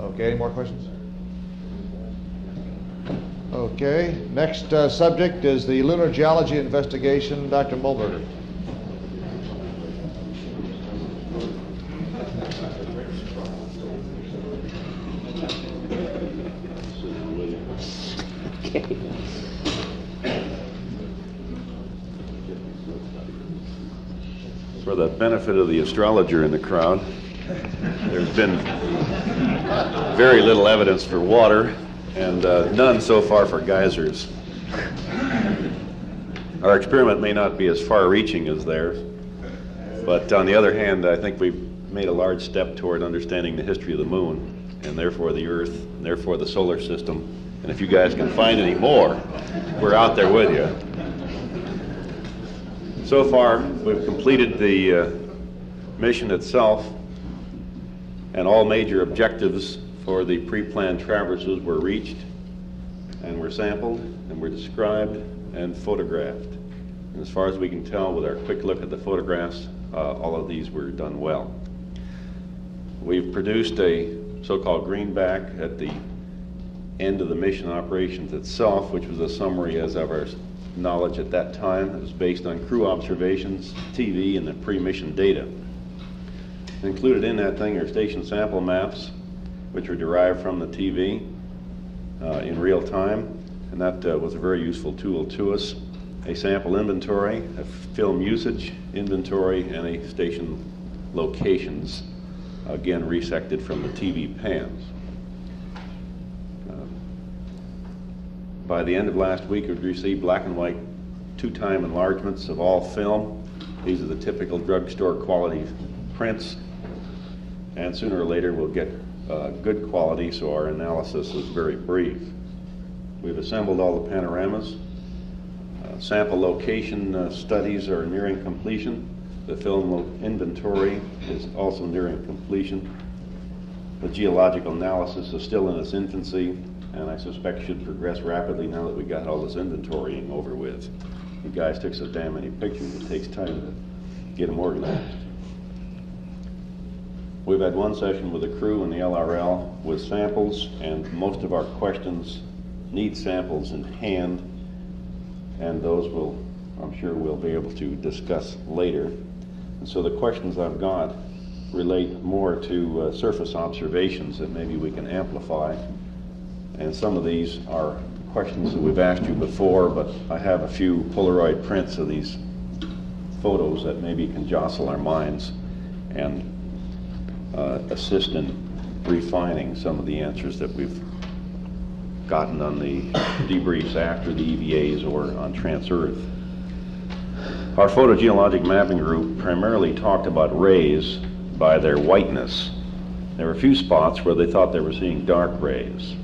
Okay. Any more questions? Okay. Next subject is the lunar geology investigation. Dr. Mulberger. For the benefit of the astrologer in the crowd, there's been very little evidence for water and none so far for geysers. Our experiment may not be as far-reaching as theirs, but on the other hand, I think we've made a large step toward understanding the history of the moon, and therefore the Earth, and therefore the solar system. And if you guys can find any more, we're out there with you. So far, we've completed the mission itself, and all major objectives for the pre-planned traverses were reached, and were sampled, and were described, and photographed. And as far as we can tell with our quick look at the photographs, all of these were done well. We've produced a so-called greenback at the end of the mission operations itself, which was a summary as of our knowledge at that time. It was based on crew observations, TV, and the pre-mission data. Included in that thing are station sample maps, which were derived from the TV in real time, and that was a very useful tool to us. A sample inventory, a film usage inventory, and a station locations, again resected from the TV pans. By the end of last week, we've received black and white 2-time enlargements of all film. These are the typical drugstore quality prints, and sooner or later we'll get good quality, so our analysis is very brief. We've assembled all the panoramas. Sample location studies are nearing completion. The film inventory is also nearing completion. The geological analysis is still in its infancy, and I suspect should progress rapidly now that we got all this inventorying over with. You guys took so damn many pictures, it takes time to get them organized. We've had one session with the crew and the LRL with samples, and most of our questions need samples in hand, and those I'm sure we'll be able to discuss later. And so the questions I've got relate more to surface observations that maybe we can amplify. And some of these are questions that we've asked you before, but I have a few Polaroid prints of these photos that maybe can jostle our minds and assist in refining some of the answers that we've gotten on the debriefs after the EVAs or on Trans-Earth. Our photogeologic mapping group primarily talked about rays by their whiteness. There were a few spots where they thought they were seeing dark rays.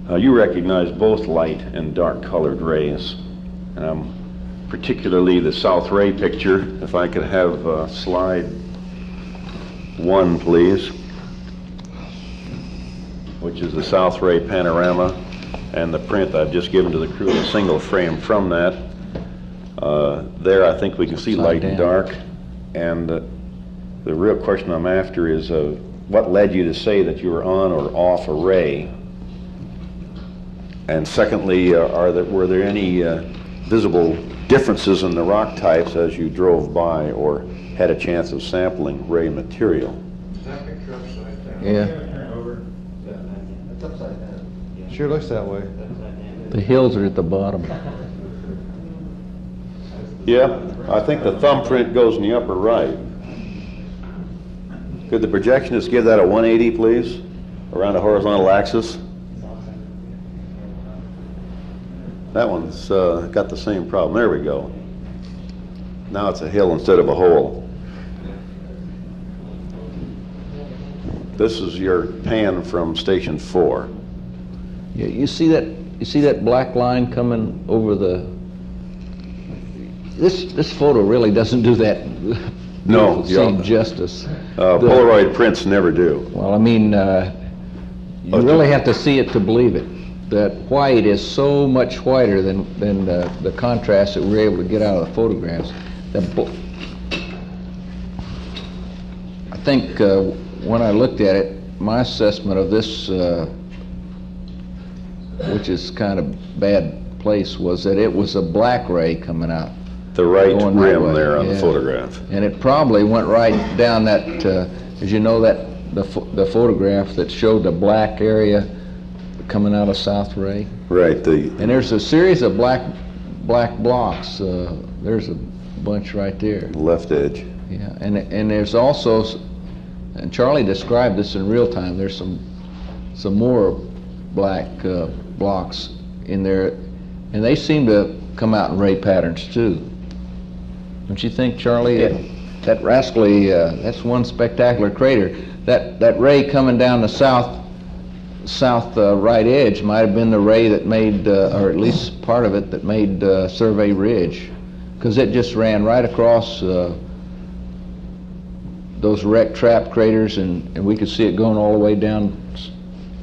You recognize both light and dark colored rays, particularly the South Ray picture. If I could have slide 1, please, which is the South Ray panorama, and the print I've just given to the crew, a single frame from that. There I think we can see light and dark, and the real question I'm after is what led you to say that you were on or off a ray? And secondly, were there any visible differences in the rock types as you drove by or had a chance of sampling ray material? Is that picture upside down? Yeah. Turn over. It's upside down. Sure looks that way. The hills are at the bottom. Yeah, I think the thumbprint goes in the upper right. Could the projectionist give that a 180, please, around a horizontal axis? That one's got the same problem. There we go. Now it's a hill instead of a hole. This is your pan from station 4. Yeah, you see that black line coming over the. This photo really doesn't do that. No, scene justice. Polaroid prints never do. Well, I mean, you really have to see it to believe it. That white is so much whiter than the contrast that we're able to get out of the photographs. I think when I looked at it, my assessment of this, which is kind of bad place, was that it was a black ray coming out. The right rim there on the photograph. And it probably went right down that, as you know, that the photograph that showed the black area coming out of South Ray. Right. And there's a series of black blocks. There's a bunch right there. Left edge. Yeah, and there's also, and Charlie described this in real time, there's some more black blocks in there, and they seem to come out in ray patterns too. Don't you think, Charlie? Yeah. That rascally, that's one spectacular crater. That ray coming down the south right edge might have been the ray that made, or at least part of it, that made Survey Ridge, because it just ran right across those wrecked trap craters, and we could see it going all the way down.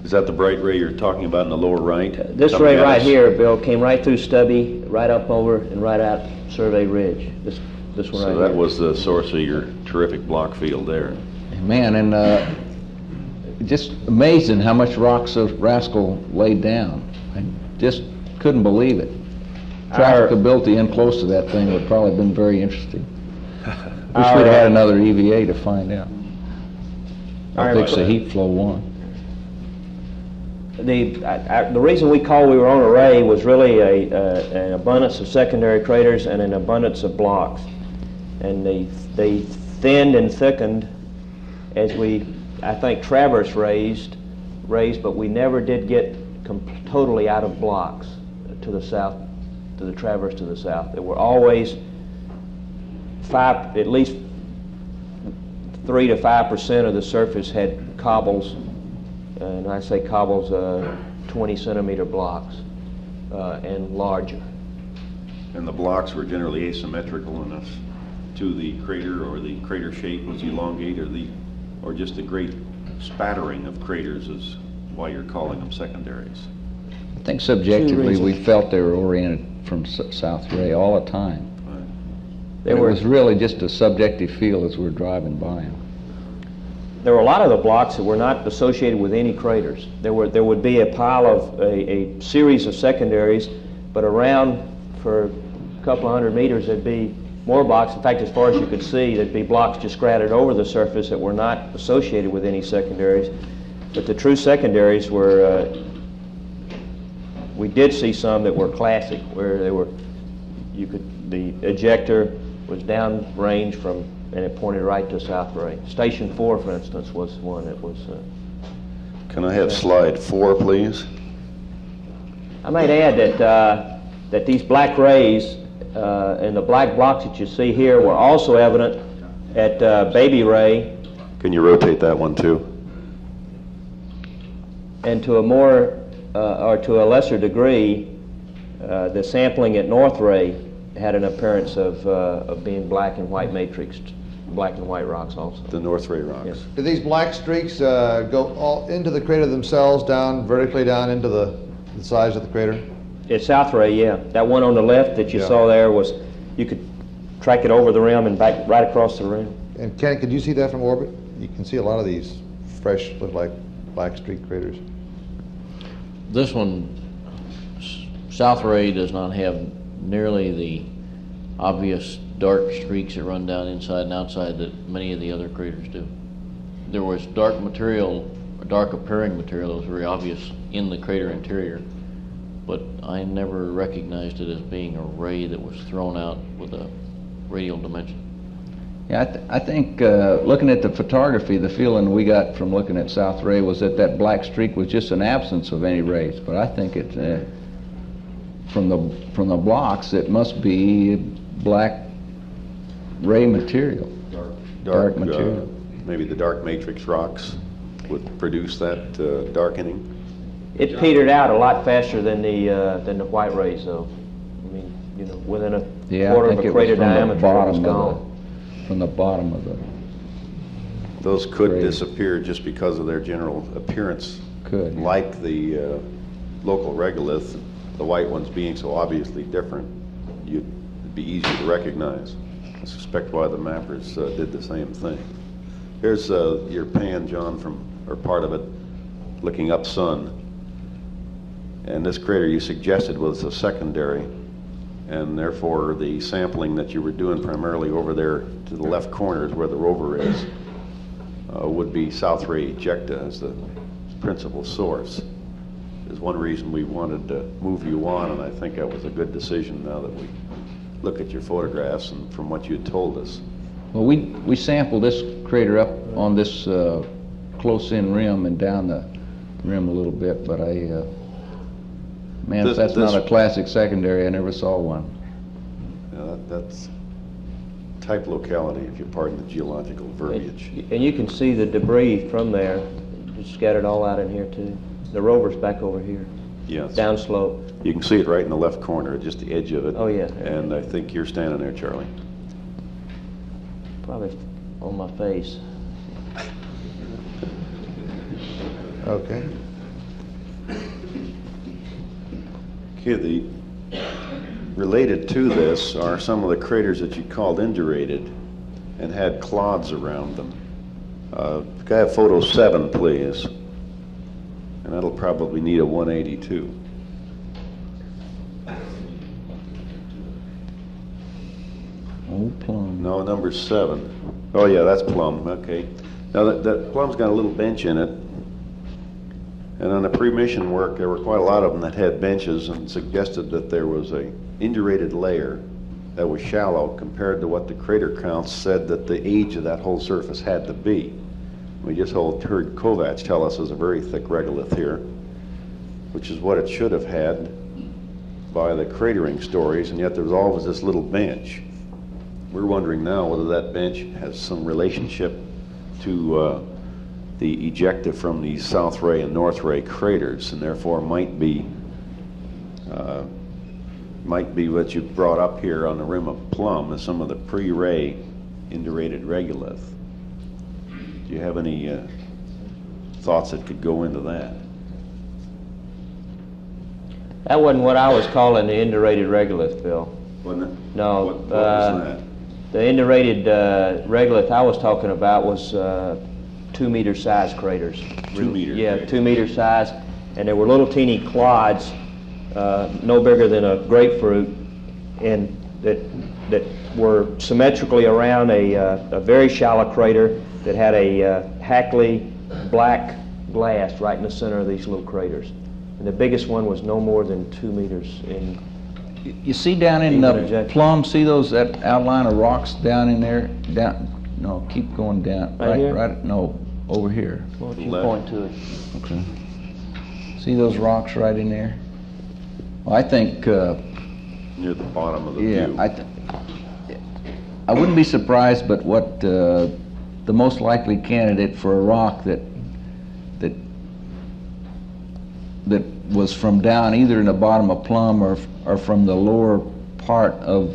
Is that the bright ray you're talking about in the lower right? This ray right here, Bill, came right through Stubby, right up over, and right out Survey Ridge. This one right here. So that was the source of your terrific block field there. Man, and just amazing how much rocks the rascal laid down. I just couldn't believe it. Trafficability in close to that thing would probably have been very interesting. Wish we'd had another EVA to find out. I'll fix the heat flow one. The reason we called we were on a ray was really an abundance of secondary craters and an abundance of blocks. And they thinned and thickened as we, I think, traverse raised, but we never did get totally out of blocks to the south, to the traverse to the south. There were always at least 3 to 5% of the surface had cobbles, and I say cobbles, 20 centimeter blocks and larger. And the blocks were generally asymmetrical enough to the crater, or the crater shape was elongated, or just a great spattering of craters is why you're calling them secondaries. I think subjectively we felt they were oriented from South Ray all the time. It was really just a subjective feel as we were driving by them. there were a lot of the blocks that were not associated with any craters. There would be a pile of a series of secondaries, but around for a couple of hundred meters there'd be more blocks. In fact, as far as you could see, there'd be blocks just scattered over the surface that were not associated with any secondaries. But the true secondaries were, we did see some that were classic, where they were, the ejector was downrange from, and it pointed right to South Ray. Station 4, for instance, was one that was... Can I have slide 4, please? I might add that these black rays and the black blocks that you see here were also evident at Baby Ray. Can you rotate that one too? And to a more, or to a lesser degree, the sampling at North Ray had an appearance of being black and white matrixed, black and white rocks also. The North Ray rocks. Yes. Do these black streaks go all into the crater themselves, down vertically down into the sides of the crater? At South Ray, yeah. That one on the left that you saw there was, you could track it over the rim and back right across the rim. And Ken, could you see that from orbit? You can see a lot of these fresh, look like black streak craters. This one, South Ray, does not have nearly the obvious dark streaks that run down inside and outside that many of the other craters do. There was dark material, dark appearing material that was very obvious in the crater interior, but I never recognized it as being a ray that was thrown out with a radial dimension. Yeah, I think looking at the photography, the feeling we got from looking at South Ray was that that black streak was just an absence of any rays. But I think it, from the blocks, it must be black ray material. Dark material. Maybe the dark matrix rocks would produce that darkening. It petered out a lot faster than the white rays, though. I mean, you know, within a quarter of a crater diameter, it was gone. From the bottom of the... Those could disappear just because of their general appearance. Could. Like the local regolith, the white ones being so obviously different, it'd be easy to recognize. I suspect why the mappers did the same thing. Here's your pan, John, or part of it, looking up sun. And this crater you suggested was a secondary, and therefore the sampling that you were doing primarily over there to the left corner is where the rover is, would be South Ray ejecta as the principal source. Is one reason we wanted to move you on, and I think that was a good decision now that we look at your photographs and from what you had told us. Well, we sampled this crater up on this close-in rim and down the rim a little bit, but man, if that's not a classic secondary, I never saw one. Yeah, that's type locality, if you pardon the geological verbiage. And you can see the debris from there, just scattered all out in here too. The rover's back over here. Yes. Downslope. You can see it right in the left corner, just the edge of it. Oh yeah. And I think you're standing there, Charlie. Probably on my face. Okay. Okay, related to this are some of the craters that you called indurated and had clods around them. Could I have photo 7, please? And that'll probably need a 182. Oh, Plum. No, number 7. Oh yeah, that's Plum, okay. Now that Plum's got a little bench in it. And on the pre-mission work, there were quite a lot of them that had benches and suggested that there was a indurated layer that was shallow compared to what the crater counts said that the age of that whole surface had to be. We just heard Kovacs tell us there's a very thick regolith here, which is what it should have had by the cratering stories, and yet there's always this little bench. We're wondering now whether that bench has some relationship to the ejecta from the South Ray and North Ray craters, and therefore might be what you brought up here on the rim of Plum as some of the pre-Ray indurated regolith. Do you have any thoughts that could go into that? That wasn't what I was calling the indurated regolith, Bill. Wasn't it? No. What was that? The indurated regolith I was talking about was 2 2-meter size craters. 2 meter Yeah, craters. 2-meter size, and they were little teeny clods, no bigger than a grapefruit, and that were symmetrically around a very shallow crater that had a Hackley black glass right in the center of these little craters. And the biggest one was no more than 2 meters in. You see down in the plum, see that outline of rocks down in there? No, keep going down. Right here? No, over here. Why don't you point to it? Okay. See those rocks right in there? Well, I think... near the bottom of the view. I wouldn't be surprised, but what the most likely candidate for a rock that was from down either in the bottom of Plum or from the lower part of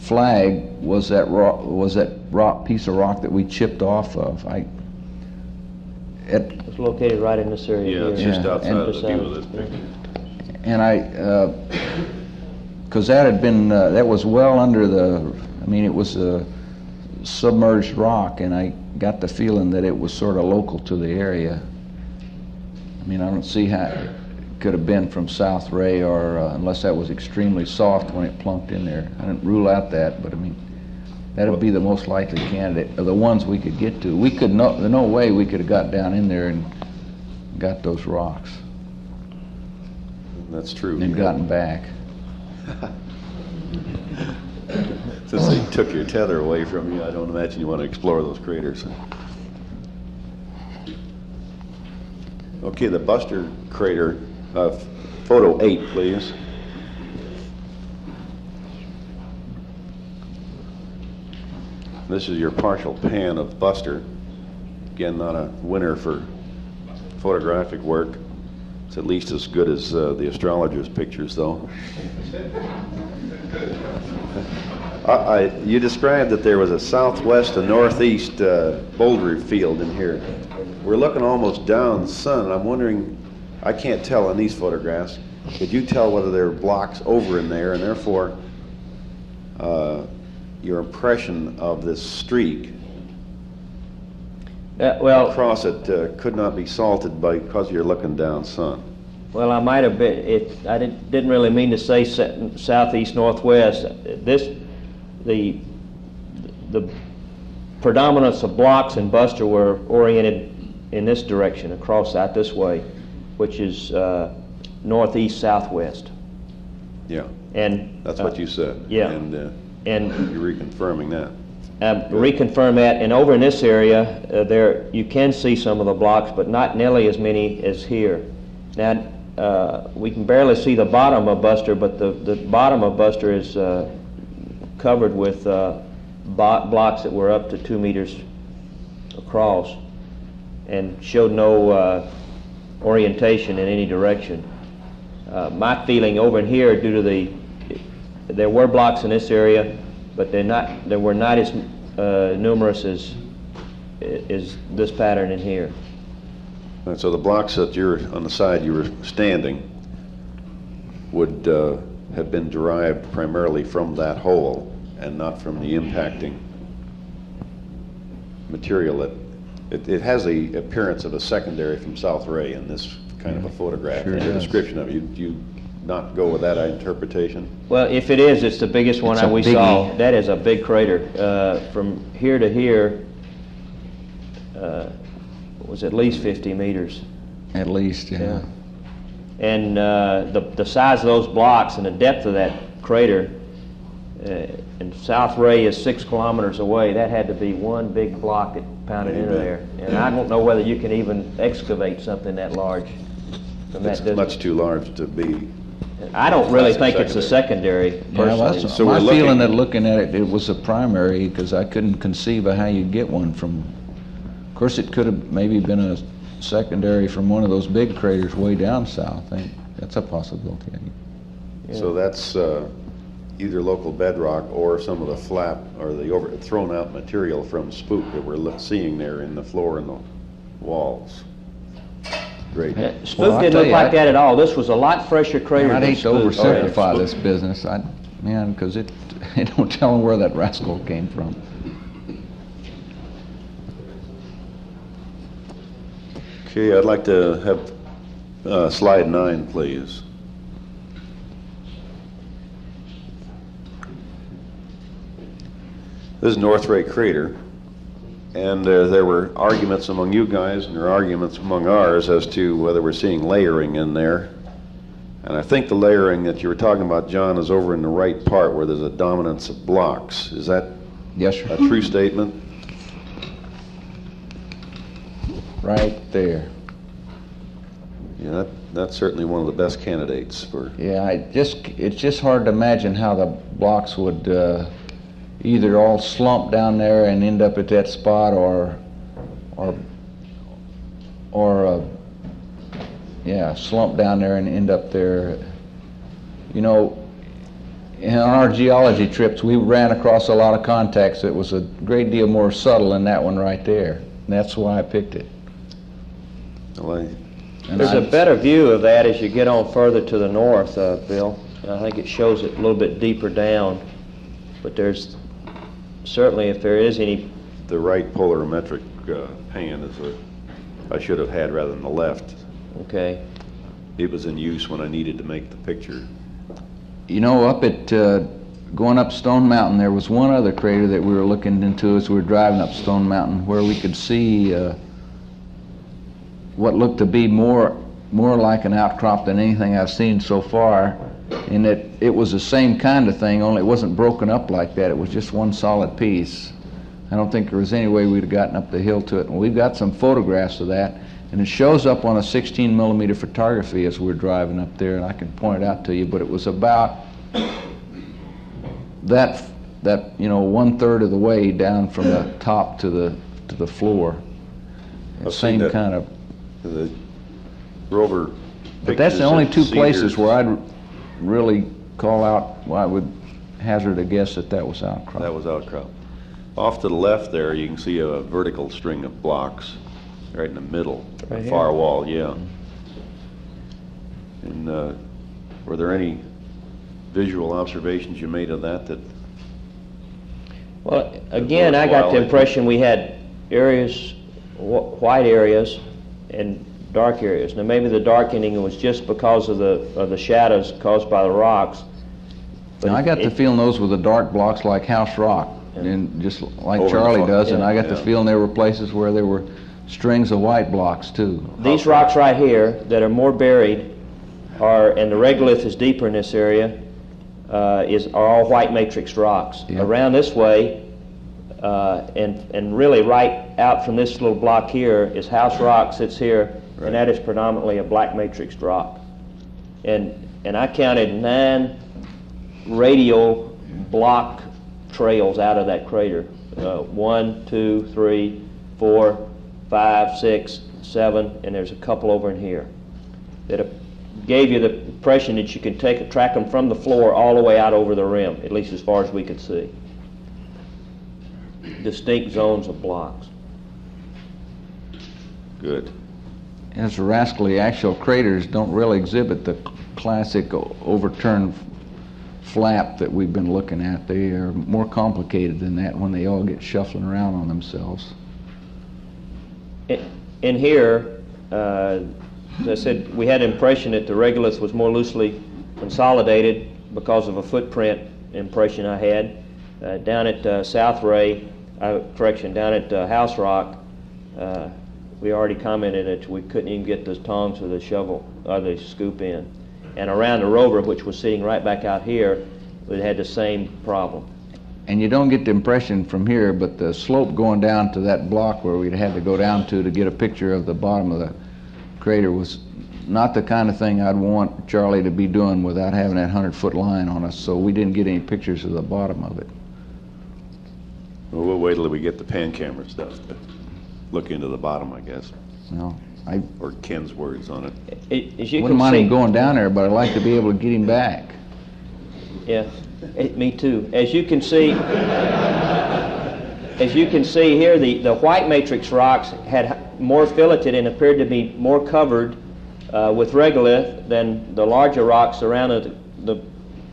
Flag was that piece of rock that we chipped off of. It's located right in this area. Yeah, it's here. just outside of the view of this picture. And because that had been, that was well under it was a submerged rock, and I got the feeling that it was sort of local to the area. I don't see how it could have been from South Ray, or unless that was extremely soft when it plunked in there. I didn't rule out that, but that would be the most likely candidate, of the ones we could get to. There's no way we could have got down in there and got those rocks. That's true. And gotten back. Since they took your tether away from you, I don't imagine you want to explore those craters. Okay, the Buster crater, photo 8, please. This is your partial pan of Buster. Again, not a winner for photographic work. It's at least as good as the astrologer's pictures, though. You described that there was a southwest and northeast boulder field in here. We're looking almost down the sun, and I'm wondering, I can't tell in these photographs, could you tell whether there are blocks over in there, and therefore your impression of this streak across it could not be salted because you're looking down sun? Well, I might have been. I didn't really mean to say southeast northwest. The predominance of blocks in Buster were oriented in this direction, across out this way, which is northeast southwest. Yeah. And that's what you said. Yeah. And you're reconfirming that. Reconfirm that. And over in this area, there you can see some of the blocks, but not nearly as many as here. Now, we can barely see the bottom of Buster, but the bottom of Buster is covered with blocks that were up to 2 meters across and showed no orientation in any direction. My feeling over in here, due to there were blocks in this area, but they were not as numerous as this pattern in here. And so the blocks that you're on the side you were standing would have been derived primarily from that hole and not from the impacting material. It has the appearance of a secondary from South Ray in this kind of a photograph. Sure and the does. description of it. Do you not go with that interpretation? Well, if it is, it's the biggest one we saw. That is a big crater. From here to here was at least 50 meters. At least, yeah. And the size of those blocks and the depth of that crater, and South Ray is 6 kilometers away. That had to be one big block that pounded into there. And I don't know whether you can even excavate something that large from that distance. It's much too large to be. I don't really think it's a secondary, personally. Yeah, so my feeling that looking at it, it was a primary, because I couldn't conceive of how you get one from. Of course, it could have maybe been a secondary from one of those big craters way down south. That's a possibility. Yeah. So that's either local bedrock or some of the flap or the thrown out material from Spook that we're seeing there in the floor and the walls. Great. Spook didn't look like that at all. This was a lot fresher crater than I'd hate to Spook. oversimplify this business, because it don't tell them where that rascal came from. Okay, I'd like to have slide 9, please. This is North Ray Crater, and there were arguments among you guys and there are arguments among ours as to whether we're seeing layering in there. And I think the layering that you were talking about, John, is over in the right part where there's a dominance of blocks. Is that a true statement? Right there. Yeah, that's certainly one of the best candidates for... Yeah, it's just hard to imagine how the blocks would either all slump down there and end up at that spot or slump down there and end up there. You know, on our geology trips, we ran across a lot of contacts that was a great deal more subtle than that one right there. And that's why I picked it. There's a better view of that as you get on further to the north, Bill. I think it shows it a little bit deeper down. But there's certainly, if there is any... The right polarimetric pan is I should have had rather than the left. Okay. It was in use when I needed to make the picture. You know, up at going up Stone Mountain, there was one other crater that we were looking into as we were driving up Stone Mountain, where we could see what looked to be more like an outcrop than anything I've seen so far. And it was the same kind of thing, only it wasn't broken up like that. It was just one solid piece. I don't think there was any way we'd have gotten up the hill to it. And we've got some photographs of that, and it shows up on a 16mm photography as we're driving up there, and I can point it out to you. But it was about that 1/3 of the way down from the top to the floor. Same kind of. The rover. But that's the only two places where I'd really call out. Well, I would hazard a guess that was outcrop. That was outcrop. Off to the left there, you can see a vertical string of blocks right in the middle, right the far here. wall, yeah. And were there any visual observations you made of that? Well, again, I got the impression we had areas, white areas and dark areas. Now, maybe the darkening was just because of the shadows caused by the rocks. But I got the feeling those were the dark blocks like house rock, and just like Over Charlie does, and I got the yeah. feeling there were places where there were strings of white blocks too. These rocks right here that are more buried and the regolith is deeper in this area, are all white matrix rocks. Yeah. Around this way, and really right out from this little block here is house rock sits here, and that is predominantly a black matrix rock. And I counted 9 radial block trails out of that crater. 1, 2, 3, 4, 5, 6, 7, and there's a couple over in here that gave you the impression that you could track them from the floor all the way out over the rim, at least as far as we could see. Distinct zones of blocks. Good. As rascally actual craters don't really exhibit the classic overturned flap that we've been looking at. They are more complicated than that when they all get shuffling around on themselves. In here, as I said, we had the impression that the regolith was more loosely consolidated because of a footprint impression I had. Down at South Ray, down at House Rock, we already commented that we couldn't even get the tongs or the shovel or the scoop in. And around the rover, which was sitting right back out here, it had the same problem. And you don't get the impression from here, but the slope going down to that block where we'd had to go down to get a picture of the bottom of the crater was not the kind of thing I'd want Charlie to be doing without having that 100-foot line on us, so we didn't get any pictures of the bottom of it. Well, we'll wait till we get the pan camera stuff to look into the bottom, I guess. No, or Ken's words on it. As you wouldn't can mind see, him going down there, but I'd like to be able to get him back. Yeah, me too. As you can see, here, the white matrix rocks had more filleted and appeared to be more covered with regolith than the larger rocks around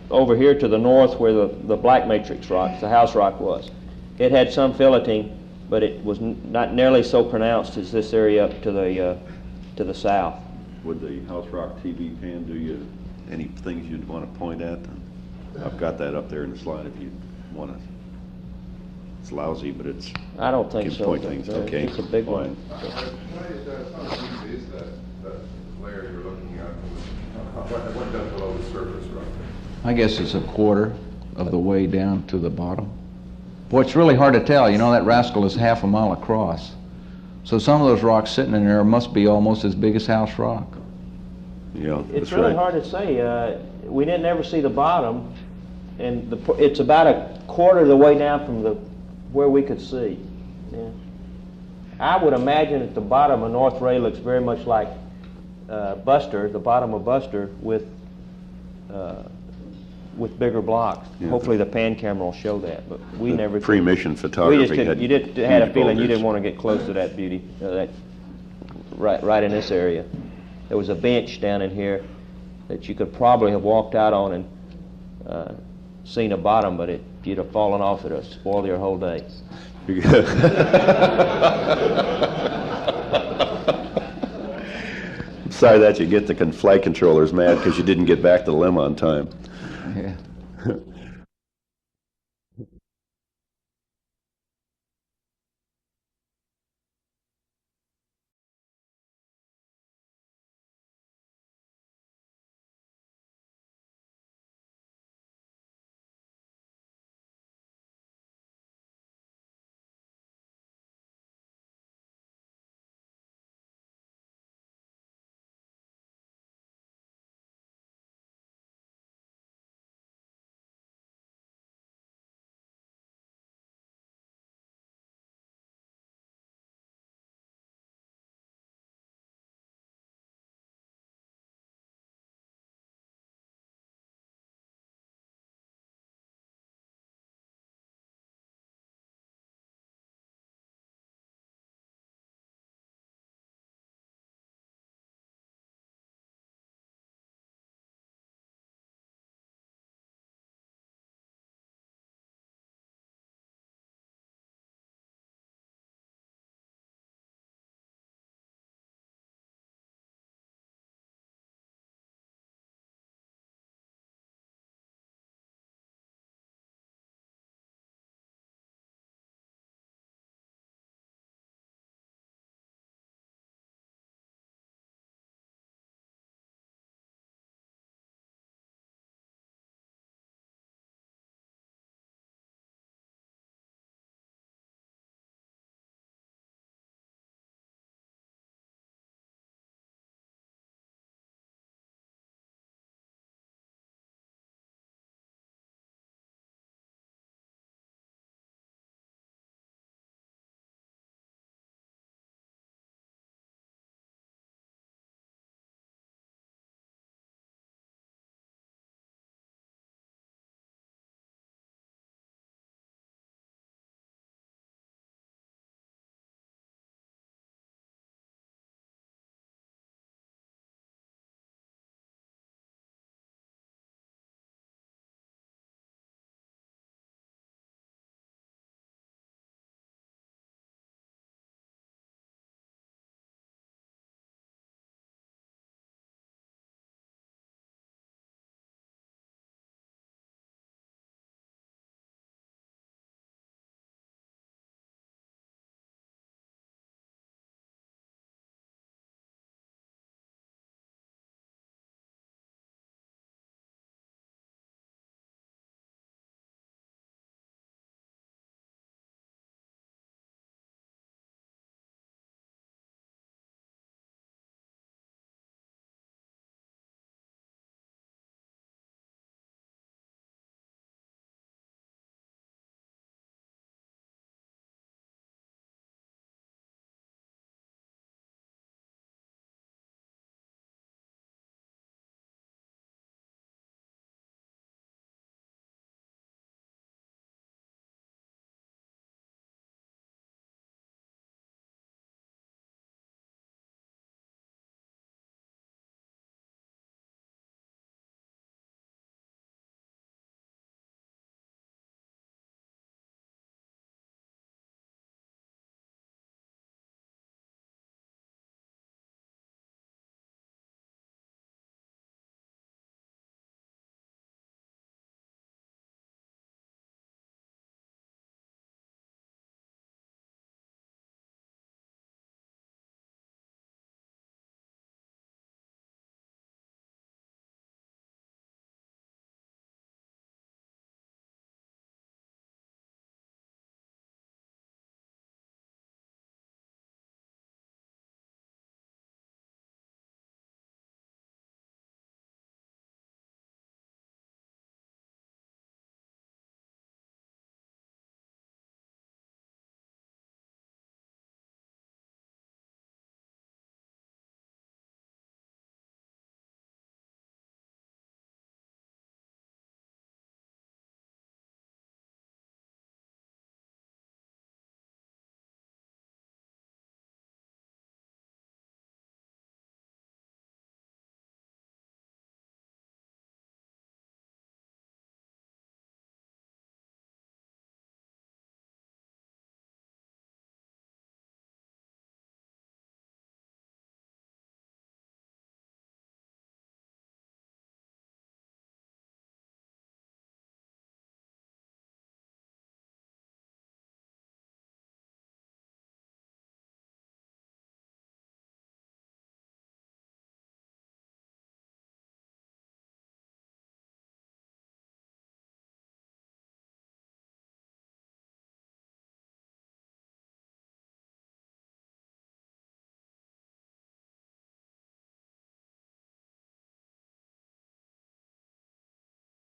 over here to the north where the black matrix rocks, the house rock was. It had some filleting, but it was not nearly so pronounced as this area up to to the south. Would the House Rock TV pan do you any things you'd want to point at? I've got that up there in the slide if you want to. It's lousy, but it's. I don't think can so. Point things. Okay. It's a big one. How deep is that layer you're looking at? What depth below the surface, roughly? I guess it's a quarter of the way down to the bottom. Boy, it's really hard to tell. You know, that rascal is half a mile across. So some of those rocks sitting in there must be almost as big as House Rock. Yeah, it's really hard to say. We didn't ever see the bottom, and it's about a quarter of the way down from where we could see. Yeah. I would imagine that the bottom of North Ray looks very much like Buster, the bottom of Buster, with bigger blocks. Yeah. Hopefully the pan camera will show that, but we never. Pre-mission photography. We just had a feeling you didn't want to get close to that beauty, right in this area. There was a bench down in here that you could probably have walked out on and seen a bottom, but you'd have fallen off. It would have spoiled your whole day. Besides that, you get the flight controllers mad because you didn't get back to the limb on time. Yeah.